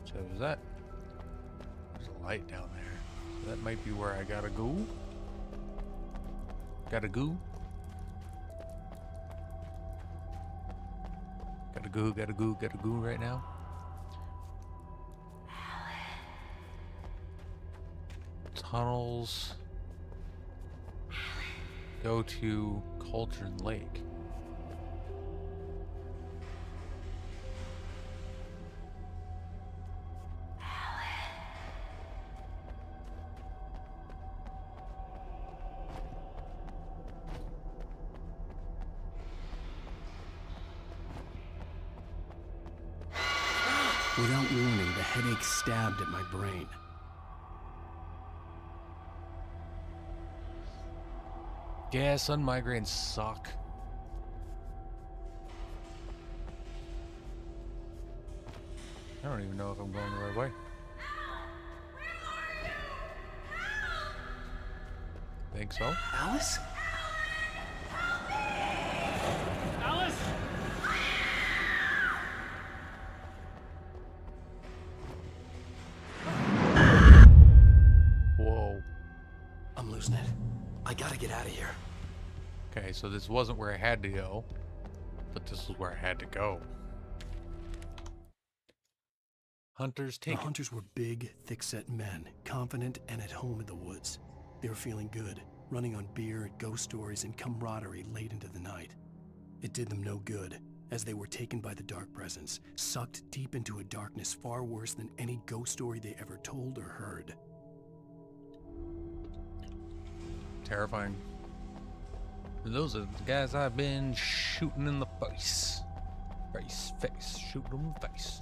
So is that? There's a light down there. So that might be where I gotta go. Gotta go. Gotta go right now. Tunnels. Go to Cauldron Lake. Without warning, the headache stabbed at my brain. Yeah, sun migraines suck. I don't even know if I'm going the right way. Think so? Alice? Alice! Whoa. I'm losing it. I gotta get out of here. Okay, so this wasn't where I had to go, but this is where I had to go. Hunters The take it. hunters were big, thick-set men, confident and at home in the woods. They were feeling good, running on beer, ghost stories, and camaraderie late into the night. It did them no good, as they were taken by the dark presence, sucked deep into a darkness far worse than any ghost story they ever told or heard. Terrifying. Those are the guys I've been shooting in the face. Face. Shooting them in the face.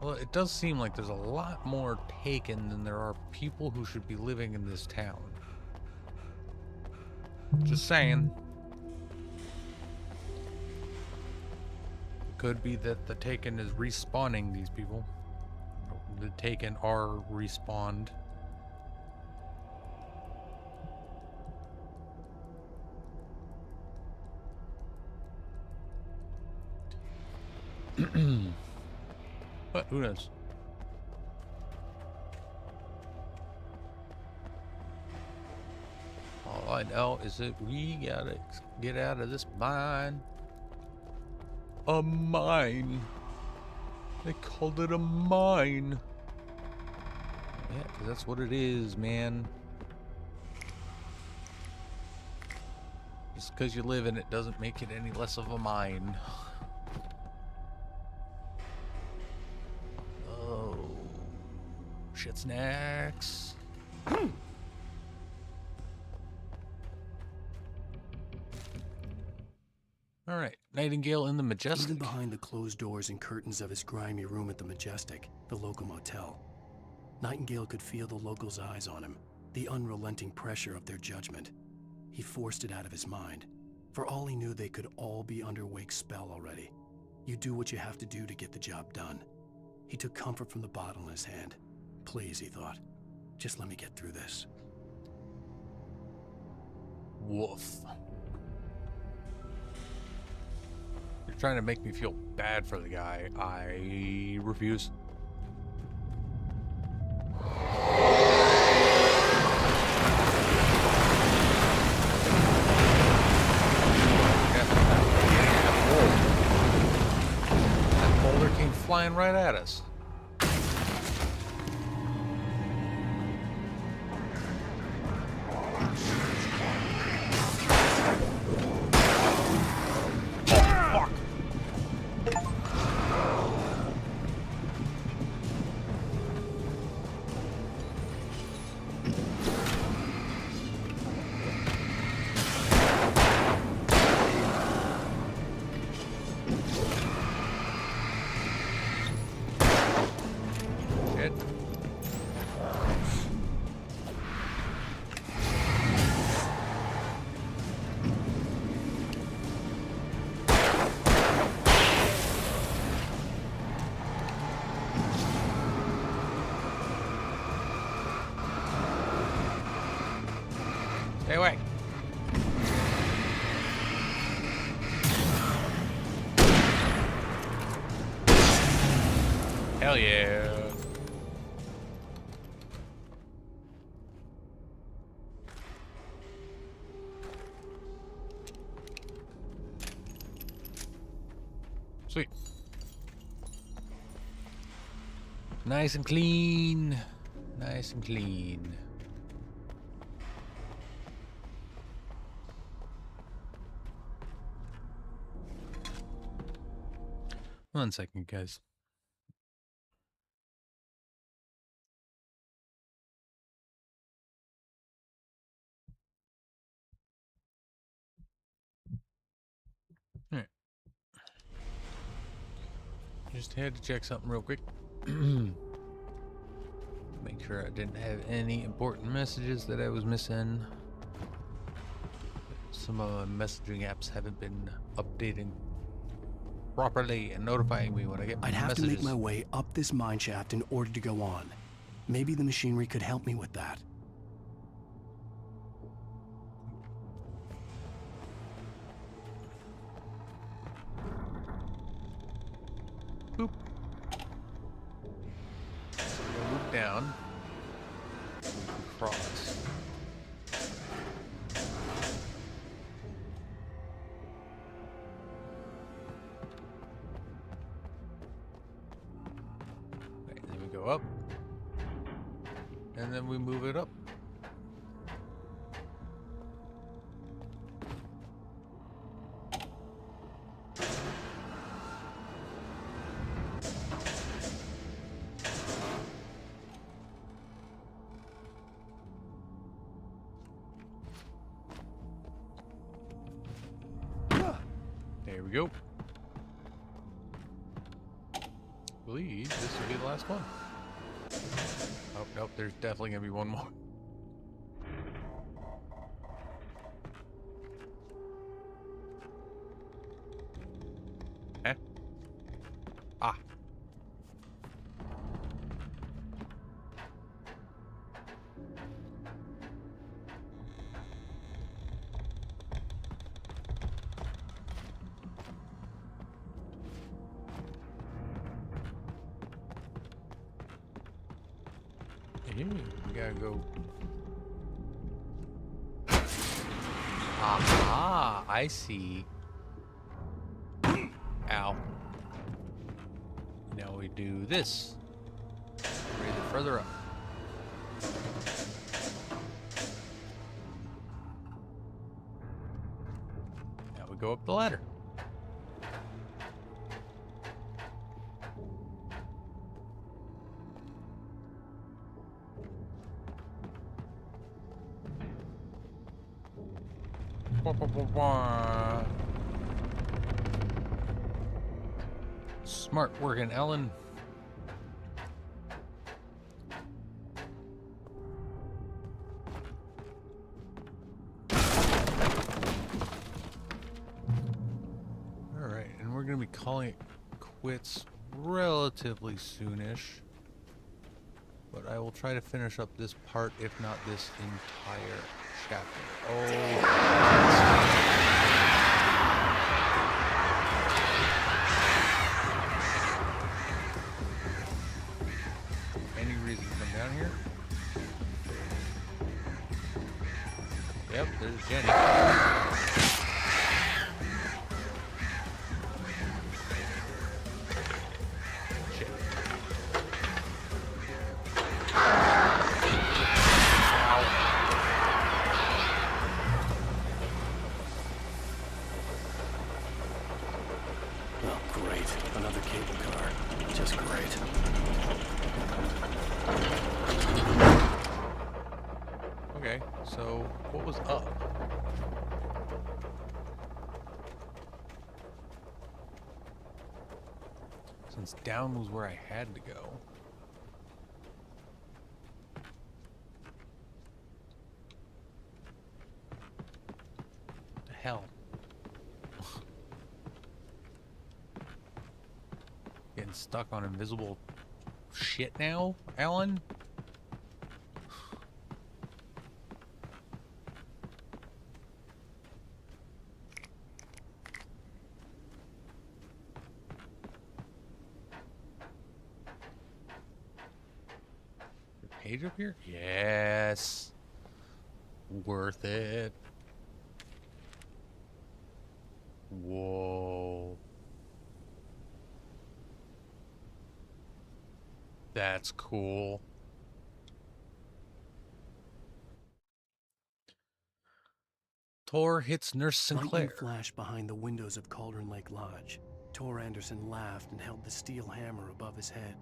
Well, it does seem like there's a lot more taken than there are people who should be living in this town. Just saying. It could be that the Taken is respawning these people. The Taken are respawned. What? Who knows? All I know is that we gotta get out of this mine. A mine. They called it a mine. Yeah, 'cause that's what it is, man. Just because you live in it doesn't make it any less of a mine. Oh. Shit snacks. All right, Nightingale in the Majestic. Even behind the closed doors and curtains of his grimy room at the Majestic, the local motel, Nightingale could feel the locals' eyes on him, the unrelenting pressure of their judgment. He forced it out of his mind. For all he knew, they could all be under Wake's spell already. You do what you have to do to get the job done. He took comfort from the bottle in his hand. Please, he thought, just let me get through this. Woof. You're trying to make me feel bad for the guy. I refuse. That boulder came flying right at us. Stay away. Hell yeah. Sweet. Nice and clean. Nice and clean. One second, guys. All right. Just had to check something real quick. Make sure I didn't have any important messages that I was missing. Some of my messaging apps haven't been updating properly and notifying me when I get I'd have messages. to make my way up this mine shaft in order to go on. Maybe the machinery could help me with that. Boop. So we'll move down. Move across. Right, then we go up. And then we move it up. There we go. I believe this will be the last one. Oh, nope, there's definitely gonna be one more. Eh? Ah. Hey, we gotta go. Aha, I see. Ow. Now we do this. Raise it further up. Now we go up the ladder. Smart working, Ellen. Alright, and we're going to be calling it quits relatively soonish. But I will try to finish up this part, if not this entire chapter. Oh. Any reason to come down here? Yep, there's Jenny. Okay, so what was up? Since down was where I had to go. What the hell? Getting stuck on invisible shit now, Alan? Page up here? Yes. Worth it. Whoa. That's cool. Tor hits Nurse Sinclair. Lightning flashed behind the windows of Cauldron Lake Lodge. Tor Anderson laughed and held the steel hammer above his head.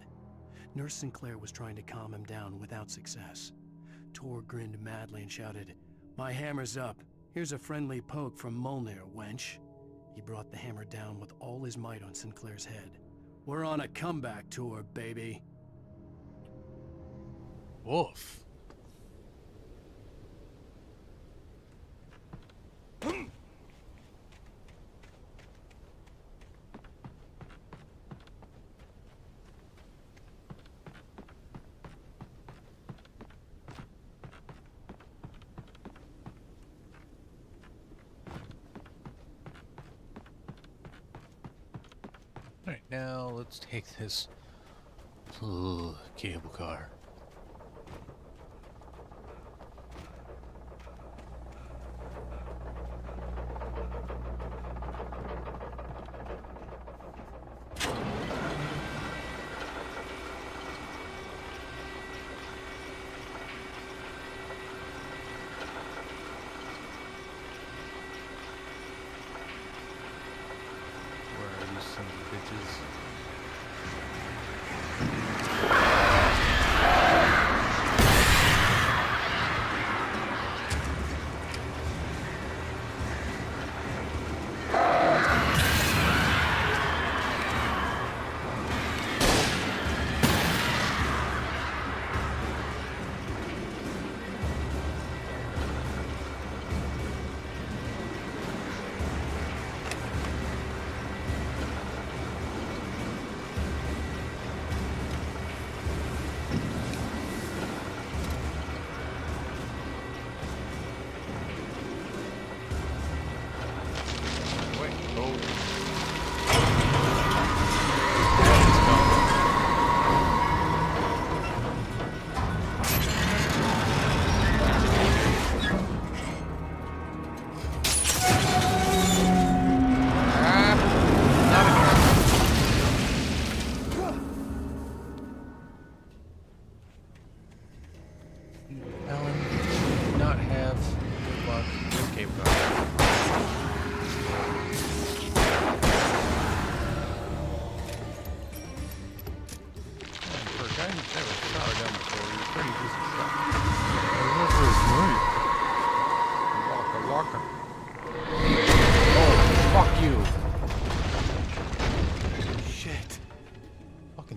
Nurse Sinclair was trying to calm him down without success. Tor grinned madly and shouted, "My hammer's up. Here's a friendly poke from Molnir, wench." He brought the hammer down with all his might on Sinclair's head. We're on a comeback tour, baby. Woof. Alright, now let's take this cable car. Sons of bitches.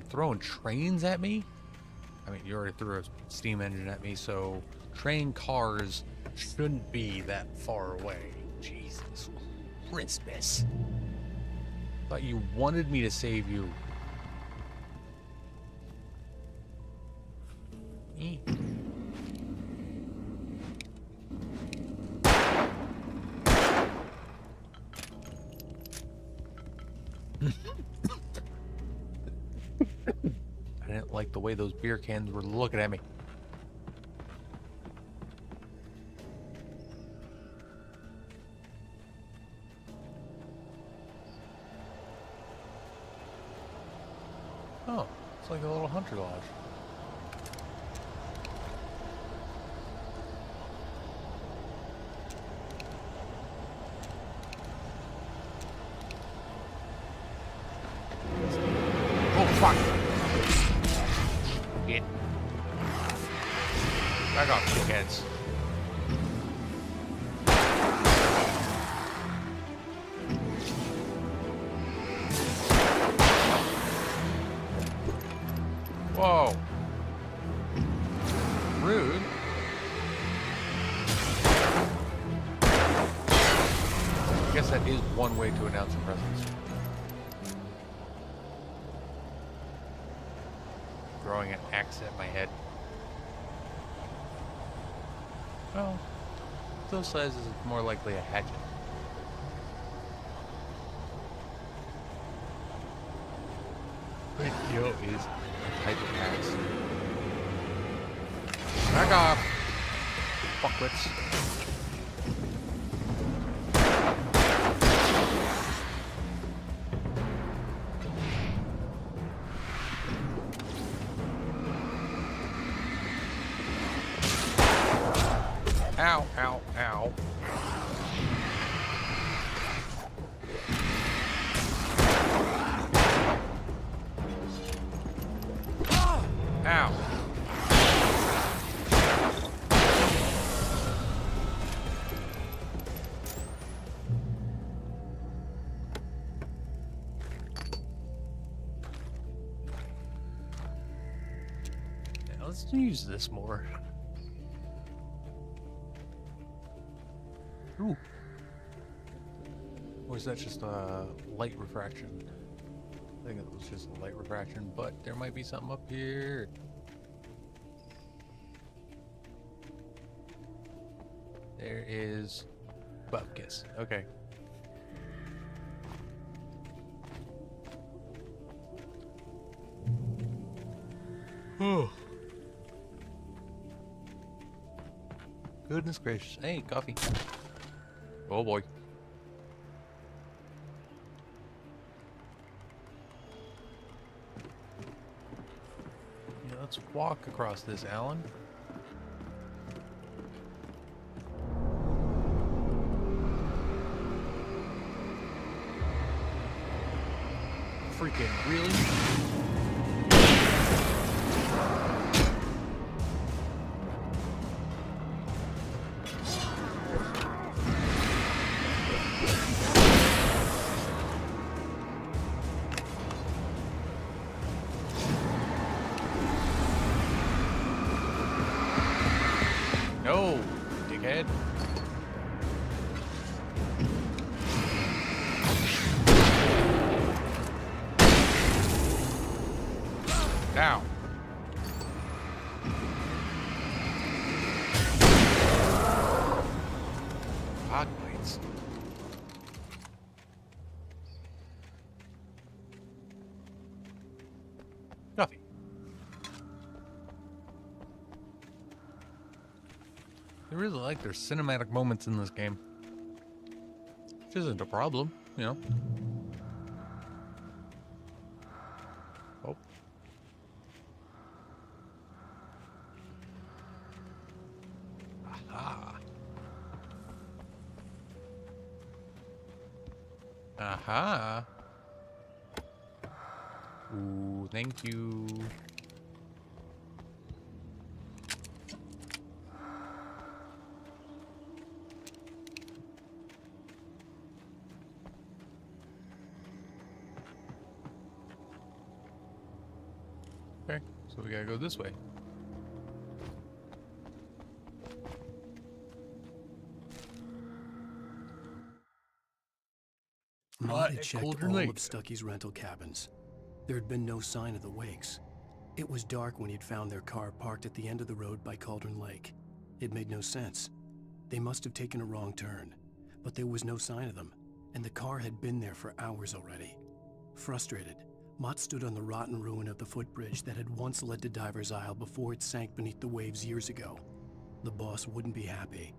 Throwing trains at me? I mean, you already threw a steam engine at me, so train cars shouldn't be that far away. Jesus Christmas. Thought you wanted me to save you. I didn't like the way those beer cans were looking at me. Oh, it's like a little hunter lodge. Oh, fuck! Shit. Back off, dickheads. Whoa. Rude. I guess that is one way to announce a presence. Throwing an axe at my head. Well, those sizes it's more likely a hatchet. Radio is a type of axe. Back off! Fuckwits. Ow, ow, ow. Ow. Let's use this more. Ooh. Or is that just a light refraction? I think it was just a light refraction, but there might be something up here. There is Bupkis. Okay. Oh. Goodness gracious. Hey, coffee. Oh boy. Yeah, let's walk across this, Alan. Freaking really? No, dickhead. Down. Hog bites. Coffee. I really like their cinematic moments in this game. Which isn't a problem, you know. Oh. Aha. Aha. Ooh, thank you. Okay, so we gotta go this way. Maud had checked all of Stucky's rental cabins. There had been no sign of the Wakes. It was dark when he'd found their car parked at the end of the road by Cauldron Lake. It made no sense. They must have taken a wrong turn, but there was no sign of them, and the car had been there for hours already. Frustrated, Mott stood on the rotten ruin of the footbridge that had once led to Diver's Isle before it sank beneath the waves years ago. The boss wouldn't be happy.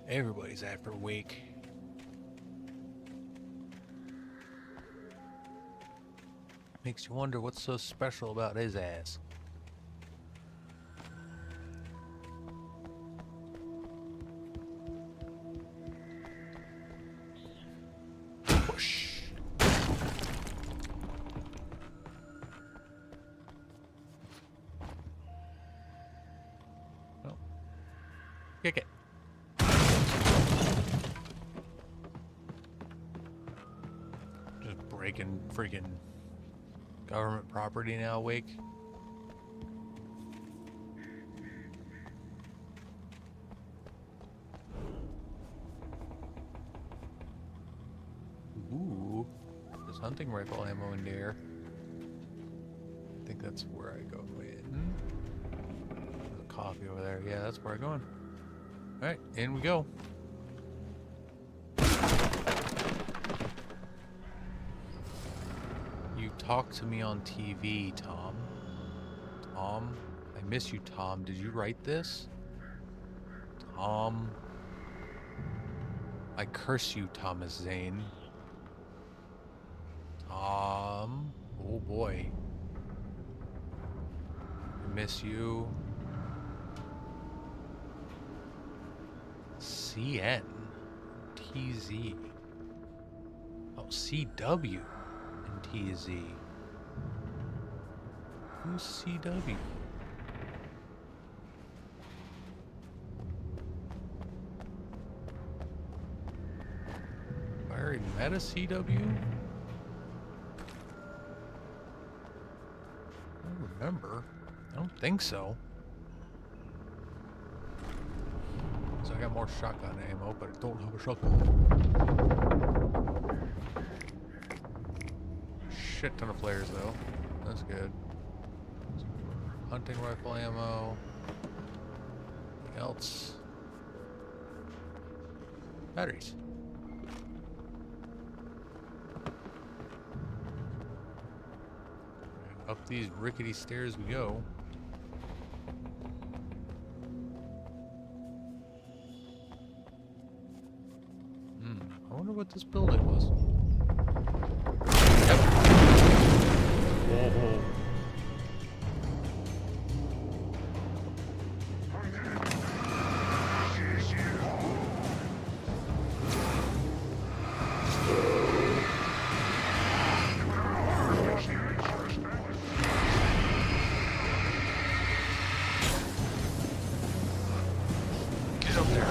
Everybody's after Wake. Makes you wonder what's so special about his ass. Whoosh. Oh. Kick it. Just breaking freaking government property now, Wake. Ooh, there's hunting rifle ammo in there. I think that's where I go in. There's a coffee over there. Yeah, that's where I go in. Alright, in we go. You talk to me on TV, Tom. Tom? I miss you, Tom. Did you write this? Tom? I curse you, Thomas Zane. Tom? Oh boy. I miss you. CN. TZ. Oh, CW and TZ. Who's CW? I already met a CW? I don't remember. I don't think so. So I got more shotgun ammo, but I don't have a shotgun. Shit ton of flares though. That's good. Hunting rifle ammo. Anything else? Batteries. Up these rickety stairs we go. I wonder what this building was. Yep. Whoa. Get up there.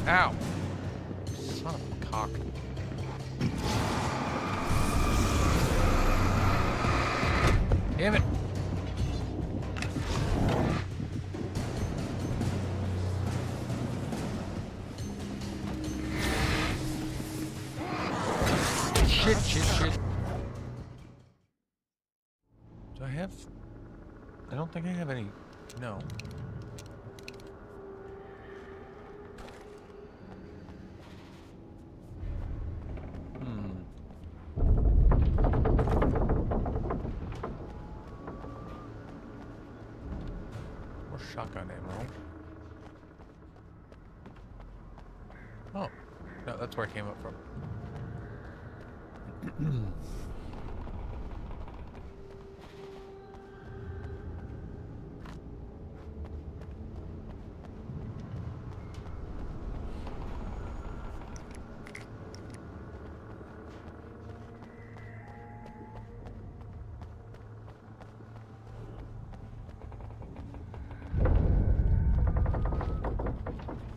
Ow! Son of a cock. Damn it! Shit. Do I have... I don't think I have any... No. More shotgun ammo. Oh. No, that's where I came up from.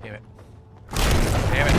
Damn it. Damn it.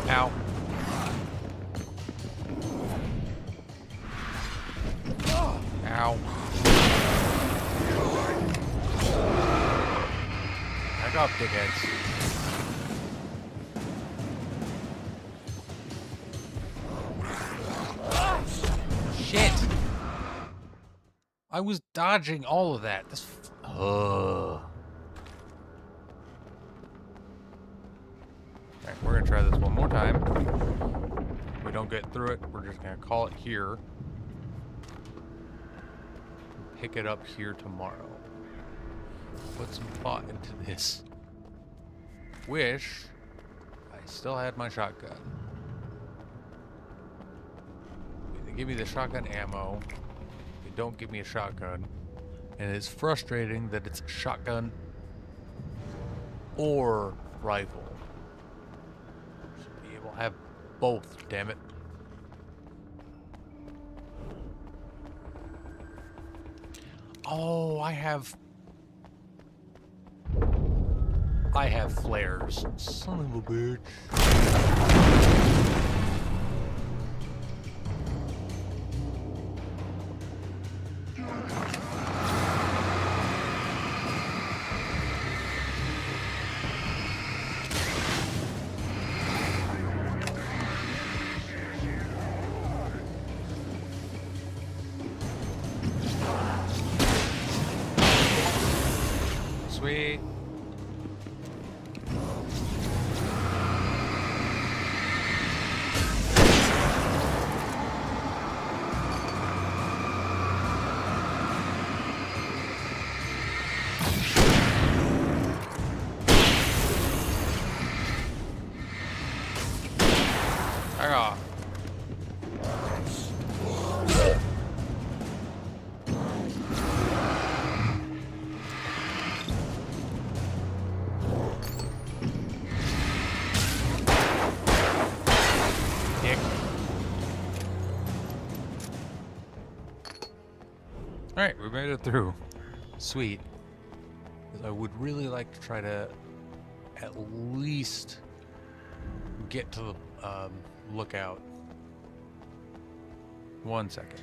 Ow. Ow. Back off, dickheads. Shit! I was dodging all of that. This. Alright, we're gonna try this one more time. If we don't get through it, we're just gonna call it here. Pick it up here tomorrow. Put some thought into this. Wish I still had my shotgun. They give me the shotgun ammo. They don't give me a shotgun. And it's frustrating that it's a shotgun or rifle. Should be able to have both, damn it. Oh, I have flares. Son of a bitch. Sweet. Back off. Alright, we made it through. Sweet. Because I would really like to try to at least get to the lookout. 1 second.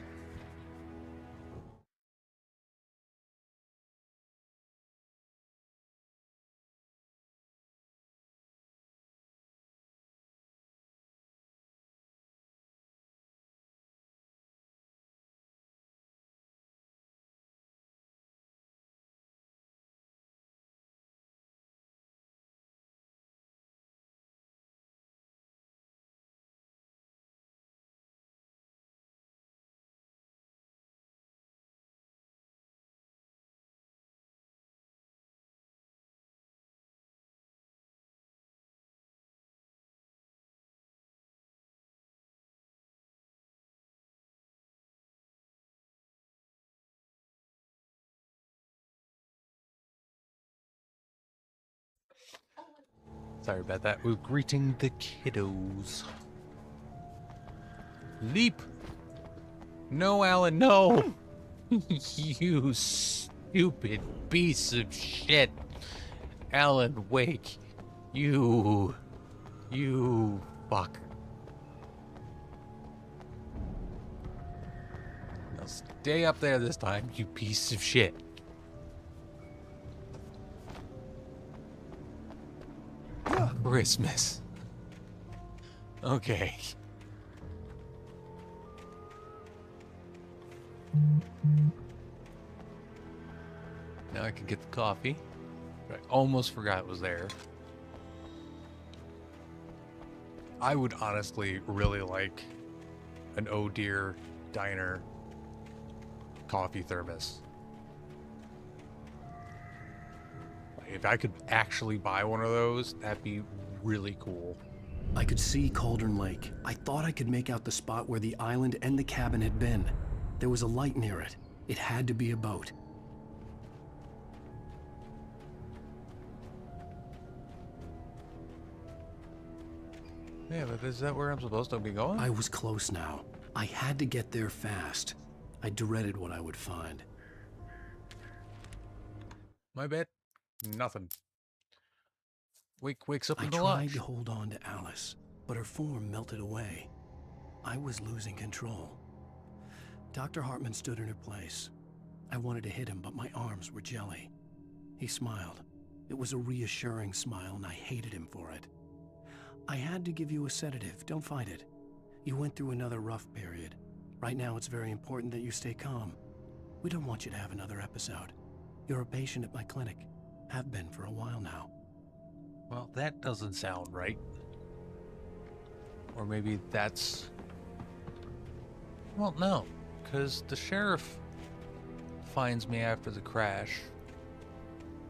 Sorry about that. We're greeting the kiddos. Leap! No, Alan, no! You stupid piece of shit. Alan, Wake. You fuck. Now stay up there this time, you piece of shit. Christmas. Okay. Now I can get the coffee. I almost forgot it was there. I would honestly really like an Oh Dear Diner coffee thermos. If I could actually buy one of those, that'd be really cool. I could see Cauldron Lake. I thought I could make out the spot where the island and the cabin had been. There was a light near it. It had to be a boat. Yeah, but is that where I'm supposed to be going? I was close now. I had to get there fast. I dreaded what I would find. My bad. Nothing. Wakes up I in the tried lunch. to hold on to Alice, but her form melted away. I was losing control. Dr. Hartman stood in her place. I wanted to hit him, but my arms were jelly. He smiled. It was a reassuring smile, and I hated him for it. I had to give you a sedative. Don't fight it. You went through another rough period. Right now, it's very important that you stay calm. We don't want you to have another episode. You're a patient at my clinic. Have been for a while now. Well, that doesn't sound right. Or maybe that's... Well, no. Because the sheriff finds me after the crash.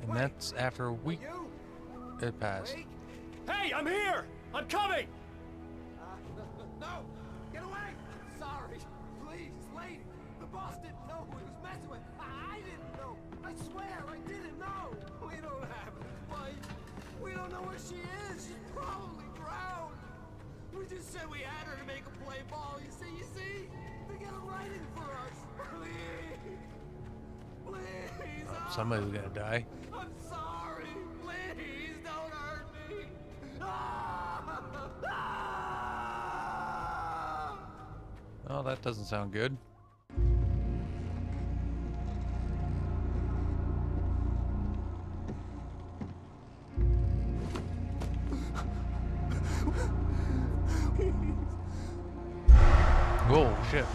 And that's after a week it passed. Hey, I'm here! I'm coming! No! Get away! Sorry. Please, lady. The boss didn't know who he was messing with. I didn't know. I swear I didn't know. We don't have his wife. We don't know where she is. She's probably drowned. We just said we had her to make a play ball. You see? They get a writing for us. Please. Please. Somebody's gonna die. I'm sorry. Please don't hurt me. Oh, that doesn't sound good. Whoa, shit.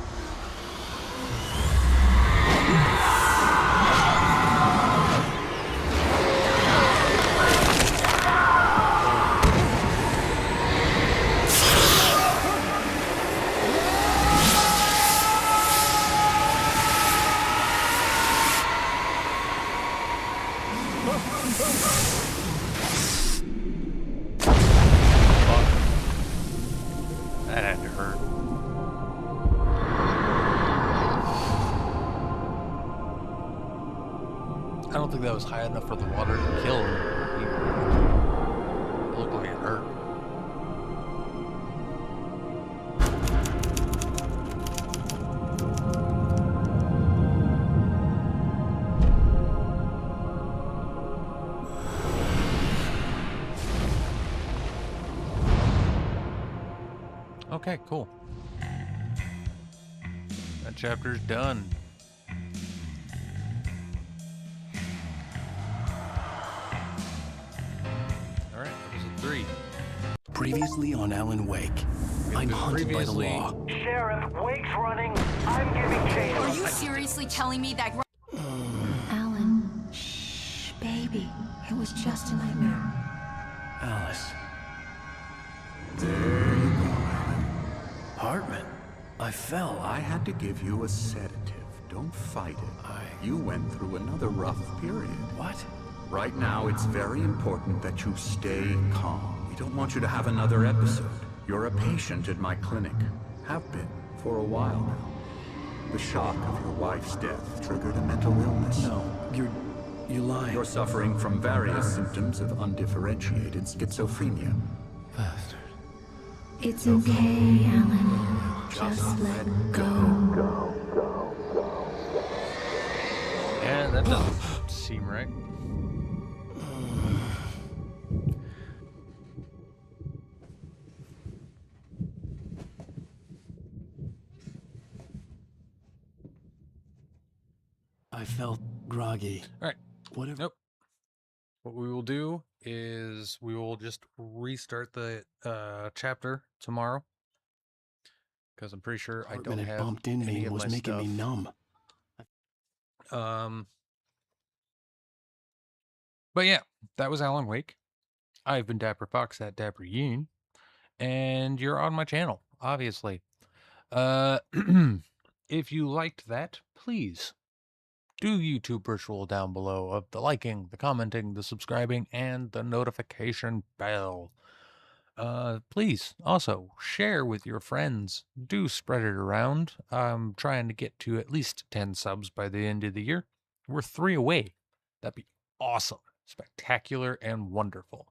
That had to hurt. I don't think that was high enough for the water to kill him. It looked like it hurt. Okay, cool. That chapter's done. Alright, episode 3. Previously on Alan Wake, I'm hunted by the law. Sheriff, Wake's running. I'm giving chase. Are you seriously telling me that... Alan, shh, baby. It was just a nightmare. Alice. There you go, Alan. Hartman, I fell. I had to give you a sedative. Don't fight it. You went through another rough period. What? Right now, it's very important that you stay calm. We don't want you to have another episode. You're a patient at my clinic. Have been for a while now. The shock of your wife's death triggered a mental illness. No, you're lying. You're suffering from various symptoms of undifferentiated schizophrenia. Bastard. It's okay, Alan. Just let go. Yeah, that doesn't seem right. I felt groggy. Alright. Whatever. Nope. What we will do is we will just restart the chapter tomorrow. Because I'm pretty sure Hartman I don't had have bumped in me any and of was my making stuff. me numb. But yeah, that was Alan Wake. I've been Dapper Fox at Dapper Yoon, and you're on my channel, obviously. If you liked that, please do YouTube ritual down below of the liking, the commenting, the subscribing, and the notification bell. Please also share with your friends. Do spread it around. I'm trying to get to at least 10 subs by the end of the year. We're 3 away. That'd be awesome, spectacular, and wonderful.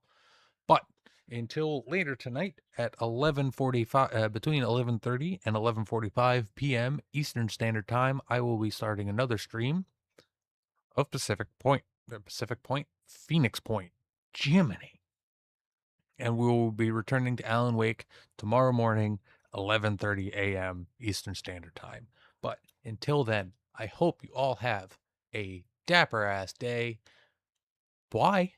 But until later tonight at 11:45, between 11:30 and 11:45 p.m. Eastern Standard Time, I will be starting another stream of Pacific Point, Phoenix Point, Jiminy. And we will be returning to Alan Wake tomorrow morning, 11:30 a.m. Eastern Standard Time. But until then, I hope you all have a dapper-ass day. Bye.